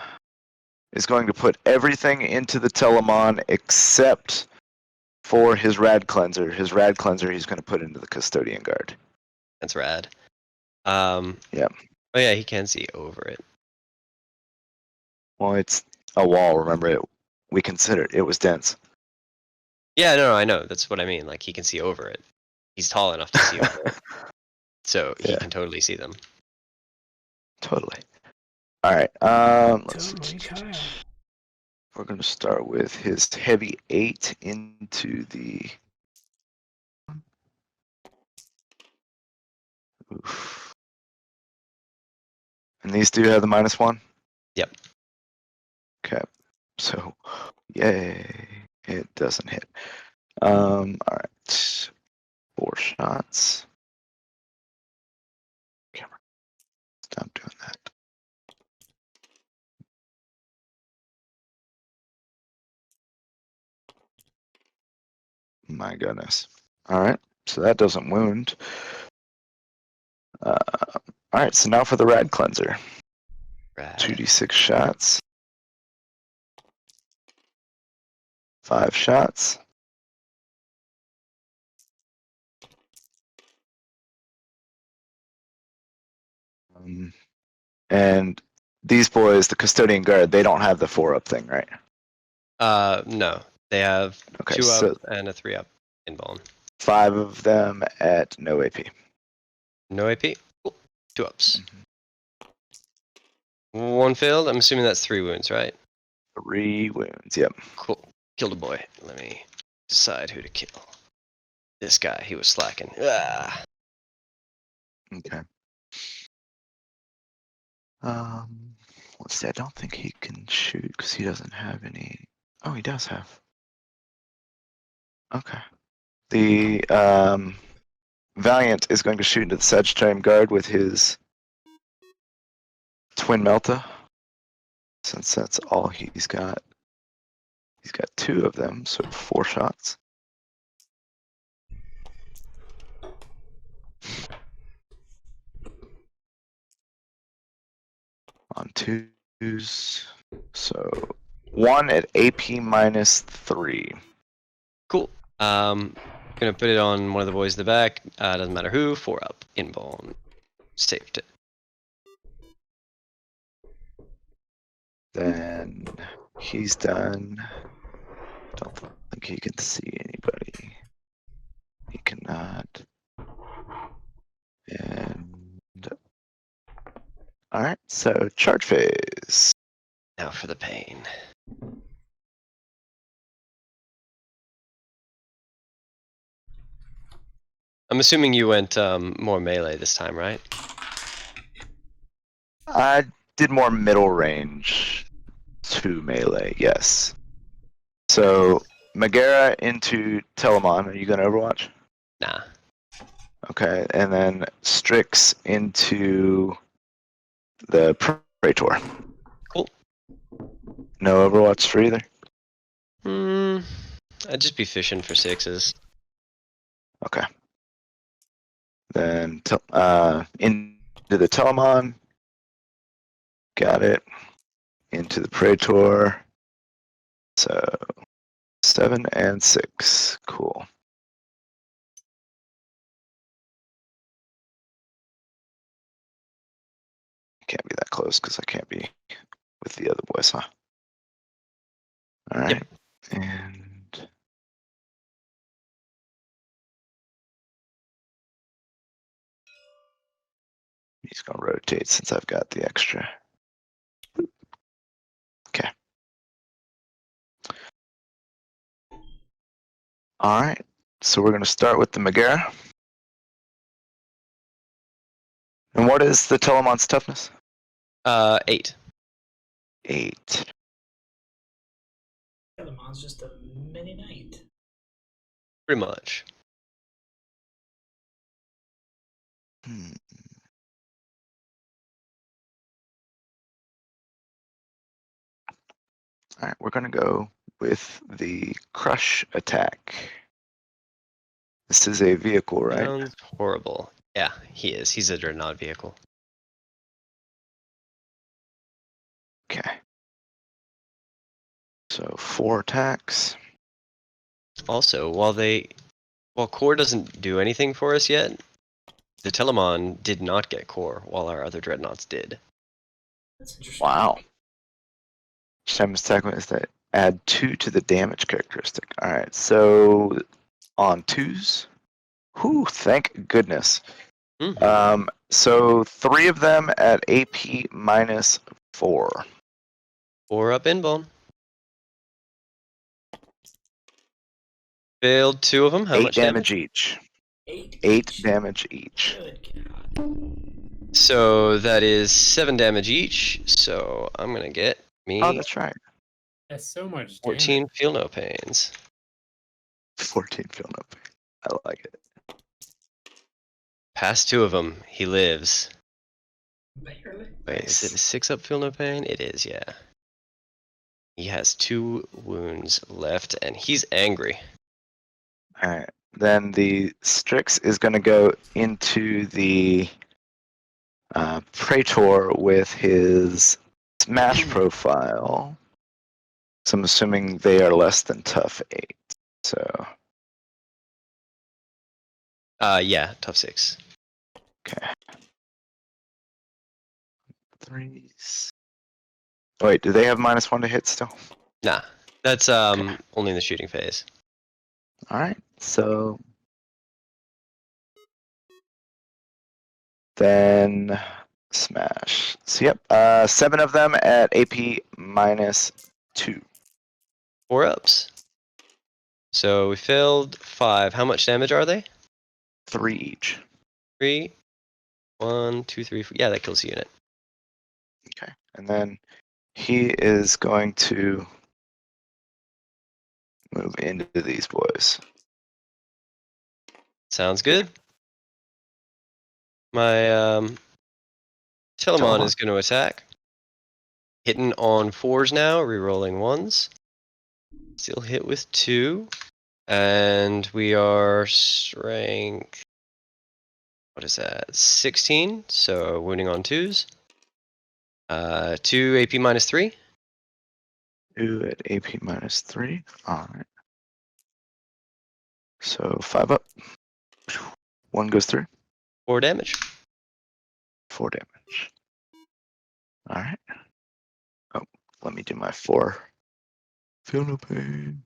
is going to put everything into the Telemon except for his Rad Cleanser. His Rad Cleanser he's going to put into the Custodian Guard. That's rad. Yep. Oh yeah, he can see over it. Well, it's a wall, remember it. We considered it was dense. Yeah, no, I know. That's what I mean. Like he can see over it. He's tall enough to see over it, so he Yeah. can totally see them. Totally. Alright, let's see. Totally, Kyle. We're going to start with his heavy 8 into the... Oof. And these two have the -1? Yep. Okay. So, yay. It doesn't hit. Alright. 4 shots. Camera. Stop doing that. My goodness. Alright. So that doesn't wound. Alright, so now for the Rad Cleanser. Rad. 2d6 shots. 5 shots. And these boys, the Custodian Guard, they don't have the 4-up thing, right? No. They have Okay, 2 so up and a 3 up in bone. 5 of them at no AP. No AP. Cool. 2 ups. 1 failed. I'm assuming that's 3 wounds, right? 3 wounds, yep. Cool. Killed a boy. Let me decide who to kill. This guy, he was slacking. Ah. Okay. Let's see, I don't think he can shoot because he doesn't have any. Oh, he does have. Okay. The Valiant is going to shoot into the Sagittarium Guard with his Twin Melta. Since that's all he's got. He's got 2 of them, so 4 shots. On 2s. So 1 at AP -3. Cool. Gonna put it on one of the boys in the back. Doesn't matter who. 4 up. In bone. Saved it. Then he's done. Don't think he can see anybody. He cannot. And all right, so charge phase. Now for the pain. I'm assuming you went more melee this time, right? I did more middle range to melee, yes. So Megara into Telemon. Are you going to Overwatch? Nah. Okay, and then Strix into the Praetor. Cool. No Overwatch for either? I'd just be fishing for 6s. Okay. Then into the Telemon. Got it. Into the Praetor. So 7 and 6. Cool. Can't be that close because I can't be with the other boys, huh? All right. Yep. And he's gonna rotate since I've got the extra. All right. So we're going to start with the Megara. And what is the Telemon's toughness? 8. 8. Yeah, the mon's just a mini knight. Pretty much. Hmm. All right, we're going to go with the crush attack. This is a vehicle, right? Sounds horrible. Yeah, he is. He's a dreadnought vehicle. Okay. So 4 attacks. Also, while core doesn't do anything for us yet, the Telemon did not get core, while our other dreadnoughts did. That's interesting. Wow. Each time attack is that add 2 to the damage characteristic. All right, so on 2s. Whew, thank goodness. Mhm. So 3 of them at AP minus 4. 4 up inbone. Failed 2 of them. How 8 much damage each. 8 8 each. damage each. Good God. So that is 7 damage each. So I'm gonna get me Oh, that's right. That's so much 14 damage. feel no pains. 14 feeling up. I like it. Past 2 of them, he lives. Barely. Wait, is it a 6 up feel no pain? It is, yeah. He has 2 wounds left, and he's angry. All right. Then the Strix is going to go into the Praetor with his smash profile. So I'm assuming they are less than tough 8. So, Yeah, tough 6. okay. 3s. Oh, wait, do they have -1 to hit still? Nah, that's only in the shooting phase. All right. So then smash. So yep, 7 of them at AP -2. 4 ups. So we failed 5. How much damage are they? 3 each. 3. 1, 2, 3, 4. Yeah, that kills the unit. Okay. And then he is going to move into these boys. Sounds good. My Telemon is going to attack. Hitting on 4s now, rerolling 1s. Still hit with 2. And we are strength. What is that? 16. So wounding on 2s. 2 AP -3. 2 at AP -3. All right. So 5 up. 1 goes through. 4 damage. 4 damage. All right. Oh, let me do my 4. Feel no pain.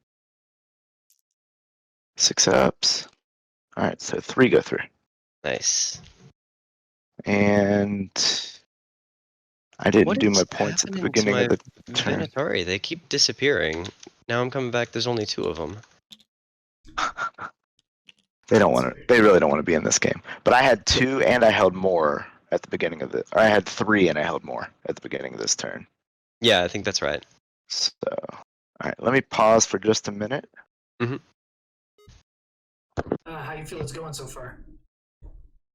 6 ups. All right, so 3 go through. Nice. And I didn't What do is my points at the happening to beginning of my the turn. Venatori? They keep disappearing. Now I'm coming back. There's only 2 of them. They don't want to. They really don't want to be in this game. But I had 2 and I held more at the beginning of the. Or I had 3 and I held more at the beginning of this turn. Yeah, I think that's right. So, all right, let me pause for just a minute. How you feel it's going so far?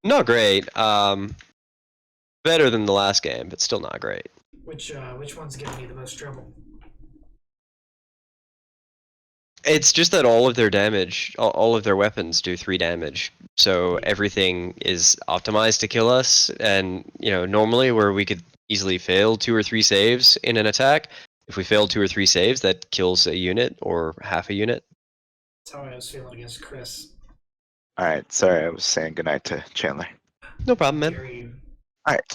Not great. Better than the last game, but still not great. Which one's giving you the most trouble? It's just that all of their damage, all of their weapons do 3 damage. So everything is optimized to kill us. And, normally where we could easily fail 2 or 3 saves in an attack, if we fail 2 or 3 saves, that kills a unit or half a unit. That's how I was feeling against Chris. All right, sorry, I was saying goodnight to Chandler. No problem, man. Dare you All right,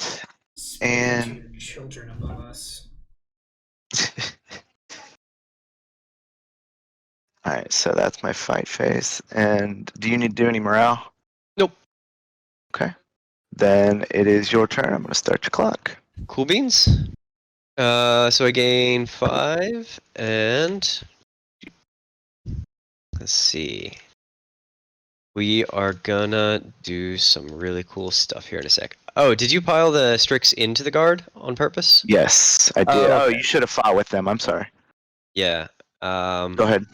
spit And- to your children above us? all right. So that's my fight phase. And do you need to do any morale? Nope. Okay. Then it is your turn. I'm going to start your clock. Cool beans. So I gain 5 and Let's see. We are gonna do some really cool stuff here in a sec. Oh, did you pile the Strix into the guard on purpose? Yes, I did. Oh, Oh, okay. you should have fought with them. I'm sorry. Yeah. Go ahead.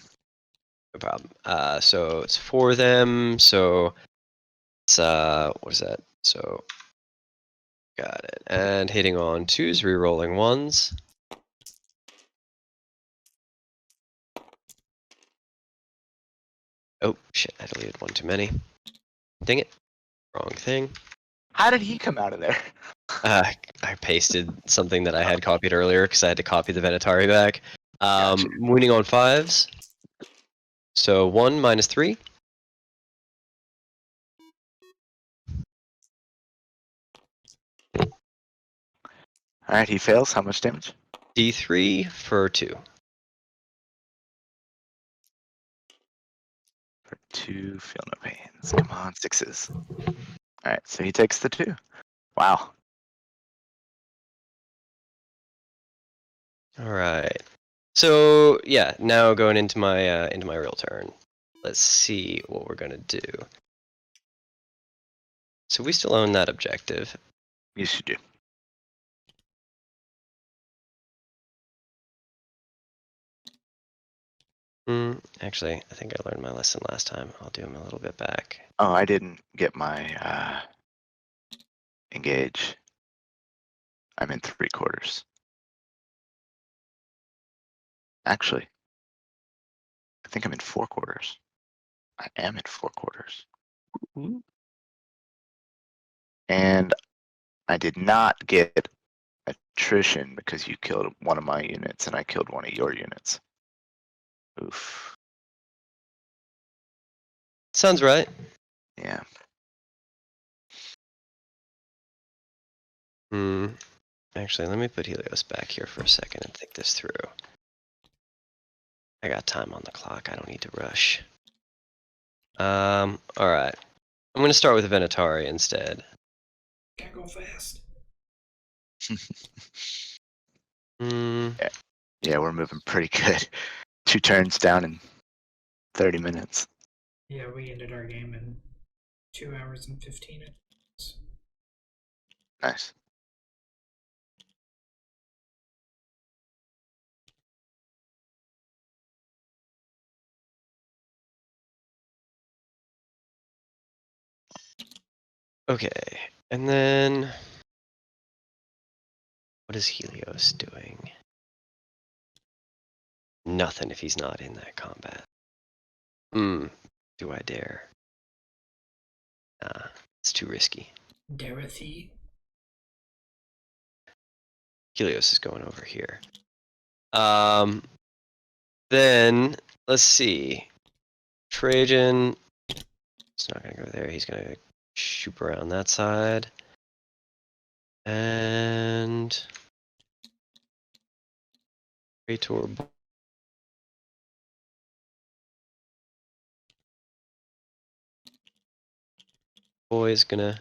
No problem. So it's for them. So it's what is that? So got it. And hitting on 2s, re-rolling 1s. Oh shit! I deleted one too many. Dang it! Wrong thing. How did he come out of there? I pasted something that I had copied earlier because I had to copy the Venatari back. Gotcha. Wounding on 5s. So 1 minus 3. All right, he fails. How much damage? D3 for 2. For 2, feel no pains. Come on, 6s. All right, so he takes the 2. Wow. All right. So yeah, now going into my real turn. Let's see what we're gonna do. So we still own that objective. Yes, you do. Actually, I think I learned my lesson last time. I'll do him a little bit back. Oh, I didn't get my engage. I'm in 3/4. Actually, I think I'm in 4/4. I am in 4/4. And I did not get attrition because you killed one of my units and I killed one of your units. Oof. Sounds right. Yeah. Actually, let me put Helios back here for a second and think this through. I got time on the clock. I don't need to rush. All right. I'm gonna start with Venatari instead. Can't go fast. Yeah, we're moving pretty good. 2 turns down in 30 minutes. Yeah, we ended our game in 2 hours and 15 minutes. Nice. Okay, and then what is Helios doing? Nothing if he's not in that combat. Do I dare? Nah, it's too risky. Dorothy. Helios is going over here. Then let's see. Trajan. It's not gonna go there. He's gonna shoot around that side. And Praetor Boy is gonna.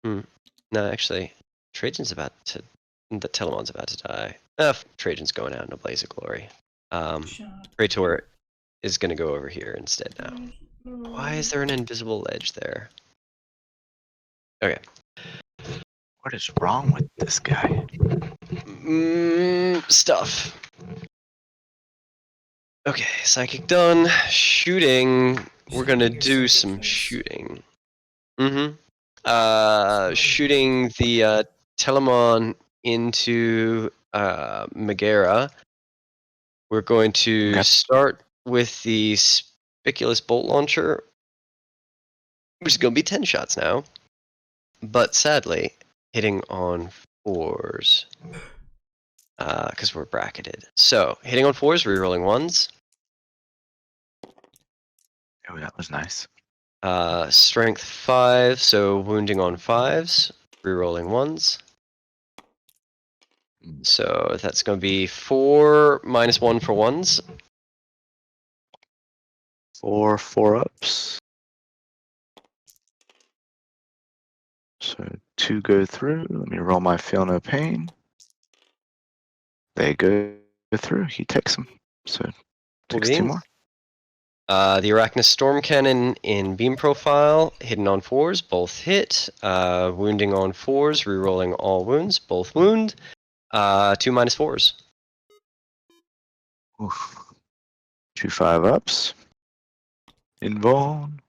No, actually, Trajan's about to. The Telemon's about to die. Trajan's going out in a blaze of glory. Praetor is gonna go over here instead now. Why is there an invisible ledge there? Okay. What is wrong with this guy? Stuff. Okay, psychic done. Shooting. We're gonna do some shooting. Shooting the Telemon into Megara. We're going to start with the Spiculous Bolt Launcher, which is going to be 10 shots now. But sadly, hitting on 4s. Because we're bracketed. So, hitting on 4s, rerolling 1s. Oh, that was nice. Strength 5, so wounding on 5s, rerolling 1s. So that's going to be 4 minus 1 for 1s. 4 4-ups. So 2 go through. Let me roll my feel no pain. They go through. He takes them. So takes 2 more. The Arachnus Storm Cannon in beam profile, hidden on 4s, both hit. Wounding on 4s, rerolling all wounds, both wound. 2 -4s. Oof. 2 5-ups. Invuln.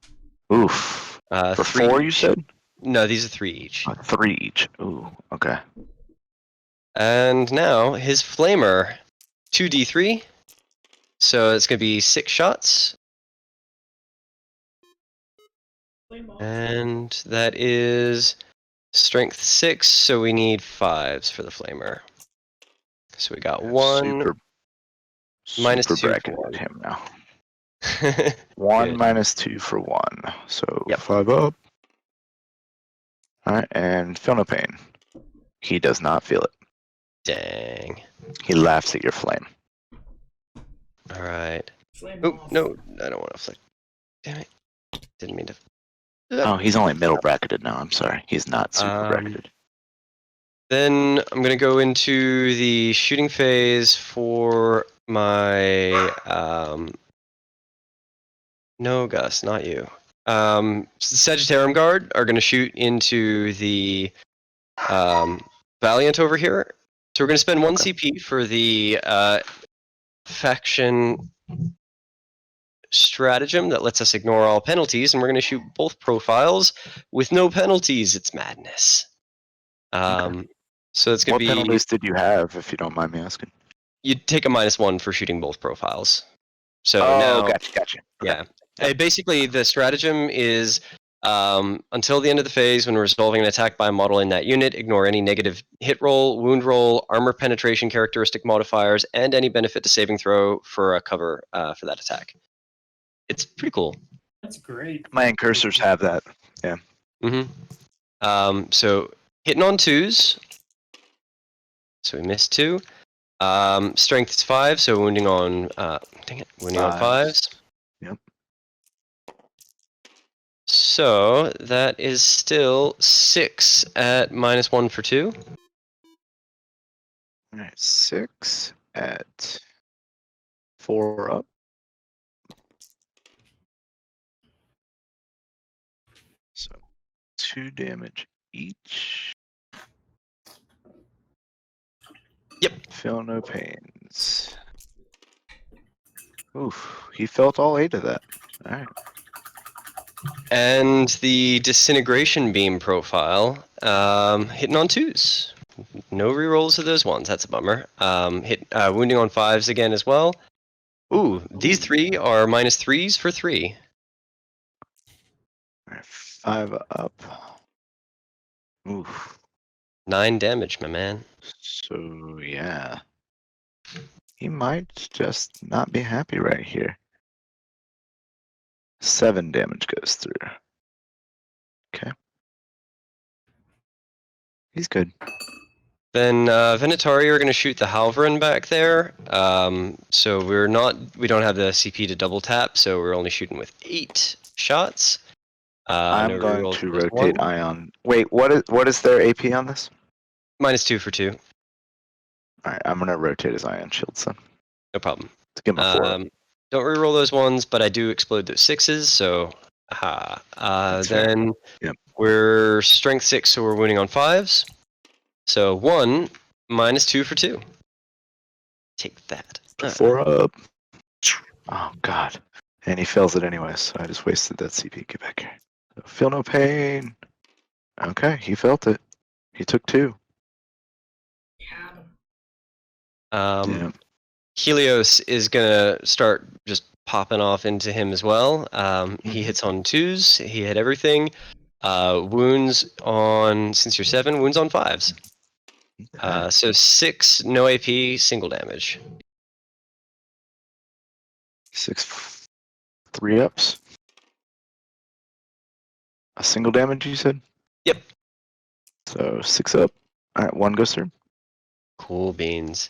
Oof. For 3 4, you each. said? No, these are 3 each. 3 each. Ooh, okay. And now his Flamer, 2d3. So it's going to be 6 shots. Flame off. And that is strength 6, so we need 5s for the Flamer. So we got 1. Minus Super 2 for bracketed one. him now. 1 Good. minus 2 for 1. So Yep. 5 up. Alright, and feel no pain. He does not feel it. Dang. He laughs at your flame. Alright. Flame Oh, off. no, I don't want to flick. Damn it. Didn't mean to. Oh, he's only middle bracketed now. I'm sorry. He's not super bracketed. Then I'm going to go into the shooting phase for my. No, Gus, not you. Sagittarium Guard are going to shoot into the Valiant over here. So we're going to spend 1 CP for the faction stratagem that lets us ignore all penalties, and we're going to shoot both profiles with no penalties. It's madness. So it's going What to be. penalties did you have, if you don't mind me asking? You take a -1 for shooting both profiles. So Oh, now, gotcha. Okay. yeah. Basically, the stratagem is until the end of the phase, when resolving an attack by a model in that unit, ignore any negative hit roll, wound roll, armor penetration characteristic modifiers, and any benefit to saving throw for a cover for that attack. It's pretty cool. That's great. My incursors have that. Yeah. So hitting on 2s. So we missed 2. Strength is 5, so wounding on wounding on 5s. Yep. So that is still 6 at -1 for 2. Alright, 6 at 4 up. So 2 damage each. Yep. Feel no pains. Oof, he felt all 8 of that. Alright. And the disintegration beam profile, hitting on 2s. No rerolls of those ones. That's a bummer. Wounding on 5s again as well. Ooh, these 3 are -3s for 3. Alright, 5 up. Oof. 9 damage, my man. So yeah. He might just not be happy right here. 7 damage goes through. Okay. He's good. Then Venatari are going to shoot the Halvarin back there. So we don't have the CP to double tap, so we're only shooting with 8 shots. I'm no going rerolls to plus rotate 1. Ion. Wait, what is their AP on this? -2 for 2. Alright, I'm gonna rotate his Ion Shields then. No problem. To give him a 4. Don't reroll those ones, but I do explode those 6s, so That's fair. then Yep. we're strength 6, so we're wounding on 5s. So 1 -2 for 2. Take that. 4 up. Oh god. And he fails it anyway, so I just wasted that CP. Get back here. So, feel no pain. Okay, he felt it. He took 2. Yeah. Helios is gonna start just popping off into him as well. He hits on 2s. He hit everything. Wounds on, since you're 7, wounds on 5s. So 6, no AP, single damage. 6 3 ups. A single damage, you said? Yep. So 6 up. Alright, 1 goes through. Cool beans.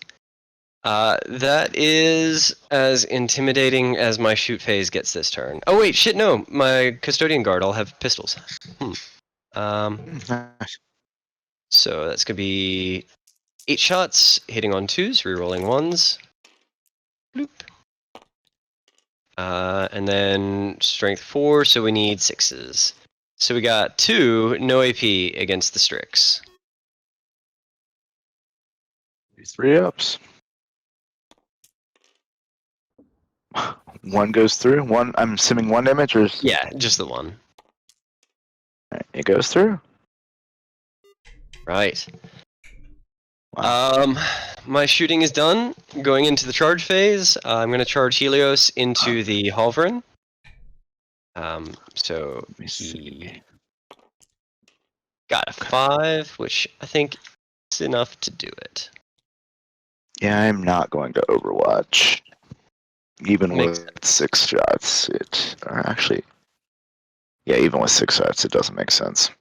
That is as intimidating as my shoot phase gets this turn. Oh wait, shit, no. My Custodian Guard all have pistols. Nice. So that's gonna be 8 shots, hitting on 2s, rerolling 1s. Bloop. And then strength 4, so we need 6s. So we got 2 no AP against the Strix. 3 ups. 1 goes through. 1. I'm assuming 1 damage, or Yeah, just the 1. it goes through. Right. Wow. My shooting is done. Going into the charge phase, I'm going to charge Helios into the Halverin. So Let me he see. got a 5, which I think is enough to do it. Yeah, I'm not going to Overwatch. Even Makes with 6 shots, or actually, yeah, even with 6 shots, it doesn't make sense.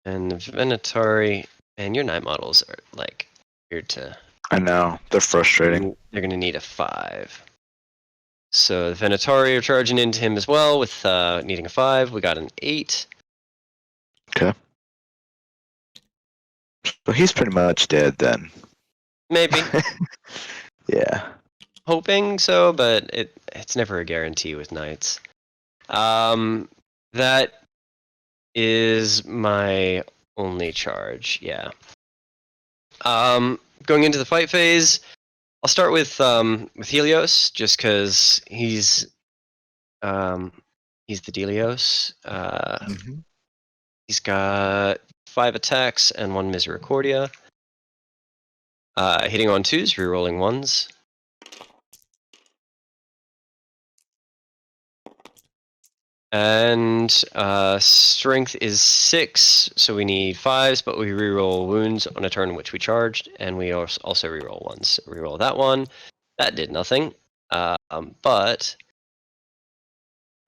And the Venatari and your night models are like weird to. I know, they're frustrating. They're going to need a 5. So the Venatari are charging into him as well with needing a 5. We got an 8. Okay. So he's pretty much dead then. Maybe. Yeah. Hoping so, but it's never a guarantee with knights. That is my only charge, yeah. Going into the fight phase, I'll start with Helios, just because he's the Delios. He's got 5 attacks and 1 Misericordia. Hitting on 2s, rerolling 1s. And strength is 6, so we need 5s, but we reroll wounds on a turn in which we charged, and we also reroll 1s. Reroll that one. That did nothing, but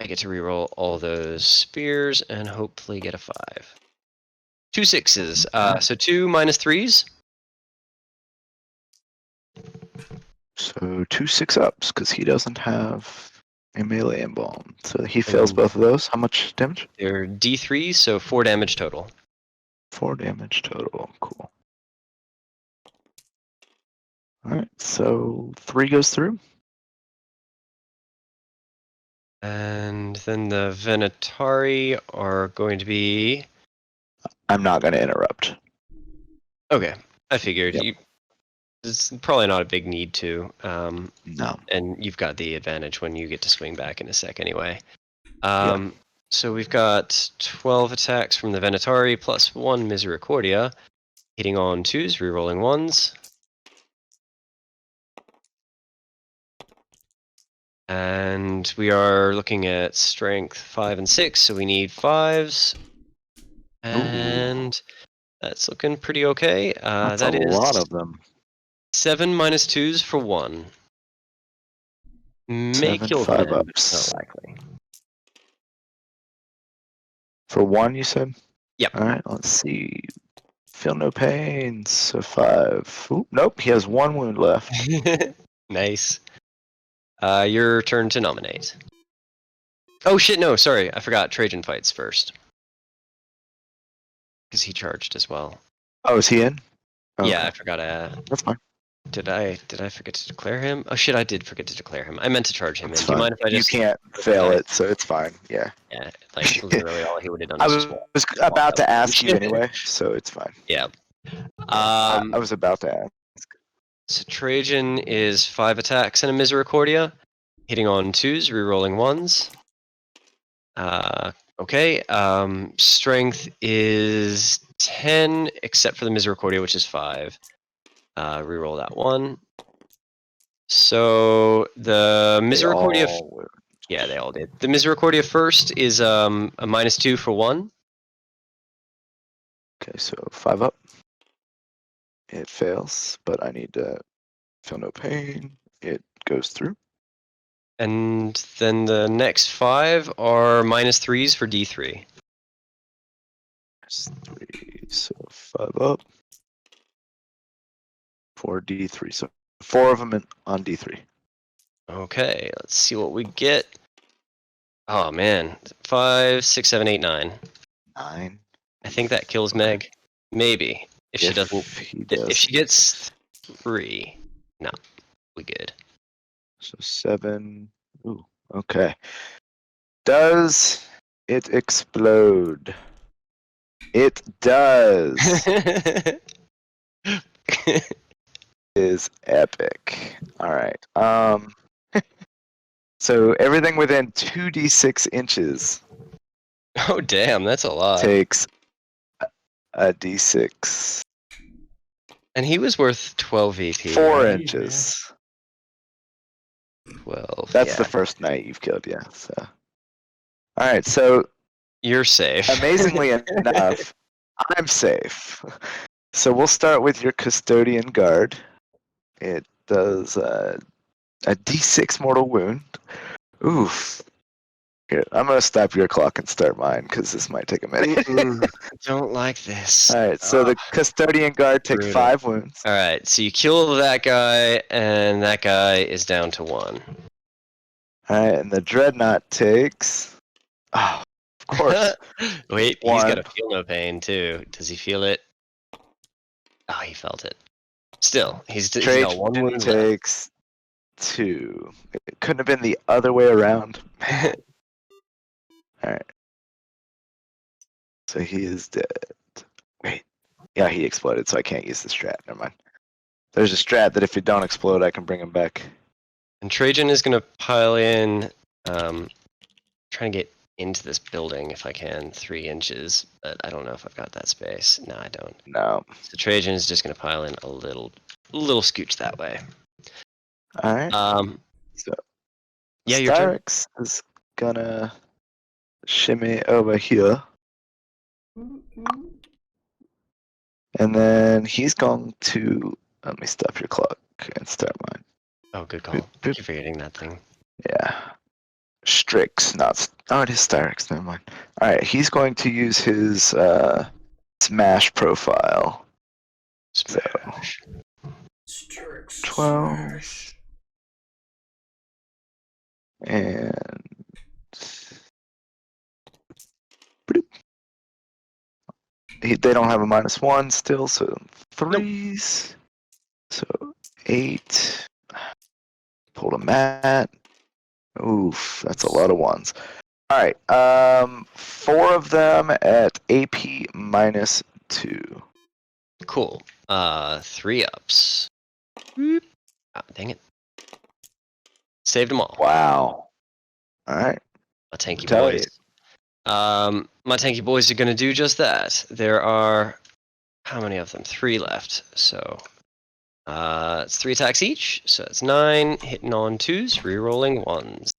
I get to reroll all those spears and hopefully get a 5. 2 6s, so 2 minus 3s. So 2 6 ups, because he doesn't have a melee embalm. So he fails both of those. How much damage? They're D3, so 4 damage total. 4 damage total. Cool. Alright, so 3 goes through. And then the Venatari are going to be... I'm not going to interrupt. Okay, I figured. Yep. It's probably not a big need to. No. And you've got the advantage when you get to swing back in a sec anyway. Yeah. So we've got 12 attacks from the Venatari plus 1 Misericordia. Hitting on 2s, rerolling 1s. And we are looking at strength 5 and 6, so we need 5s. And that's looking pretty okay. That's that a is lot of them. 7 minus 2s for 1. May 7 kill 5 them, but ups. not likely. For 1, you said? Yep. Alright, let's see. Feel no pain, so 5. Ooh, nope, he has 1 wound left. Nice. Your turn to nominate. Oh shit, no, sorry, I forgot Trajan fights first. Because he charged as well. Oh, is he in? Yeah, Okay. I forgot. That's fine. Did I forget to declare him? Oh shit, I did forget to declare him. I meant to charge him in. It's Do you fine. mind if I just... You can't fail it, so it's fine. Yeah. Yeah, like literally all he would have done I is was just walk about to out. ask you anyway, so it's fine. Yeah. I was about to ask. So Trajan is 5 attacks and a Misericordia. Hitting on 2s, rerolling 1s. Okay. Strength is 10, except for the Misericordia, which is 5. Reroll that one. So the Misericordia... Yeah, they all did. The Misericordia first is a -2 for 1. Okay, so 5 up. It fails, but I need to feel no pain. It goes through. And then the next 5 are -3s for D3. That's 3, so 5 up. 4 D3, so 4 of them on D3. Okay, let's see what we get. Oh man, 5, 6, 7, 8, 9. 9. I think that kills Meg. Maybe if she doesn't. He If does. she gets 3, no, we good. So 7. Ooh, okay. Does it explode? It does. Is epic. All right. So everything within 2d6 inches Oh damn, that's a lot. takes a d6. And he was worth 12 VP. 4 right? inches. 12. That's yeah. the first knight you've killed, yeah. So, all right. So You're safe. amazingly enough, I'm safe. So we'll start with your Custodian Guard. It does a d6 mortal wound. Oof. Here, I'm gonna stop your clock and start mine because this might take a minute. Mm-mm, don't like this. All right. So the Custodian Guard take brutal. 5 wounds. All right, so you kill that guy, and that guy is down to 1. All right, and the Dreadnought takes. Oh, of course. Wait, he's got 1. to feel no pain too. Does he feel it? Oh, he felt it. Still, he's got 1 Trajan wound left. takes 2. It couldn't have been the other way around. All right. So he is dead. Wait. Yeah, he exploded, so I can't use the strat. Never mind. There's a strat that if you don't explode, I can bring him back. And Trajan is going to pile in, trying to get into this building if I can, 3 inches, but I don't know if I've got that space. No, I don't. No. So Trajan is just going to pile in a little scooch that way. All right. So Yeah, your turn. Styrix is gonna shimmy over here, and then he's going to. Let me stop your clock and start mine. Oh, good call. Thank you for hitting that thing. Yeah. Strix, not. Oh, it is Styrix. Never mind. All right, he's going to use his smash profile. Smash. 12. And they don't have a -1 still, so 3s. So 8. Pulled a mat. Oof, that's a lot of 1s. All right, 4 of them at AP -2. Cool. 3 ups. Oh, dang it. Saved them all. Wow. All right. My tanky Retaliate. boys. My tanky boys are gonna do just that. There are how many of them? 3 left. So it's 3 attacks each. So it's 9 hitting on 2s, rerolling 1s.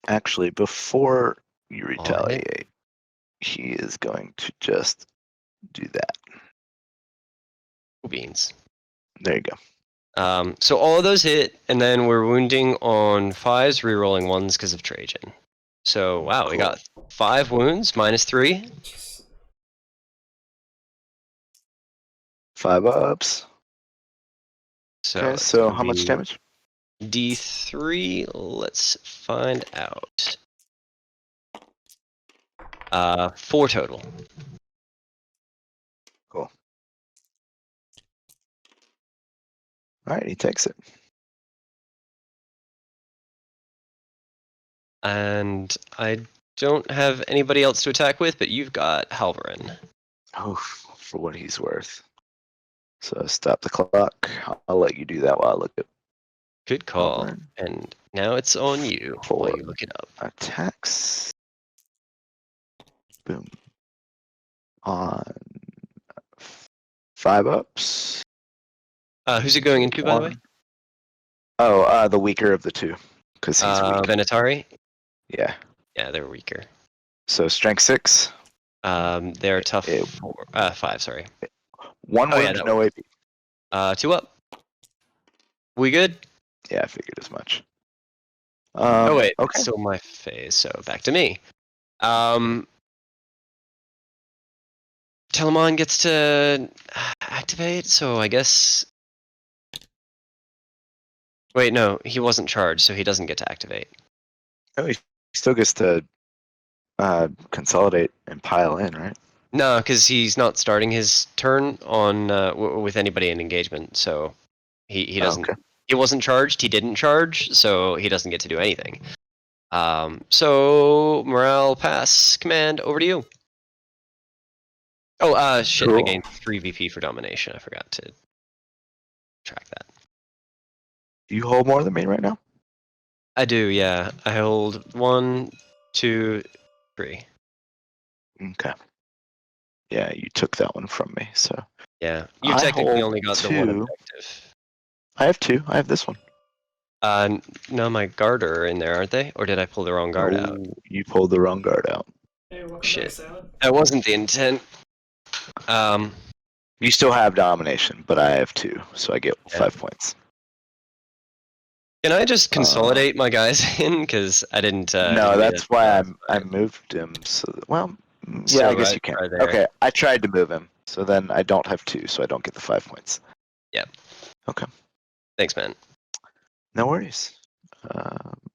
Actually, before you All right. retaliate, he is going to just do that. Beans. There you go. So all of those hit, and then we're wounding on 5s, rerolling 1s because of Trajan. So wow, we got 5 wounds, -3. 5 ups. So Okay, it's so gonna how much be damage? D3. Let's find out. 4 total. Cool. All right, he takes it. And I don't have anybody else to attack with, but you've got Halvarin. Oh, for what he's worth. So stop the clock. I'll let you do that while I look at Good call. Halvarin. And now it's on you while you look it up. Attacks. Boom. On 5 ups. Who's it going into, by the way? Oh, the weaker of the 2, because he's weak. Venatari? Yeah. Yeah, they're weaker. So strength 6. They're tough 5, sorry. 1 Oh, wound, yeah, that no works. AP. 2 up. We good? Yeah, I figured as much. Oh wait, okay. it's still my phase, so back to me. Telemon gets to activate, so I guess. Wait, no, he wasn't charged, so he doesn't get to activate. Oh, he still gets to consolidate and pile in, right? No, because he's not starting his turn on with anybody in engagement, so he doesn't. Okay. he wasn't charged. He didn't charge, so he doesn't get to do anything. So morale pass command over to you. Oh, shit! I Cool. gained 3 VP for domination. I forgot to track that. Do you hold more than me right now? I do, yeah. I hold 1, 2, 3. Okay. Yeah, you took that one from me, so. Yeah, you I technically hold only got the one 2. objective. I have 2. I have this one. No, my guard are in there, aren't they? Or did I pull the wrong guard out? Oh, you pulled the wrong guard out. Hey, welcome back, Shit. Salad. That wasn't the intent. You still have domination, but I have 2, so I get Yeah. 5 points. Can I just consolidate my guys in? Because I didn't. No, didn't mean that's it why last I time. moved him. So well, yeah, So I guess I you can. try there. Okay, I tried to move him, so then I don't have 2, so I don't get the 5 points. Yep. Okay. Thanks, man. No worries.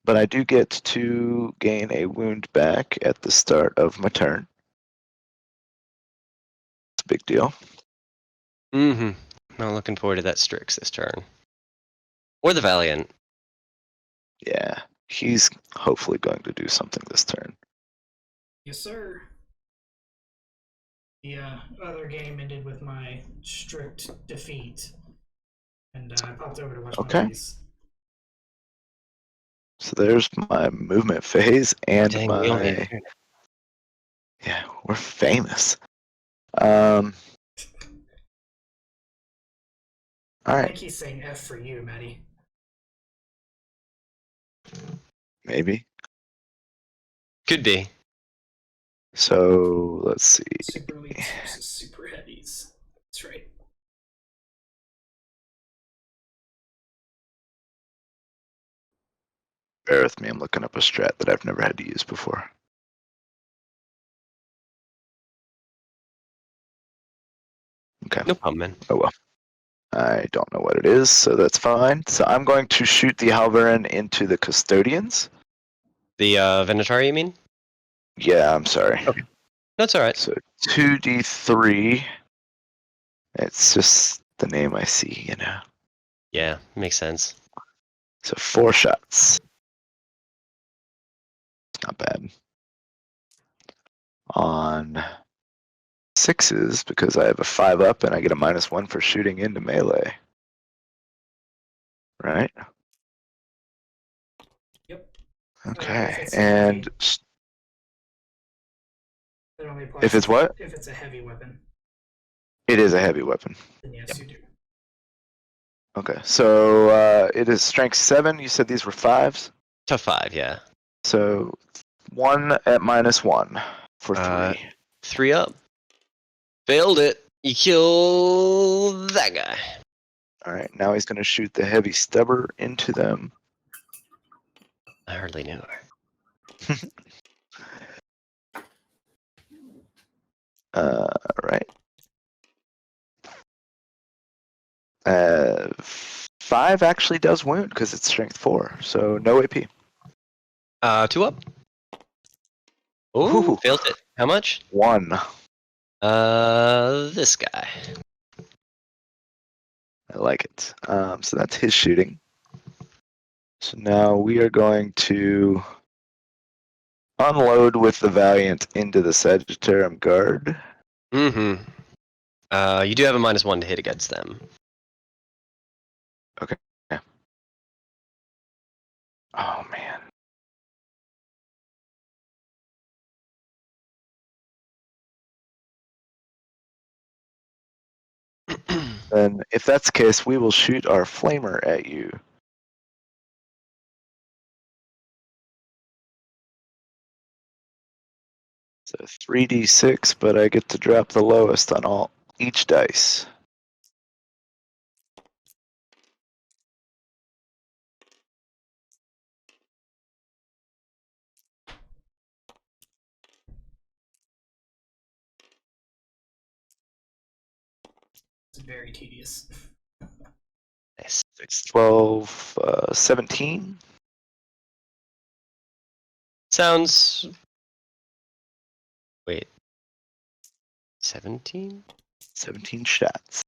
But I do get to gain a wound back at the start of my turn. It's a big deal. Mm-hmm. I'm looking forward to that Strix this turn. Or the Valiant. Yeah, he's hopefully going to do something this turn. Yes, sir. The other game ended with my strict defeat, and I popped over to watch Okay. my buddies. So there's my movement phase and Dang, we only my. had- Yeah, we're famous. All I right, think he's saying F for you, Maddie. maybe. Could be. So let's see. Super elites versus super heavies. That's right. Bear with me. I'm looking up a strat that I've never had to use before. Okay. No problem, man. Oh well. I don't know what it is, so that's fine. So I'm going to shoot the Halverin into the Custodians. The Venatori, you mean? Yeah, I'm sorry. Okay. That's alright. So 2d3. It's just the name I see, you know. Yeah, makes sense. So 4 shots. It's not bad. On 6s, because I have a 5 up and I get a -1 for shooting into melee. Right? Yep. Okay. If it's And heavy, it only applies if it's what? If it's a heavy weapon, It is a heavy weapon. then yes, you do. Okay. So it is strength 7. You said these were 5s? Tough 5, yeah. So 1 at -1 for 3. 3 up. Failed it. You kill that guy. All right. Now he's going to shoot the heavy stubber into them. I hardly knew her. Right. 5 actually does wound because it's strength 4, so no AP. 2 up. Ooh, Ooh. failed it. How much? 1. This guy. I like it. So that's his shooting. So now we are going to unload with the Valiant into the Sagittarium Guard. Mm-hmm. You do have a -1 to hit against them. Oh man. Then if that's the case, we will shoot our flamer at you. So 3d6, but I get to drop the lowest on each dice. It's very tedious. Nice. 6, 12, 17. Sounds. Wait. 17? 17 shots.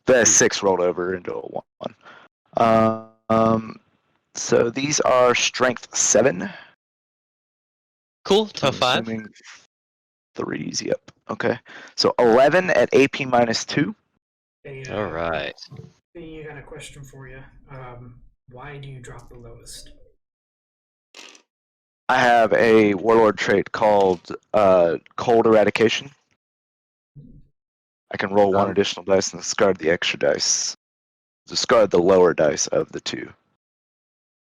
The 6 rolled over into a 1. So these are strength 7. Cool. I'm Tough 5. assuming 3s. Yep. Okay. So 11 at AP minus 2. Hey, All right. I got a question for you. Why do you drop the lowest? I have a warlord trait called Cold Eradication. I can roll one additional dice and discard the extra dice. Discard the lower dice of the 2.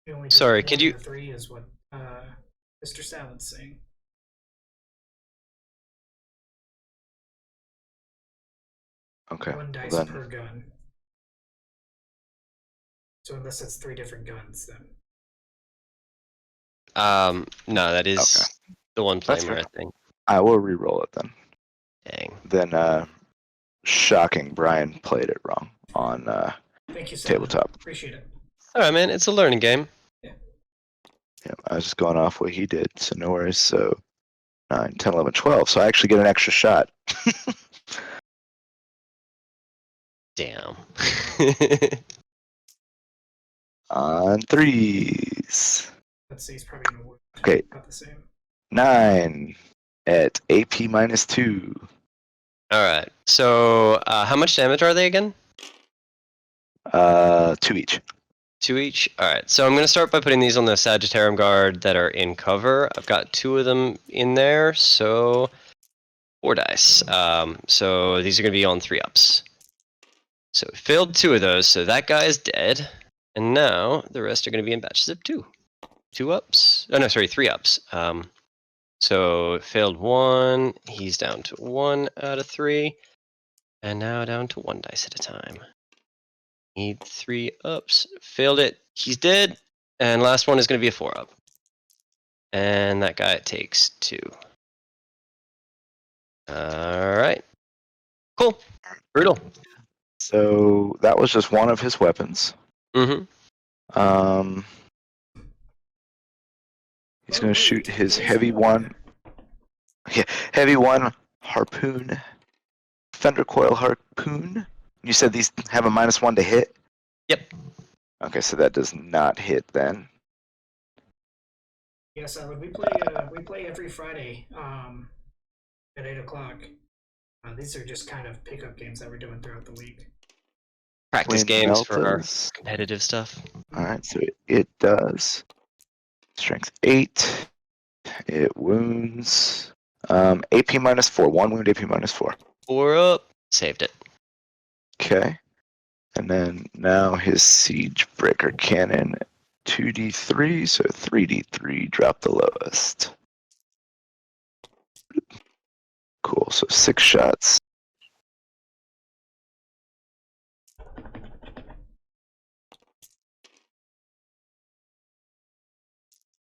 You only do Sorry, one could of you- the 3 is what Mr. Salad's saying. Okay. One dice Then per gun. So unless it's 3 different guns, then. No, that is Okay. the one That's flamer, fair. I think. I will re-roll it then. Dang. Then shocking, Brian played it wrong on Thank you, Salad. Tabletop. Appreciate it. All right, man. It's a learning game. Yeah, I was just going off what he did, so no worries. So 9, 10, 11, 12. So I actually get an extra shot. Damn. On 3s. Let's see, he's probably gonna work Okay, about the same. 9 at AP minus 2. All right. So, how much damage are they again? 2 each. 2 each. All right. So I'm gonna start by putting these on the Militarum Guard that are in cover. I've got 2 of them in there, so 4 dice. So these are gonna be on 3-ups. So we failed 2 of those, so that guy is dead. And now the rest are gonna be in batches of 2. 2-ups. Oh no, sorry, 3-ups. So failed 1. He's down to 1 out of 3, and now down to 1 dice at a time. Need 3-ups. Failed it. He's dead. And last one is going to be a 4-up. And that guy takes 2. Alright. Cool. Brutal. So that was just one of his weapons. Mm-hmm. He's going to shoot his heavy one. Yeah, heavy one, harpoon. Fender coil harpoon. You said these have a -1 to hit? Yep. Okay, so that does not hit then. Yes, we play every Friday at 8 o'clock. These are just kind of pickup games that we're doing throughout the week. Practice Wind games for our meltas. competitive stuff. Alright, so it does. Strength 8. It wounds. AP -4. 1 wound, AP -4. 4 up. Saved it. Okay. And then now his siege breaker cannon. 2d3, so 3d3, drop the lowest. Cool, so 6 shots.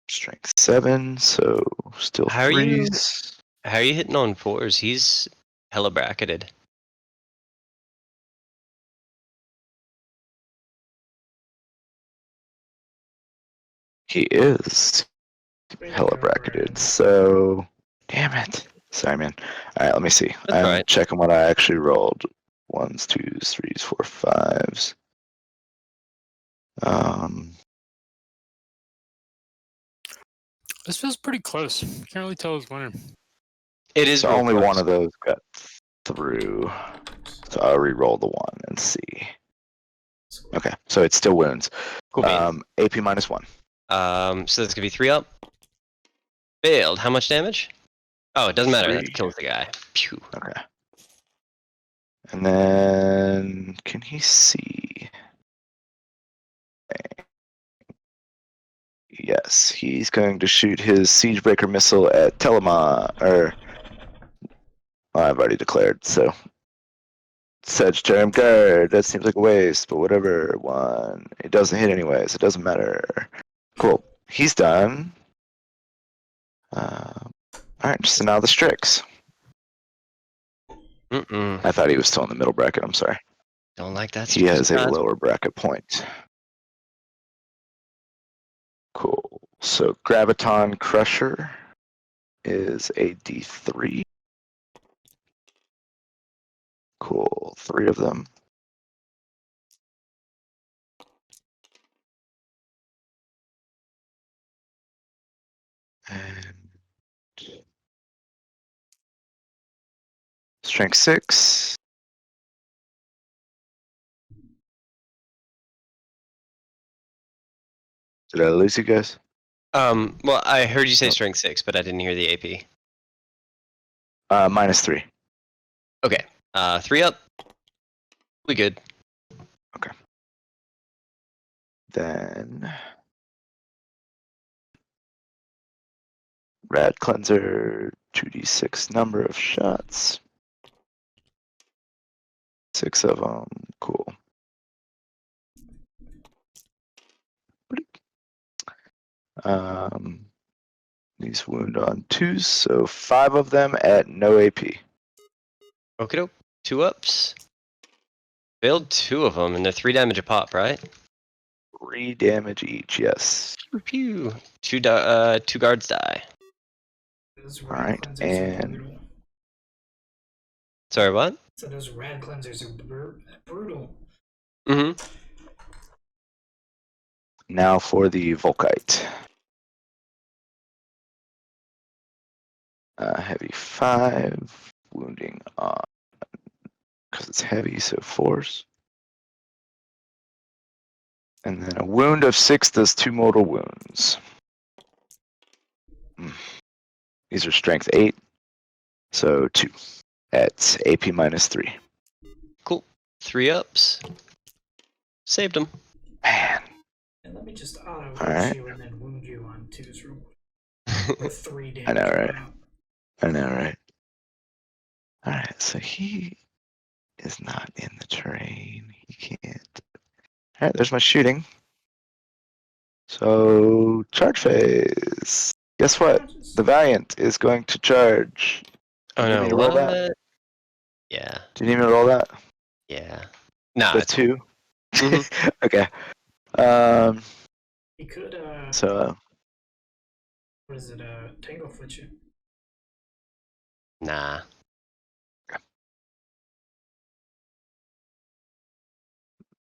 Strength 7, so still How are you- 3s. How are you hitting on 4s? He's hella bracketed. He is hella bracketed, so damn it. Sorry, man. Alright, let me see. That's I'm alright. checking what I actually rolled. 1s, 2s, 3s, 4, 5s. This feels pretty close. Can't really tell who's winning. It is So real only close. one of those got through. So I'll re-roll the 1 and see. Okay, so it still wins. Cool bean. AP -1. So that's gonna be 3 up. Failed. How much damage? Oh, it doesn't matter. That 3. kills the guy. Pew. Okay. And then can he see? Yes, he's going to shoot his Siegebreaker missile at Telema, or I've already declared, so Sagittarium Guard, that seems like a waste, but whatever. 1. It doesn't hit anyways, it doesn't matter. Cool. He's done. Alright, so now the Strix. Mm-mm. I thought he was still in the middle bracket, I'm sorry. Don't like that. He has a stuff. lower bracket point. Cool. So Graviton Crusher is a D3. Cool. 3 of them. And strength 6. Did I lose you guys? Well, I heard you say Oh. strength 6, but I didn't hear the AP. -3. Okay. 3 up. We good. Then Rad Cleanser, 2d6 number of shots. 6 of them. Cool. These wound on 2s, so 5 of them at no AP. Okay, doke. 2 ups. Failed 2 of them, and they're 3 damage a pop, right? 3 damage each, yes. Pew. 2 guards die. Those All rad right, cleansers are and brutal. Sorry, what? So those rad cleansers are brutal. Mm-hmm. now for the Volkite. Heavy 5, wounding on, because it's heavy, so force. And then a wound of 6 does 2 mortal wounds. These are strength 8, so 2 at AP -3. Cool. 3 ups. Saved them. Man, And let me just auto Alright. you and then wound you on 2s real quick. With 3 damage. I know, right? Wow. I know, right? Alright, so he is not in the terrain. He can't. Alright, there's my shooting. So, charge phase. Guess what? The Valiant is going to charge. Oh Do you no, need to roll what? that? Yeah. Do you need me to roll that? Yeah. Nah, The it's cool. 2? Mhm. Okay. He could, So, what is it, Tangle Foot you? Nah.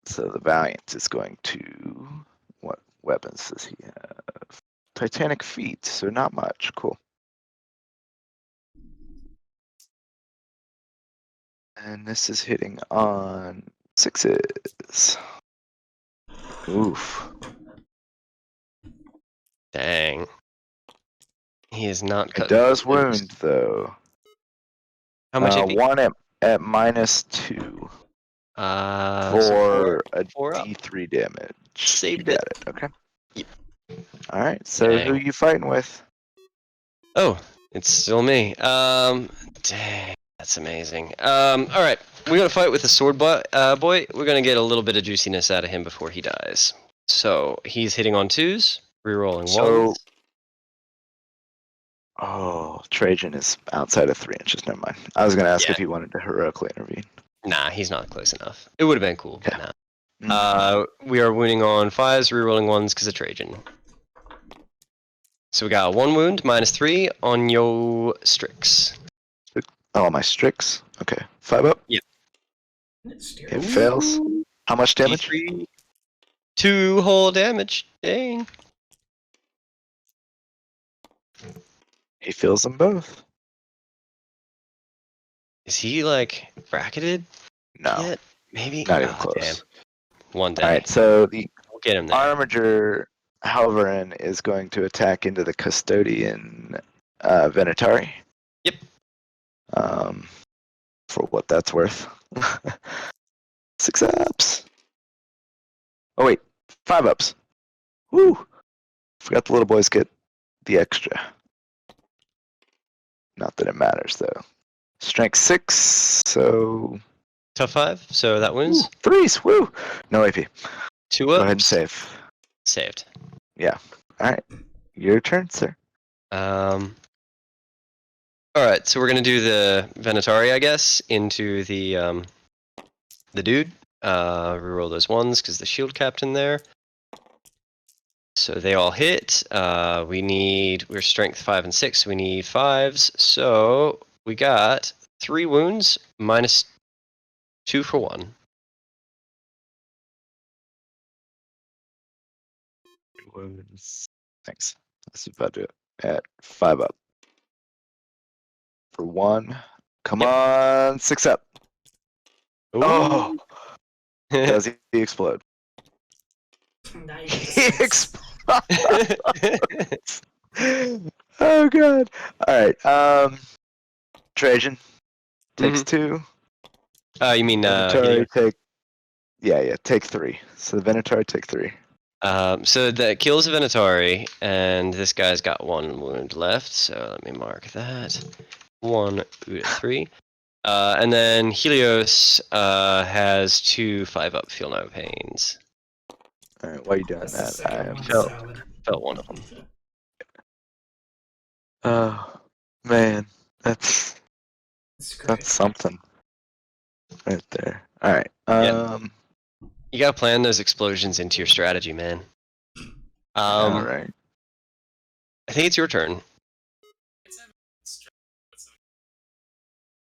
so the Valiant is going to. What weapons does he have? Titanic feet, so not much. Cool. And this is hitting on 6s. Oof. Dang. He is not It cutting does corners. wound though. How much AP? 1 at -2 So for a 4 up. D3 damage. Saved you it. got it. Okay. Yep. All right. So who Dang. you fighting with? Oh, it's still me. Dang, that's amazing. All right, we're gonna fight with the sword boy. We're gonna get a little bit of juiciness out of him before he dies. So he's hitting on 2s, rerolling So- 1s. Oh, Trajan is outside of 3 inches. Never mind. I was gonna ask Yeah. if he wanted to heroically intervene. Nah, he's not close enough. It would have been cool, but Yeah. nah. We are wounding on 5s, rerolling 1s because of Trajan. So we got 1 wound, -3 on your Strix. Oh, my Strix. Okay. 5 up. It fails. How much damage? D3. 2 whole damage. Dang. He feels them both. Is he like bracketed No, yet? Maybe. not even Ah, close. damn. One day. All right. So the We'll get him there. Armiger Halvarin is going to attack into the Custodian Venatari. Yep. For what that's worth. 6 ups. Oh wait, 5 ups. Woo! Forgot the little boys get the extra. Not that it matters though. Strength 6, so Tough 5, so that wins. 3s. Woo! No AP. 2 Go ups. ahead and save. Saved. All right, your turn, sir. All right, so we're gonna do the Venatari, I guess, into the dude. Reroll those 1s because the shield captain there. So they all hit. We're strength 5 and 6. So we need 5s. So we got 3 wounds -2 for 1. Wounds. Thanks. That's about it. at 5 up. For 1. Come Yep. on, 6 up. Oh, Ooh. does he explode? Now you get the He six. explodes. Oh god. All right. Trajan takes 2. You mean Venatori Helios? take. Yeah, take 3. So the Venatori take 3. So that kills Venatari, and this guy's got 1 wound left. So let me mark that. 1 3. And then Helios has 2 5 up. Feel no pains. All right. While you're doing That's the that, second I one felt- salad. Felt one of them. Oh man, that's It's great. that's something right there. All right. Yeah. You gotta plan those explosions into your strategy, man. All right. I think it's your turn.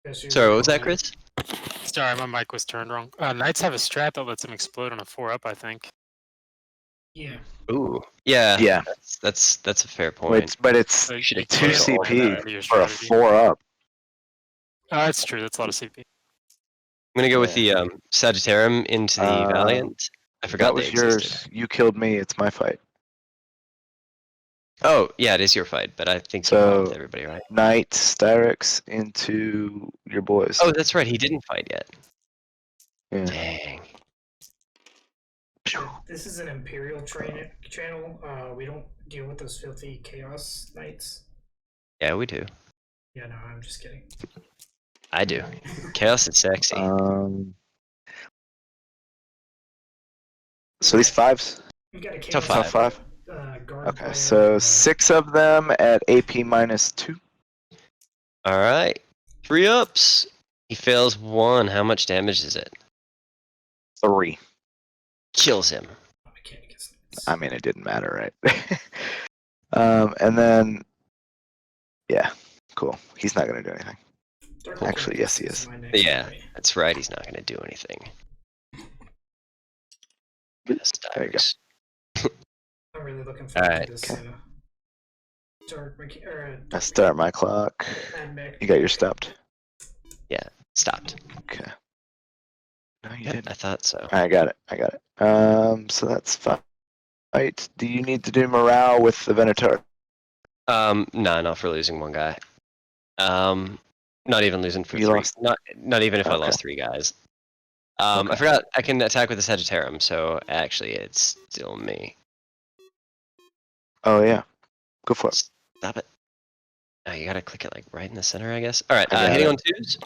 Guess you're Sorry, what was that, quiet. Chris? Sorry, my mic was turned wrong. Knights have a strat that lets them explode on a 4-up, I think. Yeah. Ooh, yeah. Yeah. That's a fair point. Wait, but it's So You should 2 explode all of CP that into your for a strategy. 4 up. That's true. That's a lot of CP. I'm gonna go with the Sagittarium into the Valiant. I forgot That was they existed. yours. You killed me. It's my fight. Oh, yeah, it is your fight, but I think you So- bombed everybody, right? Knight Styrex into your boys. Oh, that's right, he didn't fight yet. Yeah. Dang. This is an Imperial channel. We don't deal with those filthy Chaos Knights. Yeah, we do. Yeah, no, I'm just kidding. I do. Chaos is sexy. So these 5s. We got a Top Chaos five. Guard Okay, player, so 6 of them at AP minus 2. Alright. 3 ups. He fails 1. How much damage is it? 3. Kills him. mechanics. I mean, it didn't matter, right? And then, yeah, cool. He's not gonna do anything. Dark Actually, Mechanics yes, he is is. my next Yeah, enemy. that's right, he's not gonna do anything. There you go. I'm really looking forward Alright. to this. Okay. I Dark start my clock. Mad Mech. You got your stopped. Stopped. Okay. No, you Yep, didn't. I thought so. I got it. So that's fight. Do you need to do morale with the Venator? No, not for losing 1 guy. Not even losing for You 3. lost- Not even if I Okay. lost 3 guys. I Okay. forgot I can attack with the Sagittarium, so actually it's still me. Oh yeah. Go for it. Stop it. Oh, you gotta click it like right in the center, I guess. Alright, I got hitting it. on 2s.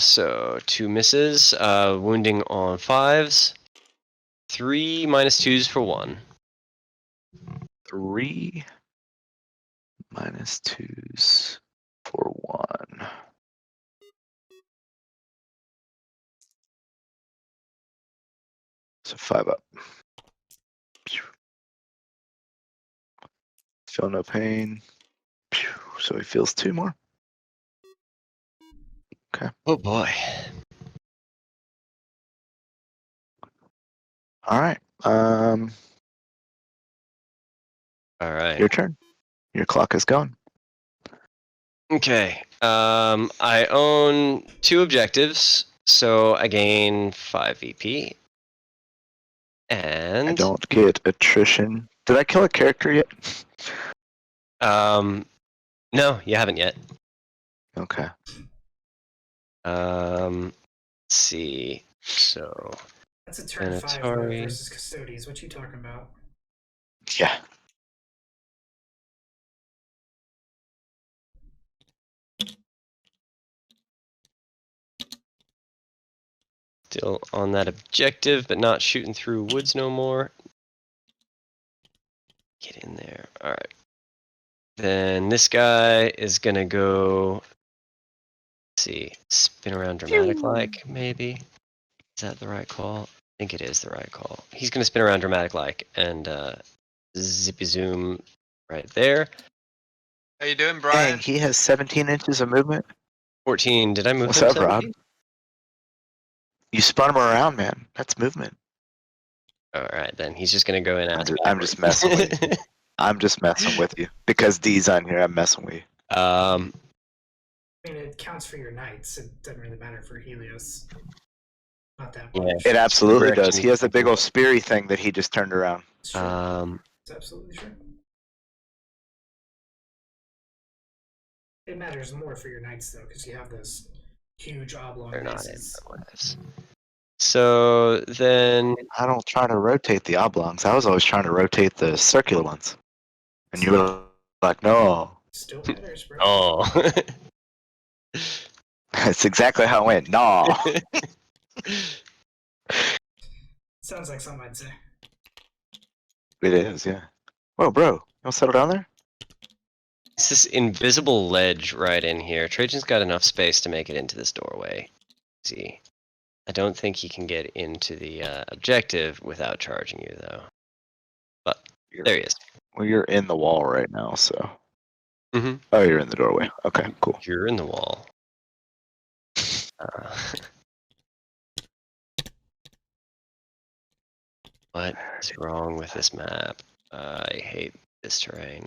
So 2 misses, wounding on 5s. 3 minus 2s for 1. 3 minus 2s for 1. So 5 up. Feel no pain. So he feels 2 more. Oh boy. All right. Alright. Your turn. Your clock is gone. Okay. I own 2 objectives, so I gain 5 VP. And I don't get attrition. Did I kill a character yet? no, you haven't yet. Okay. Let's see. So That's a turn 5 Venatori. versus Custodes. What you talking about? Yeah. Still on that objective, but not shooting through woods no more. Get in there. Alright. Then this guy is gonna go, let's see, spin around dramatic like, maybe. Is that the right call? I think it is the right call. He's gonna spin around dramatic like and zippy zoom right there. How you doing, Brian? Dang, he has 17 inches of movement. 14. Did I move What's him up, Rob? 17? You spun him around, man. That's movement. Alright, then he's just gonna go in after I'm just messing with you. I'm just messing with you because D's on here. I'm messing with you. I mean, it counts for your knights. It doesn't really matter for Helios. Not that Yeah. much. It absolutely Correction does. He has a big taken. old speary thing that he just turned around. It's true. It's absolutely true. It matters more for your knights, though, because you have those huge oblong they're not in bases. my lives. So then, I don't try to rotate the oblongs. I was always trying to rotate the circular ones. And you were like, no. Still matters, bro. oh, That's exactly how it went. No. Sounds like something I'd say. It is, yeah. Whoa, bro. You want to settle down there? it's this invisible ledge right in here. Trajan's got enough space to make it into this doorway. See, I don't think he can get into the objective without charging you, though. But there he is. Well, you're in the wall right now, so. Mm-hmm. Oh, you're in the doorway. Okay, cool. You're in the wall. What is wrong with this map? I hate this terrain.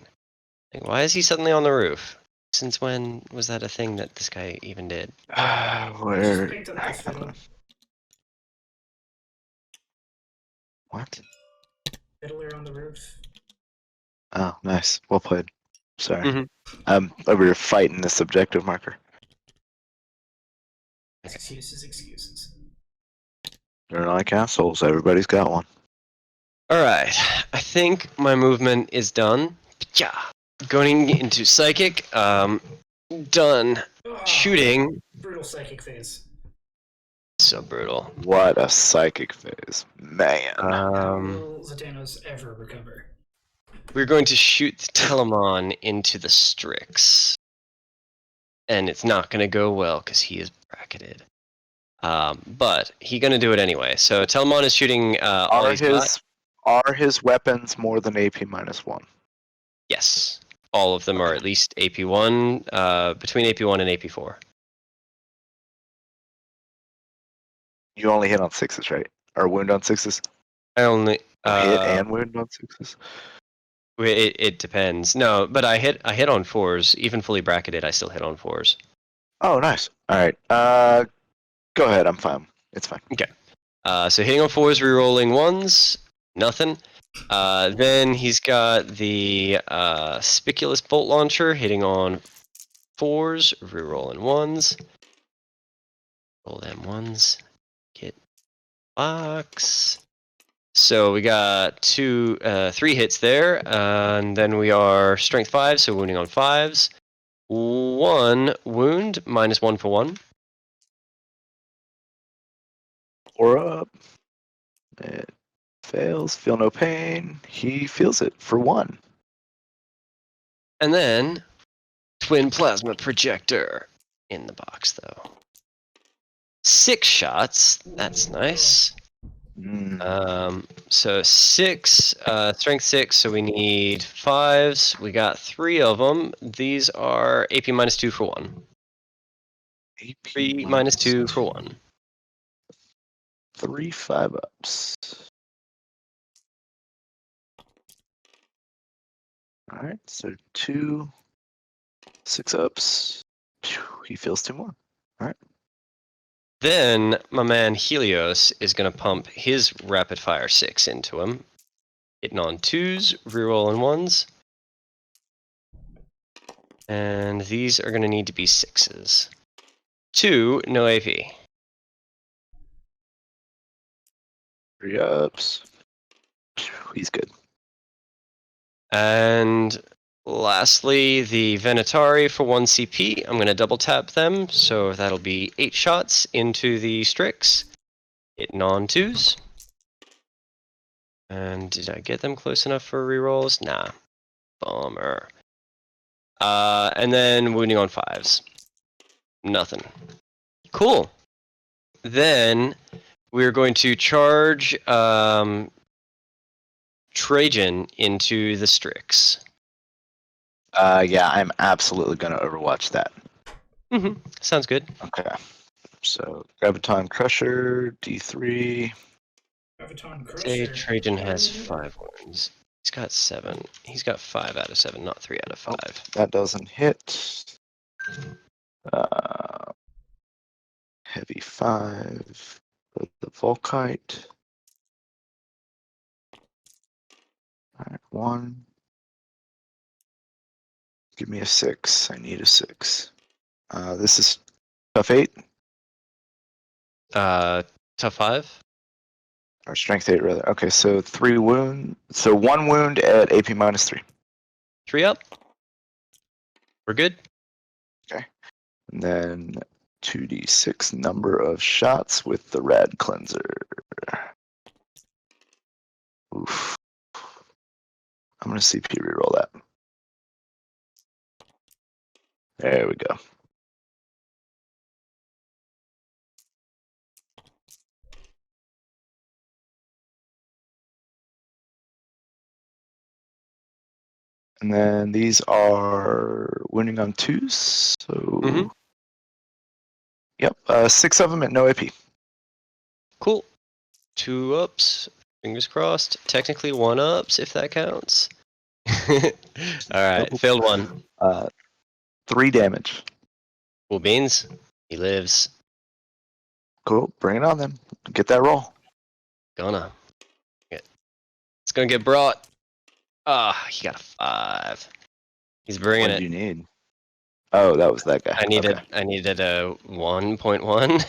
Like, why is he suddenly on the roof? Since when was that a thing that this guy even did? Where? Just picked up the fiddle. What? Fiddler on the roof. Oh, nice. Well played. Sorry. Mhm. I'm over here fighting this objective marker. Excuses. They're not assholes. Everybody's got one. Alright, I think my movement is done. Yeah. Going into psychic. Done Ah, shooting. Brutal psychic phase. So brutal. What a psychic phase. Man. How will Zetanos ever recover? We're going to shoot the Telemon into the Strix. And it's not going to go well because he is bracketed. But he's going to do it anyway. So Telemon is shooting all he's got. Are his weapons more than AP -1? Yes. All of them are at least AP1, between AP1 and AP4. You only hit on 6s, right? Or wound on 6s? I only... Hit and wound on 6s? It depends. No, but I hit on 4s. Even fully bracketed, I still hit on 4s. Oh, nice. Alright. Go ahead. I'm fine. It's fine. Okay. So hitting on 4s, rerolling 1s, nothing. Then he's got the Spiculous Bolt Launcher hitting on 4s, rerolling 1s. Roll them 1s. Get box. So we got 3 hits there, and then we are strength 5, so wounding on 5s. 1 wound, -1 for 1. 4 up. It fails. Feel no pain. He feels it for 1. And then twin plasma projector in the box, though. 6 shots. That's nice. So 6, strength 6. So we need 5s. We got 3 of them. These are AP -2 for 1. AP 3 -2 for 1. 3 5-ups. Alright, so 2 6-ups. He feels 2 more. Alright. Then my man Helios is going to pump his rapid fire 6 into him. Hitting on 2s, rerolling 1s. And these are going to need to be 6s. 2, no AP. 3 ups. He's good. And lastly, the Venatari for 1 CP. I'm going to double tap them, so that'll be 8 shots into the Strix. Hitting on 2s. And did I get them close enough for rerolls? Nah. Bummer. And then wounding on 5s. Nothing. Cool. Then we're going to charge Trajan into the Strix. Yeah, I'm absolutely gonna overwatch that. Sounds good. Okay. So Graviton Crusher, D3. Graviton Say Crusher. Trajan has 5 wounds. He's got 7. He's got 5 out of 7, not 3 out of 5. That doesn't hit. Heavy 5 for the Volkite. Alright, 1. Give me a 6. I need a 6. This is tough 8 Tough 5. or strength 8 rather. Okay, so 3 wound. So 1 wound at AP -3. 3 up. We're good. And then 2d6 number of shots with the rad cleanser. Oof. I'm gonna CP reroll that. There we go. And then these are wounding on 2s. So, Mhm. yep, 6 of them at no AP. Cool. 2 ups. Fingers crossed. Technically 1 ups, if that counts. Alright, Nope. failed 1. 3 damage. Cool beans. He lives. Cool. Bring it on then. Get that roll. Gonna. It's gonna get brought. Ah, he got a 5. He's bringing What it. did you need? Oh, that was that guy. I needed Okay. a 1.1.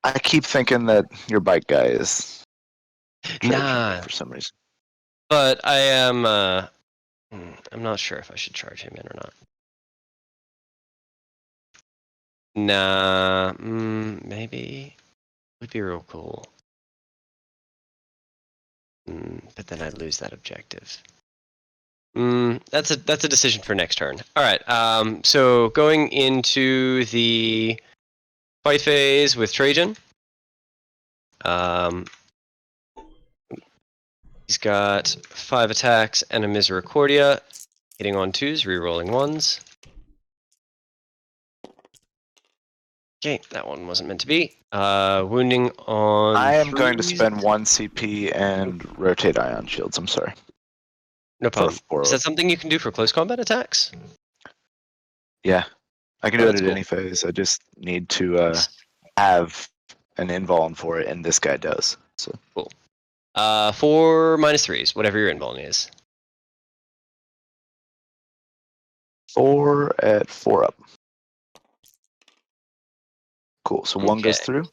I keep thinking that your bike guy is charging Nah. for some reason. But I am I'm not sure if I should charge him in or not. Nah, maybe. Would be real cool. But then I'd lose that objective. That's a decision for next turn. All right. So going into the fight phase with Trajan. He's got 5 attacks and a Misericordia, hitting on 2s, rerolling 1s. Okay, that one wasn't meant to be. Wounding on. I am going to 3s. spend 1 CP and rotate ion shields. I'm sorry. No problem. For Is that something you can do for close combat attacks? Yeah, I can Oh, do it that's at cool. any phase. I just need to have an invuln for it, and this guy does. So Cool. 4 -3s, whatever your invuln is. 4 at 4 up. Cool. So 1 goes Okay. through.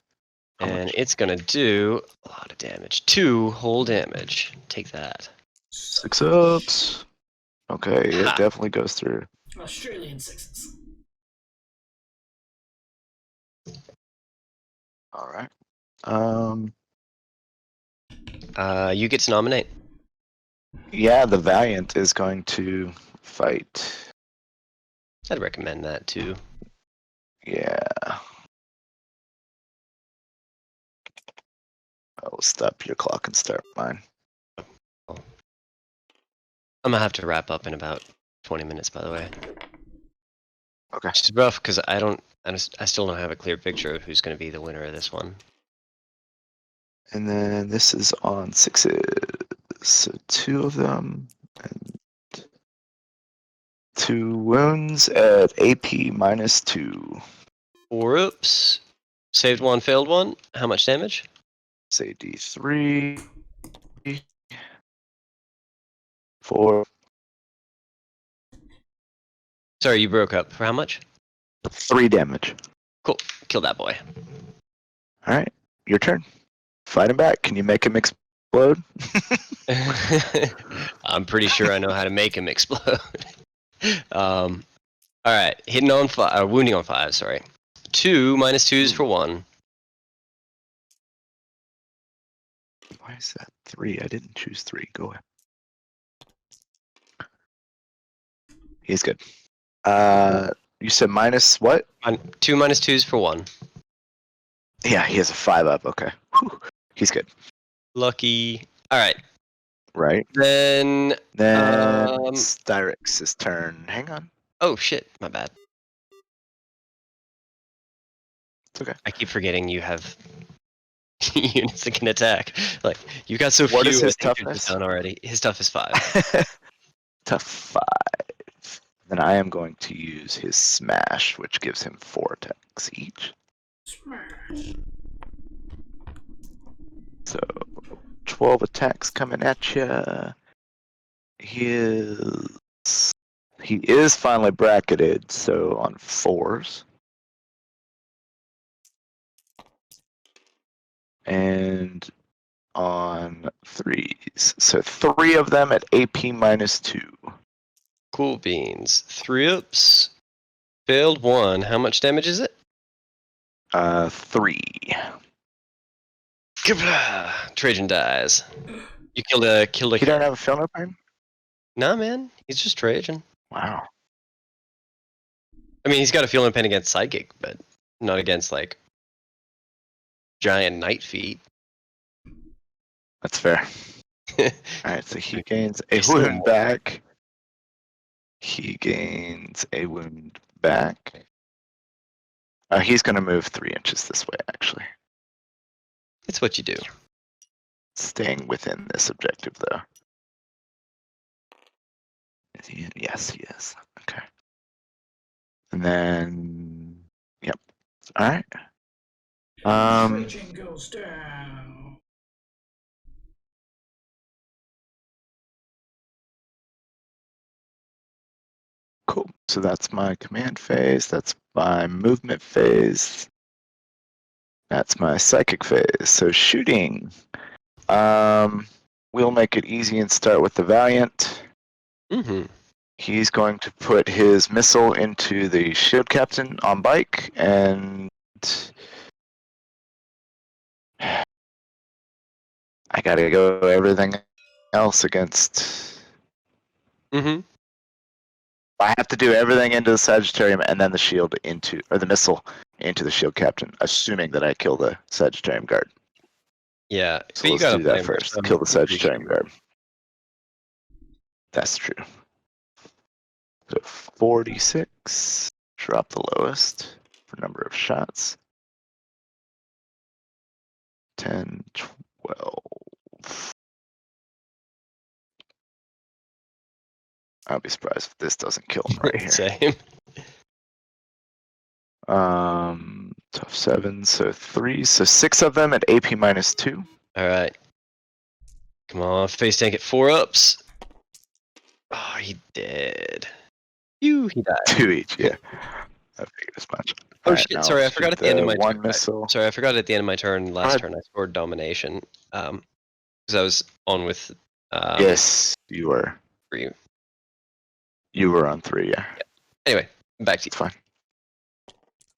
How And much? it's gonna do a lot of damage. 2 whole damage. Take that. 6 ups. Okay, it Ha. definitely goes through. Australian 6s. All right. You get to nominate. Yeah, the Valiant is going to fight. I'd recommend that too. Yeah. I will stop your clock and start mine. I'm gonna have to wrap up in about 20 minutes, by the way. Okay. Which is rough because I still don't have a clear picture of who's gonna be the winner of this one. And then this is on 6s. So 2 of them. And 2 wounds at AP -2. 4 oops. Saved 1, failed 1. How much damage? Say D3. 4. Sorry, you broke up. For how much? 3 damage. Cool. Kill that boy. Alright, your turn. Fight him back. Can you make him explode? I'm pretty sure I know how to make him explode. All right, hitting on 5, wounding on 5. Sorry, 2 -2s for 1. Why is that 3? I didn't choose 3. Go ahead. He's good. You said minus what? 2 -2s for 1. Yeah, he has a 5 up. Okay. Whew. He's good. Lucky. All right. Right. Then. It's Styrix's turn. Hang on. Oh shit! My bad. It's okay. I keep forgetting you have units that can attack. Like, you got so What few. is I his think you're toughness? just done already. His tough is 5. Tough 5. Then I am going to use his smash, which gives him 4 attacks each. Smash. So 12 attacks coming at you. He is finally bracketed, so on 4s. And on 3s. So 3 of them at AP -2. Cool beans. 3 ups. Failed 1. How much damage is it? 3. Kablah! Trajan dies. You killed a He don't have a fill no pain? Nah, man. He's just Trajan. Wow. I mean, he's got a feel no pain against psychic, but not against like giant night feet. That's fair. Alright, so he gains a He's still wound more. back. He gains a wound back. He's going to move 3 inches this way, actually. It's what you do. Staying within this objective, though. Is he in? Yes, he is. Okay. And then, yep. All right. Trajan goes down. Cool. So that's my command phase. That's my movement phase. That's my psychic phase. So shooting. We'll make it easy and start with the Valiant. Mm-hmm. He's going to put his missile into the shield captain on bike, and I gotta go everything else against. Mm-hmm. I have to do everything into the Sagittarium and then the shield into, or the missile into the shield captain, assuming that I kill the Sagittarium guard. Yeah. So but you let's gotta do play that more first. some Kill the appreciation. Sagittarium guard. That's true. So 46. Drop the lowest for number of shots. 10, 12. I'll be surprised if this doesn't kill him right here. Same. Tough 7, so 3, so 6 of them at AP -2. All right. Come on, face tank at 4 ups. Oh, he did. He died. 2 each, yeah. I figured as much. Oh Alright, shit! now Sorry, I let's forgot shoot at the end of the my one turn. missile. Sorry, I forgot at the end of my turn. Last ahead. turn, I scored domination. Because I was on with. Yes, you were. 3. You were on 3, yeah. Anyway, back to you. It's fine.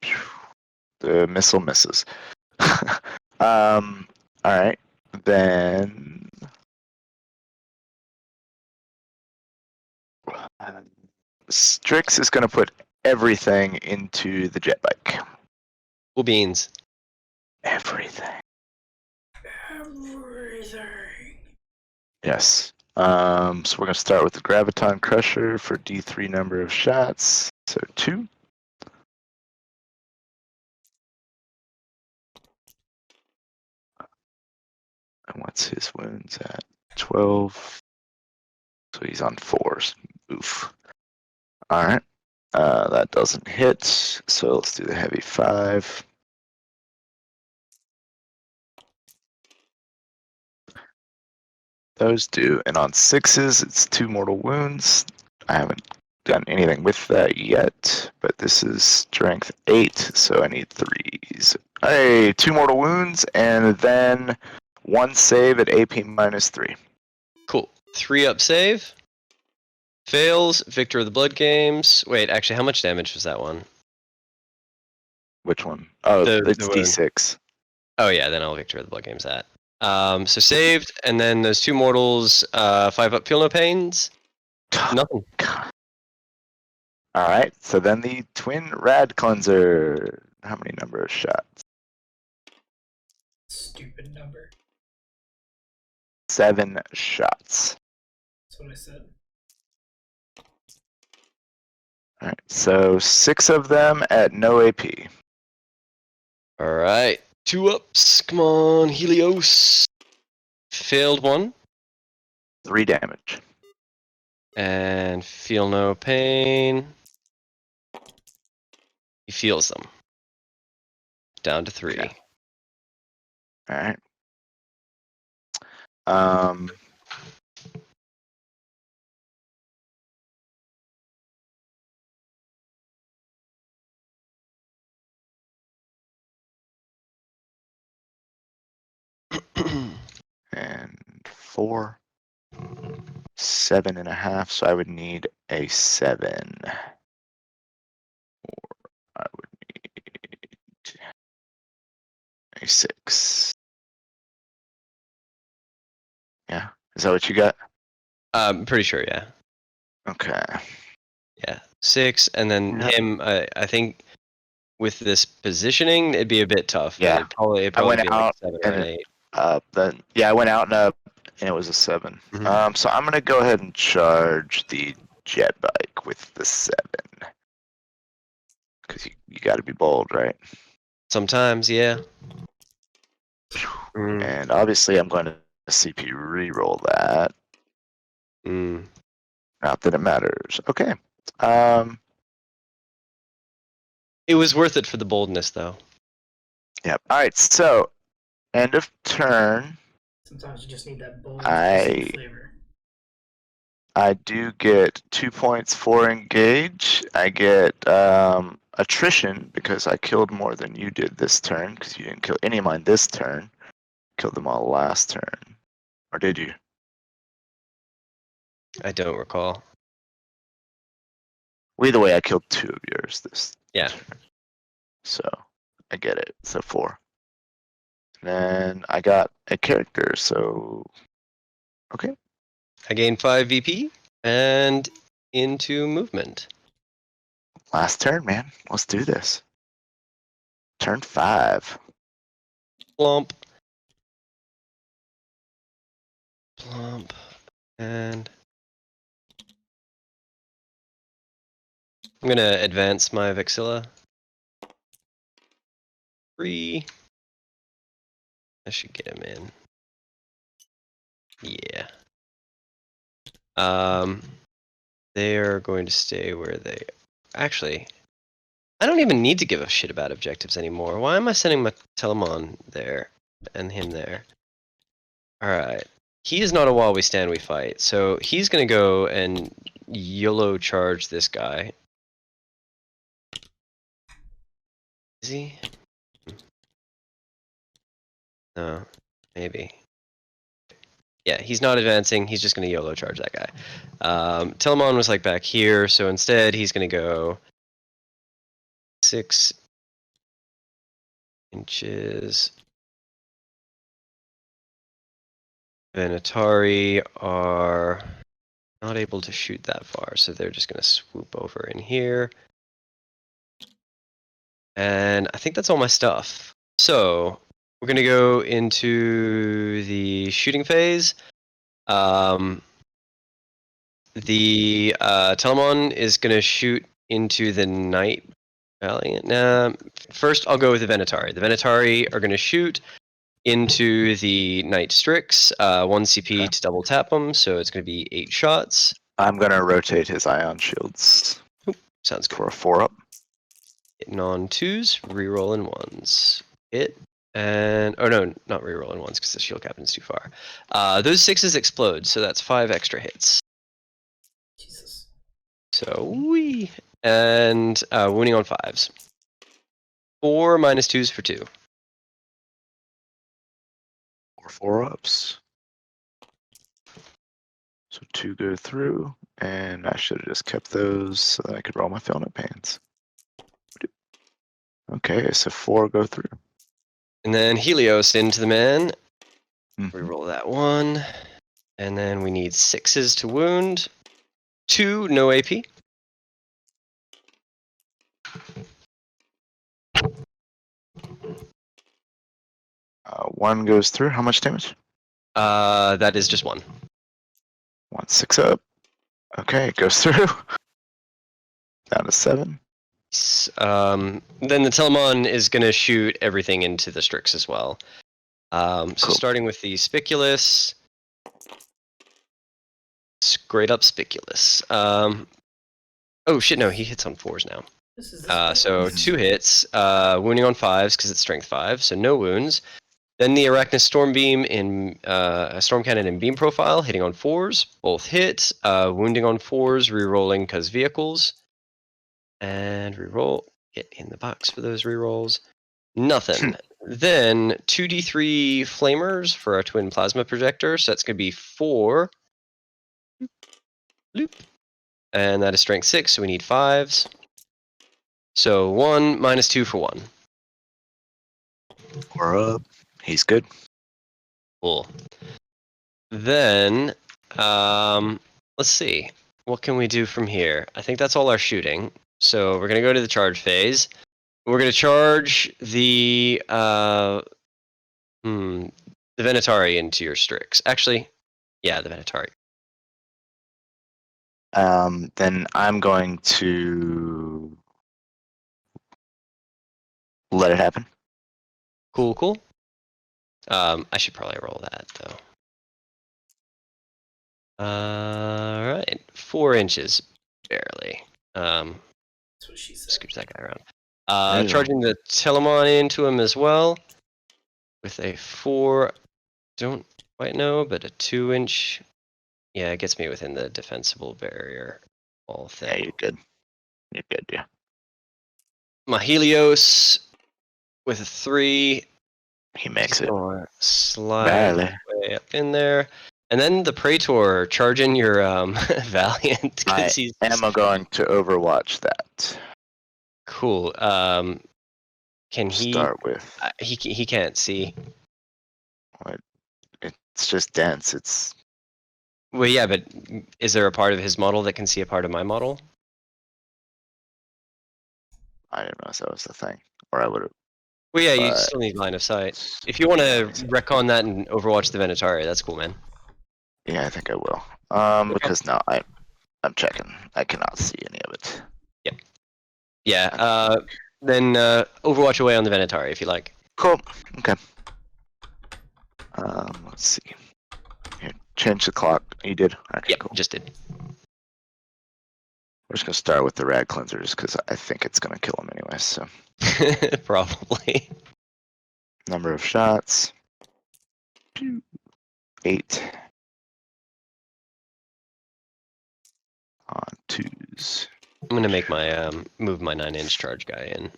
Phew. The missile misses. Alright. Then Strix is gonna put everything into the jet bike. Cool beans. Everything. Everything. Yes. So we're gonna start with the Graviton Crusher for D3 number of shots. So 2. And what's his wounds at? 12. So he's on 4s. Oof. Alright. That doesn't hit. So let's do the heavy 5. Those do. And on 6s, it's 2 mortal wounds. I haven't done anything with that yet, but this is strength 8, so I need 3s. Hey, 2 mortal wounds, and then 1 save at AP -3. Cool. 3 up save. Fails. Victor of the Blood Games. Wait, actually, how much damage was that one? Which one? Oh, The it's wound. D6. Oh yeah, then I'll Victor of the Blood Games that. So saved, and then those 2 mortals. 5 up. Feel no pains. Nothing. Alright, so then the Twin Rad Cleanser. How many number of shots? Stupid number. 7 shots. That's what I said. Alright, so 6 of them at no AP. All right. 2 ups. Come on, Helios. Failed 1. 3 damage. And feel no pain. He feels them. Down to 3. Okay. Alright. And 4. 7.5, so I would need a 7. Or I would need a 6. Yeah, is that what you got? I'm pretty sure, yeah. Okay. Yeah. 6, and then Yeah. him, I think with this positioning, it'd be a bit tough. Yeah. It'd probably went be like out 7 or and an it- 8. Then yeah, I went out and up, and it was a 7. Mhm. So I'm gonna go ahead and charge the jet bike with the 7. Because you got to be bold, right? Sometimes, yeah. And obviously, I'm going to CP reroll that. Mm. Not that it matters. Okay. It was worth it for the boldness, though. Yep. All right. So, end of turn. Sometimes you just need that bold I- flavor. I do get 2 points for engage. I get attrition because I killed more than you did this turn because you didn't kill any of mine this turn. Killed them all last turn. Or did you? I don't recall. Well, either way, I killed 2 of yours this Yeah. turn. So, I get it. So 4. And then I got a character, so... Okay. I gained 5 VP and into movement. Last turn, man. Let's do this. Turn 5. Plump. Plump. And I'm going to advance my Vexilla. 3. I should get him in. Yeah. They are going to stay where they... Actually, I don't even need to give a shit about objectives anymore. Why am I sending my Telemon there and him there? Alright. He is not a while we stand, we fight. So he's going to go and YOLO charge this guy. Is he? No. Maybe. Yeah, he's not advancing. He's just going to YOLO charge that guy. Telemon was like back here, so instead he's going to go 6 inches. Venatari are not able to shoot that far, so they're just going to swoop over in here. And I think that's all my stuff. So we're going to go into the shooting phase. The Telemon is going to shoot into the Night Valley. Nah, first I'll go with the Venatari. The Venatari are going to shoot into the Night Strix, 1 CP to double tap them, so it's going to be 8 shots. I'm going to rotate his ion shields Sounds good. for a 4-up. Hitting on 2s, rerolling 1s. Hit, and... Oh no, not rerolling 1s because the shield captain's too far. Those 6s explode, so that's 5 extra hits. Jesus. So, wee. And wounding on 5s. 4 minus 2s for 2. 4 4-ups. So 2 go through, and I should have just kept those so that I could roll my Feel No Pains. Okay, so 4 go through. And then Helios into the man. Mhm. Reroll that 1. And then we need 6s to wound. 2, no AP. One goes through. How much damage? That is just 1. 1 6-up. Okay, it goes through. Down to 7. Then the Telemon is going to shoot everything into the Strix as well. So Cool. starting with the Spiculous. Straight up Spiculous. Oh shit, no, he hits on 4s now. This is So 2 hits, wounding on 5s because it's strength 5, so no wounds. Then the Arachnus Storm Beam in Storm Cannon in Beam Profile, hitting on 4s, both hit, wounding on 4s, rerolling because vehicles. And reroll, get in the box for those rerolls. Nothing. Then 2d3 Flamers for our Twin Plasma Projector, so that's going to be 4. Loop. And that is strength 6, so we need 5s. So 1 minus 2 for 1. We're up. He's good. Cool. Then, let's see. What can we do from here? I think that's all our shooting. So we're going to go to the charge phase. We're going to charge the Venatari into your Strix. Actually, yeah, the Venatari. Then I'm going to let it happen. Cool, cool. I should probably roll that, though. Alright. 4 inches. Barely. That's what she said. Scooch that guy around. There you go. Charging the Telemon into him as well. With a 4. Don't quite know, but a 2-inch. Yeah, it gets me within the defensible barrier. All Yeah, thing. you're good. You're good, yeah. My Helios with a 3. He makes it. Slide Barely. way up in there. And then the Praetor charging your Valiant. I 'Cause he's am going to overwatch that. cool. Can he Start with. he can't see. It's just dense. It's. Well, yeah, but is there a part of his model that can see a part of my model? I didn't know that was the thing, or I would have. Well, yeah, you still need line of sight. If you want to recon that and overwatch the Venatari, that's cool, man. Yeah, I think I will. Because no, I'm checking. I cannot see any of it. Yeah. Then overwatch away on the Venatari if you like. Cool. Okay. Let's see. Here, change the clock. You did. Okay, Yep, cool. just did. We're just gonna start with the rad cleansers because I think it's gonna kill him anyway. So Probably. number of shots. 8. On 2s. I'm gonna make my move my 9-inch charge guy in.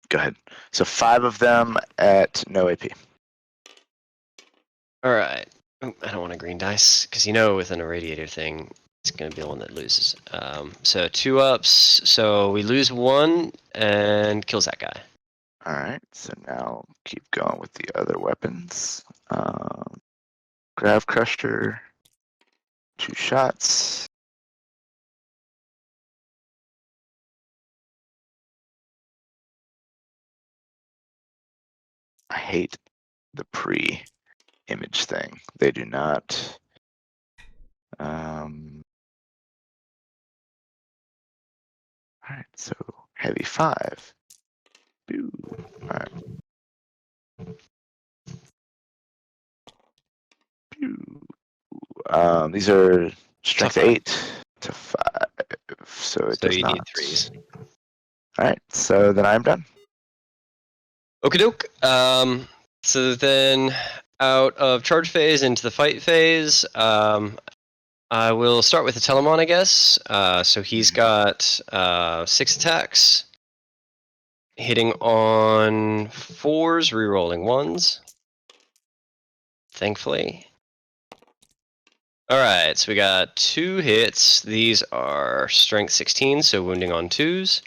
Go ahead. So 5 of them at no AP. All right. Oh, I don't want a green dice because with an irradiator thing, it's gonna be the one that loses. So 2 ups. So we lose 1 and kills that guy. All right. So now keep going with the other weapons. Grav Crusher. 2 shots. I hate the pre-image thing. They do not. All right, so heavy 5. Boo. All right. Boo. These are strength Tougher. 8 to 5, so it So does you not. need 3s. All right, so then I'm done. Okie doke. So then out of charge phase into the fight phase, I will start with the Telemon, I guess. So he's got 6 attacks, hitting on 4s, rerolling 1s. Thankfully. Alright, so we got 2 hits. These are strength 16, so wounding on 2s.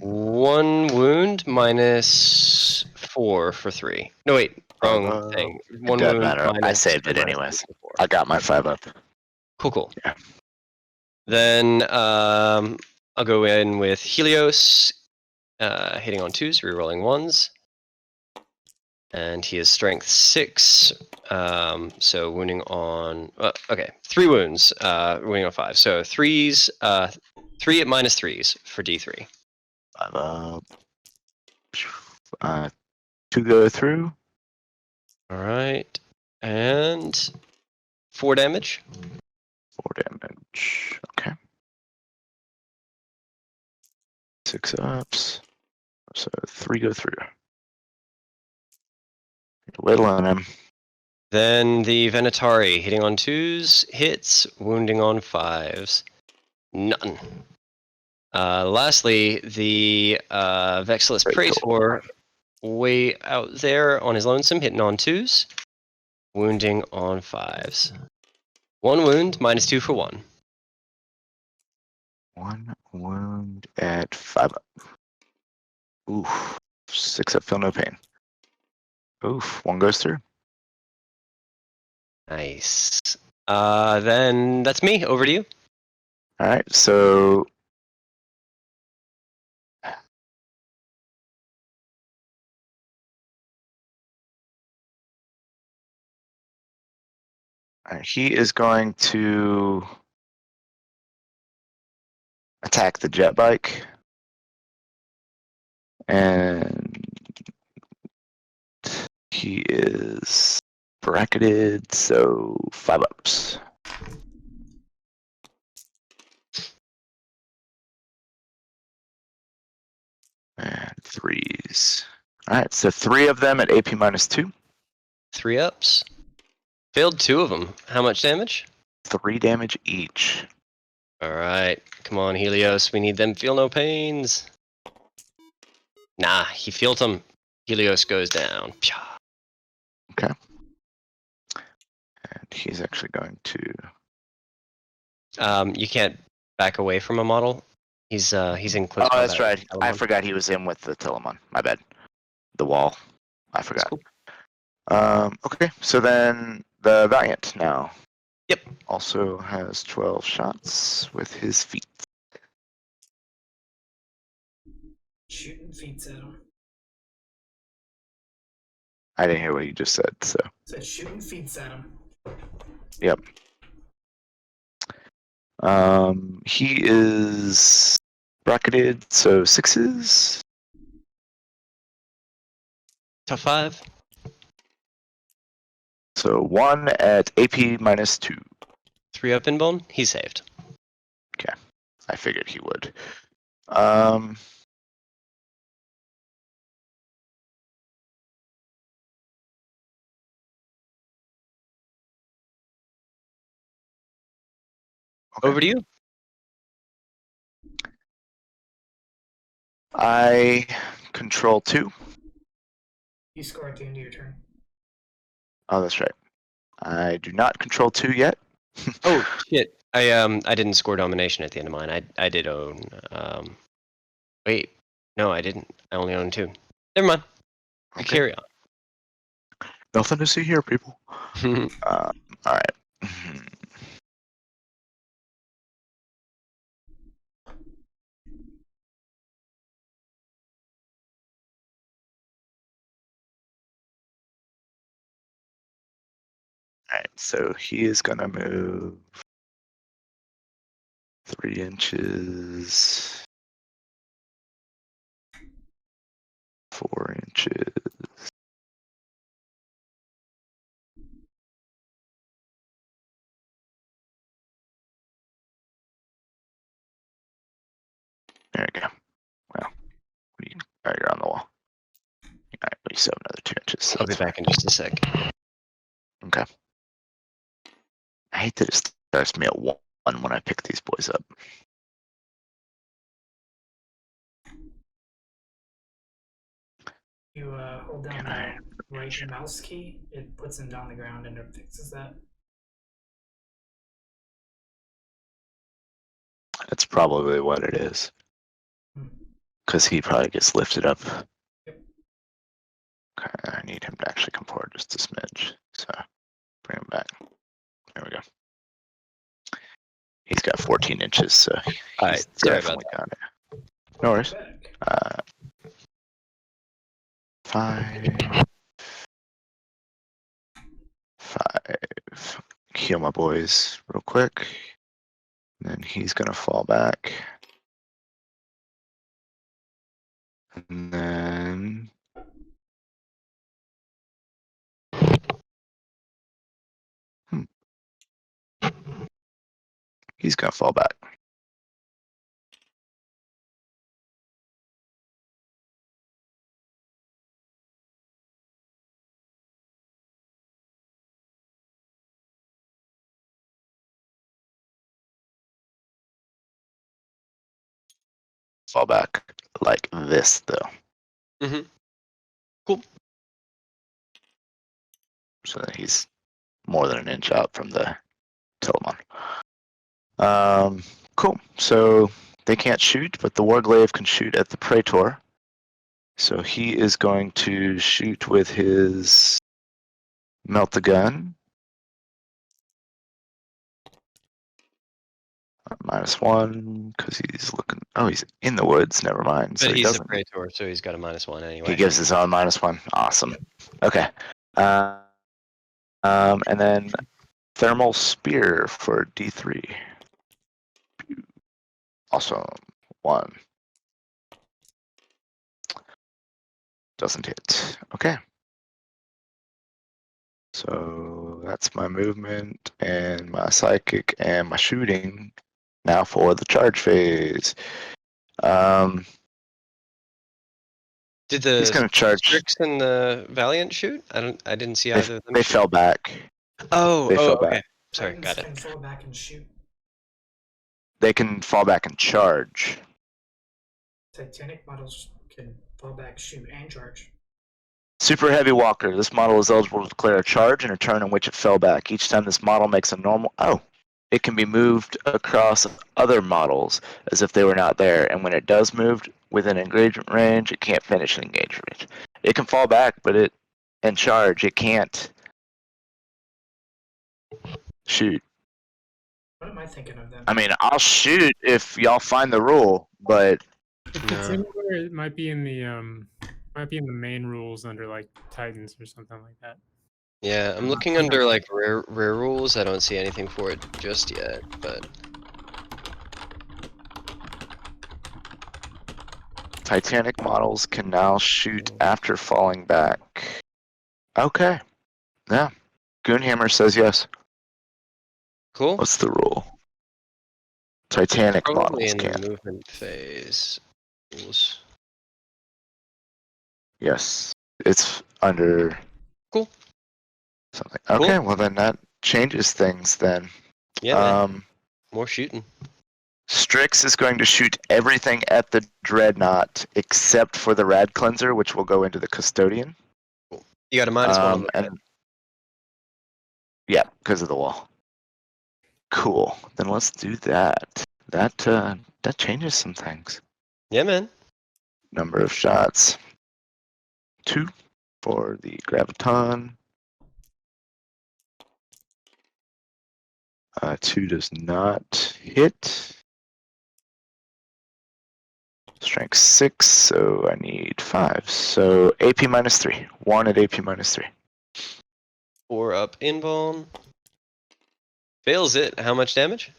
1 wound minus 4 for 3. No, wait, wrong thing. 1 doesn't wound matter. I minus saved it minus anyways. 3 for 4. I got my 5 up. Cool. Yeah. Then I'll go in with Helios, hitting on 2s, rerolling 1s. And he is strength 6, so wounding on... okay, 3 wounds, wounding on 5. So 3s, 3 at minus 3s for D3. 5 up. 2 go through. All right. And 4 damage. 4 damage. Okay. 6 ups. So 3 go through. Little on him. Then the Venatari hitting on 2s, hits, wounding on 5s. None. Lastly, the Vexilus Praetor way out there on his lonesome, hitting on 2s, wounding on 5s. 1 wound, -2 for 1. 1 wound at 5 up. Oof. 6 up, feel no pain. Oof. 1 goes through. Nice. Then that's me. Over to you. Alright, so. Alright, he is going to attack the jet bike. And he is bracketed, so 5 ups. And 3s. Alright, so 3 of them at AP -2. 3 ups. Failed 2 of them. How much damage? 3 damage each. Alright. Come on, Helios. We need them feel no pains. Nah, he felt them. Helios goes down. Pshaw. Okay. And he's actually going to. You can't back away from a model. He's in close Oh, that's combat. right. I forgot he was in with the Telemon. My bad. The wall. I forgot. Cool. Okay, so then the Valiant now. Yep. Also has 12 shots with his feet. Shooting feet at him. I didn't hear what you just said, so. Said shooting feet at him. Yep. He is bracketed, so 6s. Tough 5. So 1 at AP -2. 3 up in bone. He's saved. I figured he would. Okay. Over to you. I control 2. You score at the end of your turn. Oh, that's right. I do not control 2 yet. Oh shit! I didn't score domination at the end of mine. I did own. Wait, no, I didn't. I only own 2. Never mind. Okay. Carry Nothing to see here, people. on. All right. Alright, so he is gonna move 3 inches, 4 inches. There we go. Well, you're on the wall. Alright, we still have another 2 inches. So I'll be that's fine. back in just a sec. Okay. I hate that it starts me at 1 when I pick these boys up. You hold down Can I- the right mouse key, it puts him down the ground and it fixes that. That's probably what it is. Because he probably gets lifted up. Yep. Okay, I need him to actually come forward just a smidge. So, bring him back. There we go. He's got 14 inches, so he's Alright, sorry about definitely got it. No worries. Back. 5. 5. Heal my boys real quick. And then he's gonna fall back. And then he's gonna fall back. Fall back like this, though. Mhm. Cool. So that he's more than an inch out from the Telemon. Cool. So they can't shoot, but the Warglaive can shoot at the Praetor. So he is going to shoot with his melt the gun. -1 because he's looking. Oh, he's in the woods. Never mind. So But he he's a doesn't. Praetor, so he's got a -1 anyway. He gives his own -1. Awesome. Okay. And then thermal spear for D3. Awesome. 1. Doesn't hit. Okay. So that's my movement and my psychic and my shooting. Now for the charge phase. Did He's the gonna charge. Strix and the Valiant shoot? I didn't see either of them. They shoot. fell back. Oh, They fell okay. back. Sorry, got it. Can fall back and shoot. They can fall back and charge. Titanic models can fall back, shoot, and charge. Super Heavy Walker. This model is eligible to declare a charge in a turn in which it fell back. Each time this model makes a normal... Oh! It can be moved across other models as if they were not there. And when it does move within engagement range, it can't finish an engagement. It can fall back, but and charge. It can't shoot. What am I thinking of then? I mean, I'll shoot if y'all find the rule, but... If it's anywhere, it might be in the main rules under like Titans or something like that. Yeah, I'm looking under like rare rules. I don't see anything for it just yet, but Titanic models can now shoot after falling back. Okay. Yeah. Goonhammer says yes. cool. What's the rule? Titanic Probably models in can. the movement phase rules. Yes. It's under Cool. something. Cool. Okay, well then that changes things then. Yeah, man. More shooting. Strix is going to shoot everything at the Dreadnought except for the Rad Cleanser, which will go into the Custodian. You got a -1 on the and yeah, because of the wall. Cool. Then let's do that. That changes some things. Yeah, man. Number of shots. 2 for the Graviton. 2 does not hit. Strength 6, so I need 5. So AP -3. 1 at AP -3. 4 up invuln. Fails it. How much damage?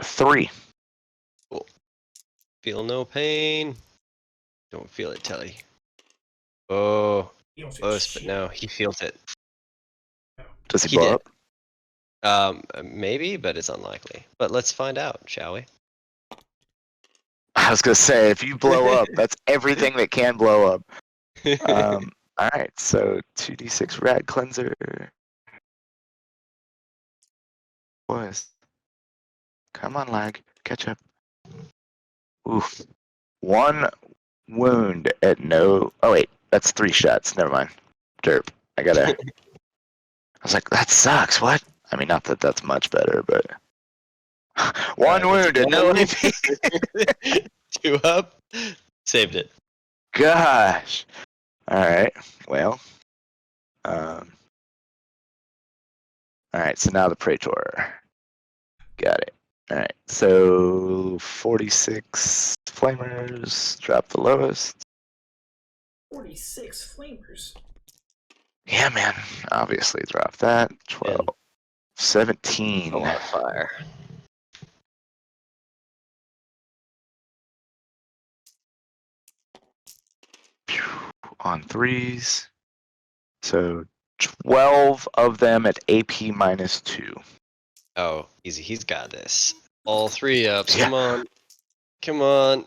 3. Cool. Feel no pain. Don't feel it, Telly. Oh, You don't feel close, but shit. no, he feels it. Does he He blow did. up? Maybe, but it's unlikely. But let's find out, shall we? I was gonna say, if you blow up, that's everything that can blow up. Alright, so 2d6 Rad Cleanser. Boys. Come on, lag. Catch up. Oof. 1 wound at no... Oh, wait. That's 3 shots. Never mind. Derp. I was like, that sucks. What? I mean, not that that's much better, but... 1 wound at no AP. 2 up. Saved it. Gosh. Alright. Well. Alright, so now the Praetor. Got it. Alright, so 46 flamers, drop the lowest. 46 flamers. Yeah, man, obviously drop that. 12, Yeah. 17. A lot of fire. on 3s. So 12 of them at AP -2. Oh, easy. He's got this. All 3 ups. Yeah. Come on. Come on.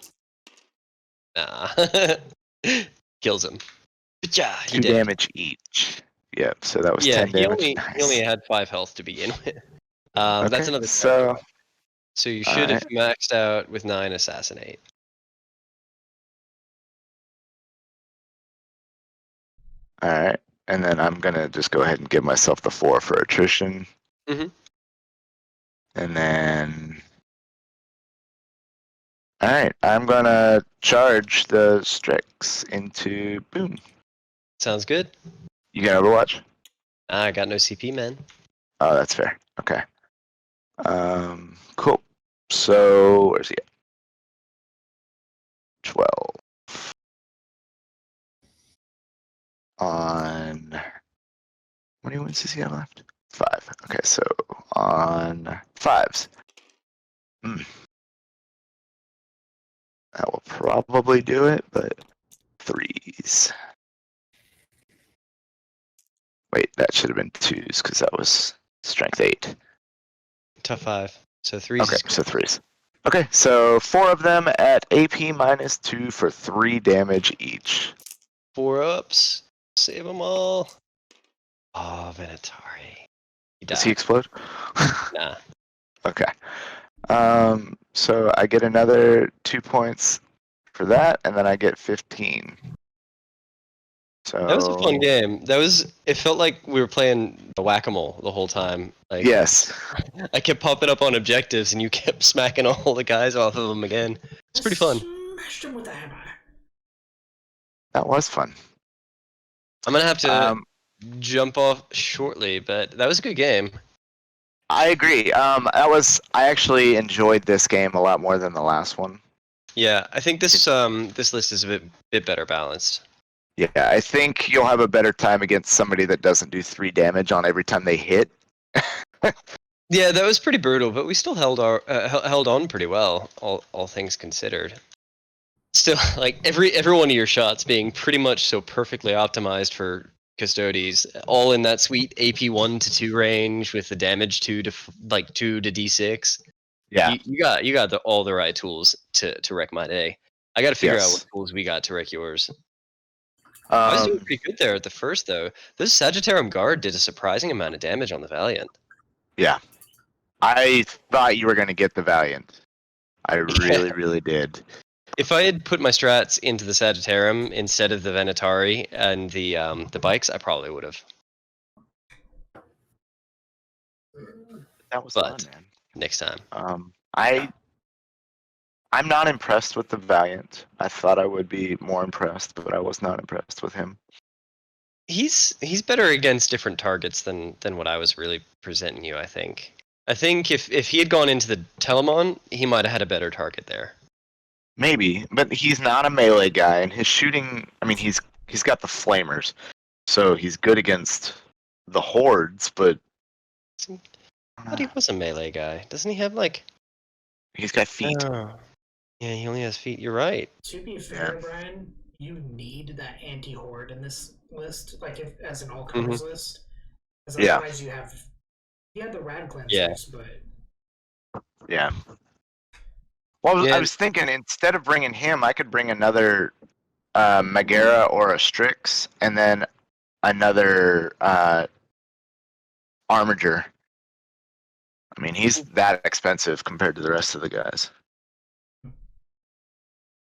Nah. Kills him. Yeah, he 2 did. damage each. Yep, so that was Yeah, 10 damage. he Nice. only had 5 health to begin with. Okay, That's another so So you should have alright. maxed out with 9 assassinate. Alright, and then I'm gonna just go ahead and give myself the 4 for attrition. Mhm. And then... Alright, I'm gonna charge the Strix into boom. Sounds good. You got Overwatch? I got no CP, man. Oh, that's fair. Okay. Cool. So, where's he at? 12. On... How many wins does he have left? 5. Okay, so on 5s. That will probably do it, but 3s. Wait, that should have been 2s because that was strength 8. Tough 5. So 3s. Okay, so 3s. Okay, so 4 of them at AP -2 for 3 damage each. 4 ups. Save them all. Oh, Venatari. He Does he died. explode? Nah. Okay. So I get another 2 points for that, and then I get 15. So That was a fun game. It felt like we were playing the whack-a-mole the whole time. Like, yes, I kept popping up on objectives and you kept smacking all the guys off of them again. It's pretty fun. Smashed him with a hammer. that was fun. I'm gonna have to jump off shortly, but that was a good game. I agree. I actually enjoyed this game a lot more than the last one. Yeah, I think this list is a bit better balanced. Yeah, I think you'll have a better time against somebody that doesn't do 3 damage on every time they hit. Yeah, that was pretty brutal, but we still held on pretty well, all things considered. Still, like every one of your shots being pretty much so perfectly optimized for Custodes, all in that sweet AP 1 to 2 range with the damage 2 to 2 to D6. Yeah. You got all the right tools to wreck my day. I got to figure out Yes. what tools we got to wreck yours. I was doing pretty good there at the first, though. This Sagittarium Guard did a surprising amount of damage on the Valiant. Yeah. I thought you were going to get the Valiant. I really, really did. If I had put my strats into the Sagittarium instead of the Venatari and the bikes, I probably would have. That was But fun, man. next time. I'm not impressed with the Valiant. I thought I would be more impressed, but I was not impressed with him. He's better against different targets than what I was really presenting you, I think. I think if he had gone into the Telemon, he might have had a better target there. Maybe, but he's not a melee guy, and his shooting, I mean, he's got the flamers, so he's good against the hordes, but I thought he was a melee guy. Doesn't he have like... he's got feet. Oh. Yeah, he only has feet. You're right. To be fair, Brian, you need that anti-horde in this list, like as an all-comers list. Because Yeah. otherwise you have the rad cleansers, but Yeah. Well, Yeah. I was thinking instead of bringing him, I could bring another Megara or a Strix, and then another Armiger. I mean, he's that expensive compared to the rest of the guys.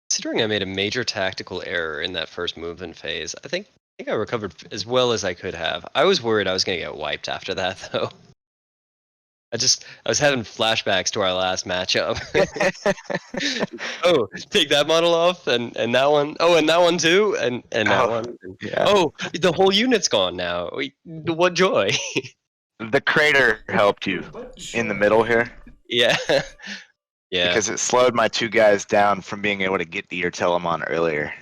Considering I made a major tactical error in that first movement phase, I think I recovered as well as I could have. I was worried I was going to get wiped after that, though. I was having flashbacks to our last matchup. Oh, take that model off, and that one. Oh, and that one too, and that one. Yeah. Oh, the whole unit's gone now. What joy! The crater helped you in the middle here. Yeah, yeah. Because it slowed my 2 guys down from being able to get to your Telemon earlier.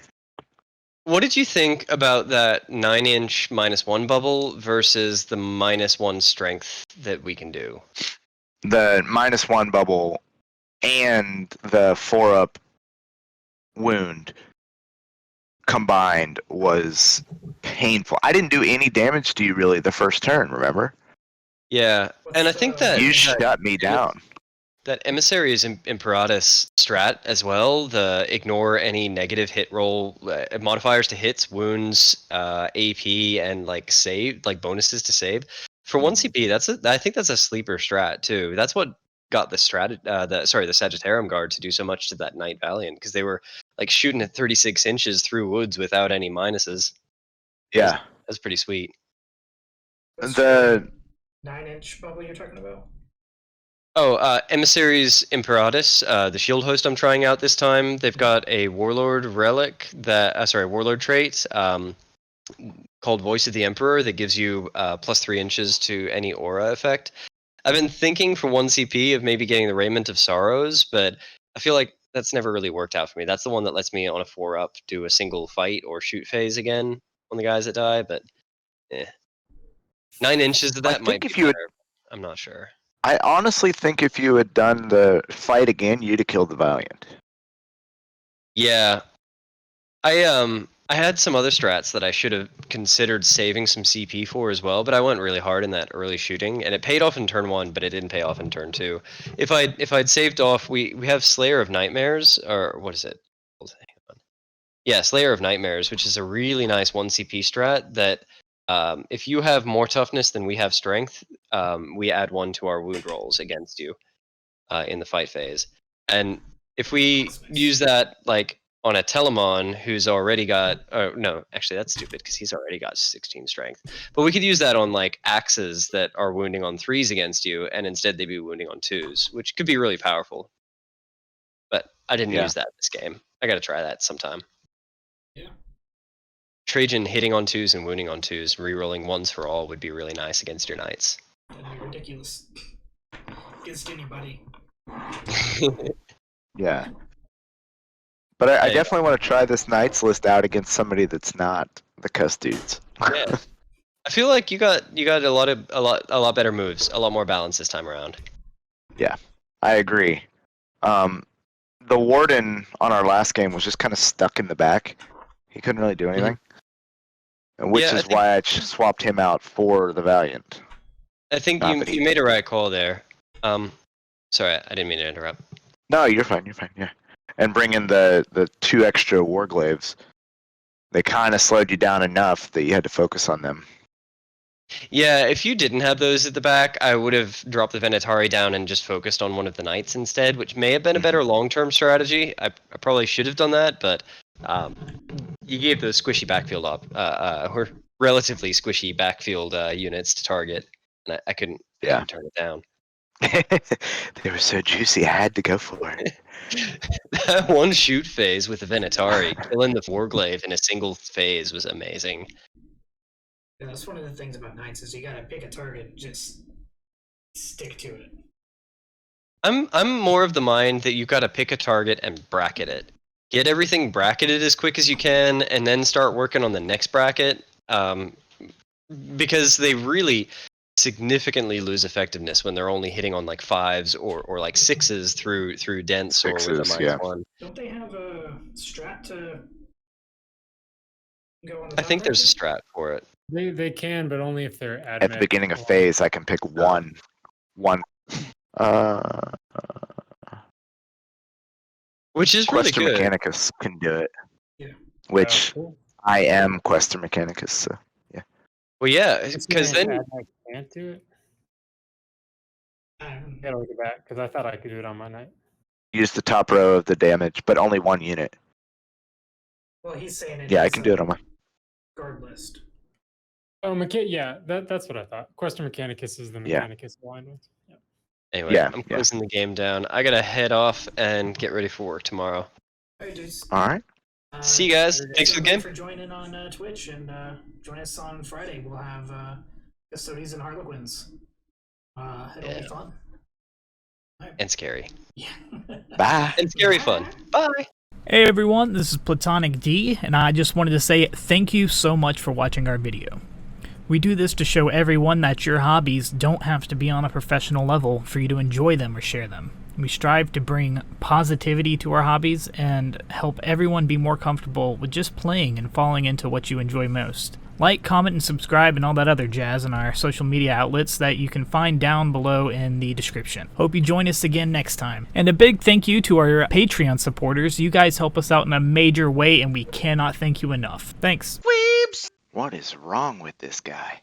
What did you think about that 9-inch -1 bubble versus the -1 strength that we can do? The -1 bubble and the 4-up wound combined was painful. I didn't do any damage to you really the first turn, remember? Yeah, and I think that You shut me down. that emissary is Imperatus strat as well. The ignore any negative hit roll modifiers to hits, wounds, AP, and like save, like bonuses to save. For 1 CP, I think that's a sleeper strat too. That's what got the Sagittarium Guard to do so much to that Knight Valiant, because they were like shooting at 36 inches through woods without any minuses. Yeah. That's pretty sweet. The 9-inch bubble you're talking about? Oh, Emissaries Imperatus, the shield host I'm trying out this time. They've got a Warlord relic Warlord trait called Voice of the Emperor that gives you plus 3 inches to any aura effect. I've been thinking for 1 CP of maybe getting the Raiment of Sorrows, but I feel like that's never really worked out for me. That's the one that lets me on a 4-up do a single fight or shoot phase again on the guys that die, but 9 inches of that might be better. I'm not sure. I honestly think if you had done the fight again, you'd have killed the Valiant. Yeah. I had some other strats that I should have considered saving some CP for as well, but I went really hard in that early shooting, and it paid off in turn 1, but it didn't pay off in turn 2. If I'd saved off, we have Slayer of Nightmares, or what is it? Hang on. Yeah, Slayer of Nightmares, which is a really nice 1 CP strat that if you have more toughness than we have strength, we add 1 to our wound rolls against you in the fight phase. And if we use that like on a Telemon who's already got, no, actually that's stupid because he's already got 16 strength. But we could use that on like axes that are wounding on 3s against you, and instead they'd be wounding on 2s, which could be really powerful. But I didn't use that this game. I got to try that sometime. Yeah. Trajan hitting on 2s and wounding on 2s, rerolling 1s for all would be really nice against your knights. That'd be ridiculous. Against anybody. Yeah. But I definitely want to try this Knights list out against somebody that's not the Custodes. Yeah. I feel like you got a lot better moves, a lot more balance this time around. Yeah, I agree. The Warden on our last game was just kind of stuck in the back. He couldn't really do anything. Which is why I swapped him out for the Valiant. I think you made a right call there. Sorry, I didn't mean to interrupt. No, you're fine, yeah. And bring in the 2 extra Warglaves. They kind of slowed you down enough that you had to focus on them. Yeah, if you didn't have those at the back, I would have dropped the Venatari down and just focused on one of the Knights instead, which may have been a better long-term strategy. I probably should have done that, but you gave those squishy backfield or relatively squishy backfield units to target, and I couldn't turn it down. They were so juicy, I had to go for it. That 1 shoot phase with the Venatari, killing the Warglaive in a single phase was amazing. Yeah, that's one of the things about Knights is you gotta pick a target, just stick to it. I'm more of the mind that you gotta pick a target and bracket it. Get everything bracketed as quick as you can, and then start working on the next bracket. Because they really significantly lose effectiveness when they're only hitting on like 5s or like 6s through dents or with a -1. Don't they have a strat to go on the I think there's a strat for it. They can, but only if they're At the beginning of phase, I can pick one. Which is really Quester good. Mechanicus can do it. Yeah. Which Cool. I am Quester Mechanicus, so yeah. Well, yeah, because then I can't do it. I gotta look at that because I thought I could do it on my night. Use the top row of the damage, but only 1 unit. Well, he's saying it. Yeah, I can do it on my guard list. Oh, that's what I thought. Quester Mechanicus is the Mechanicus blind one. Yeah. Anyway, I'm closing the game down. I gotta head off and get ready for work tomorrow. Hey, dudes. All right. See you guys. Thanks for the game. For joining on Twitch, and join us on Friday. We'll have Custodes and Harlequins. It'll be fun. And scary. Yeah. Bye. And scary fun. Bye. Hey everyone, this is Platonic D, and I just wanted to say thank you so much for watching our video. We do this to show everyone that your hobbies don't have to be on a professional level for you to enjoy them or share them. We strive to bring positivity to our hobbies and help everyone be more comfortable with just playing and falling into what you enjoy most. Like, comment, and subscribe and all that other jazz on our social media outlets that you can find down below in the description. Hope you join us again next time. And a big thank you to our Patreon supporters. You guys help us out in a major way and we cannot thank you enough. Thanks. What is wrong with this guy?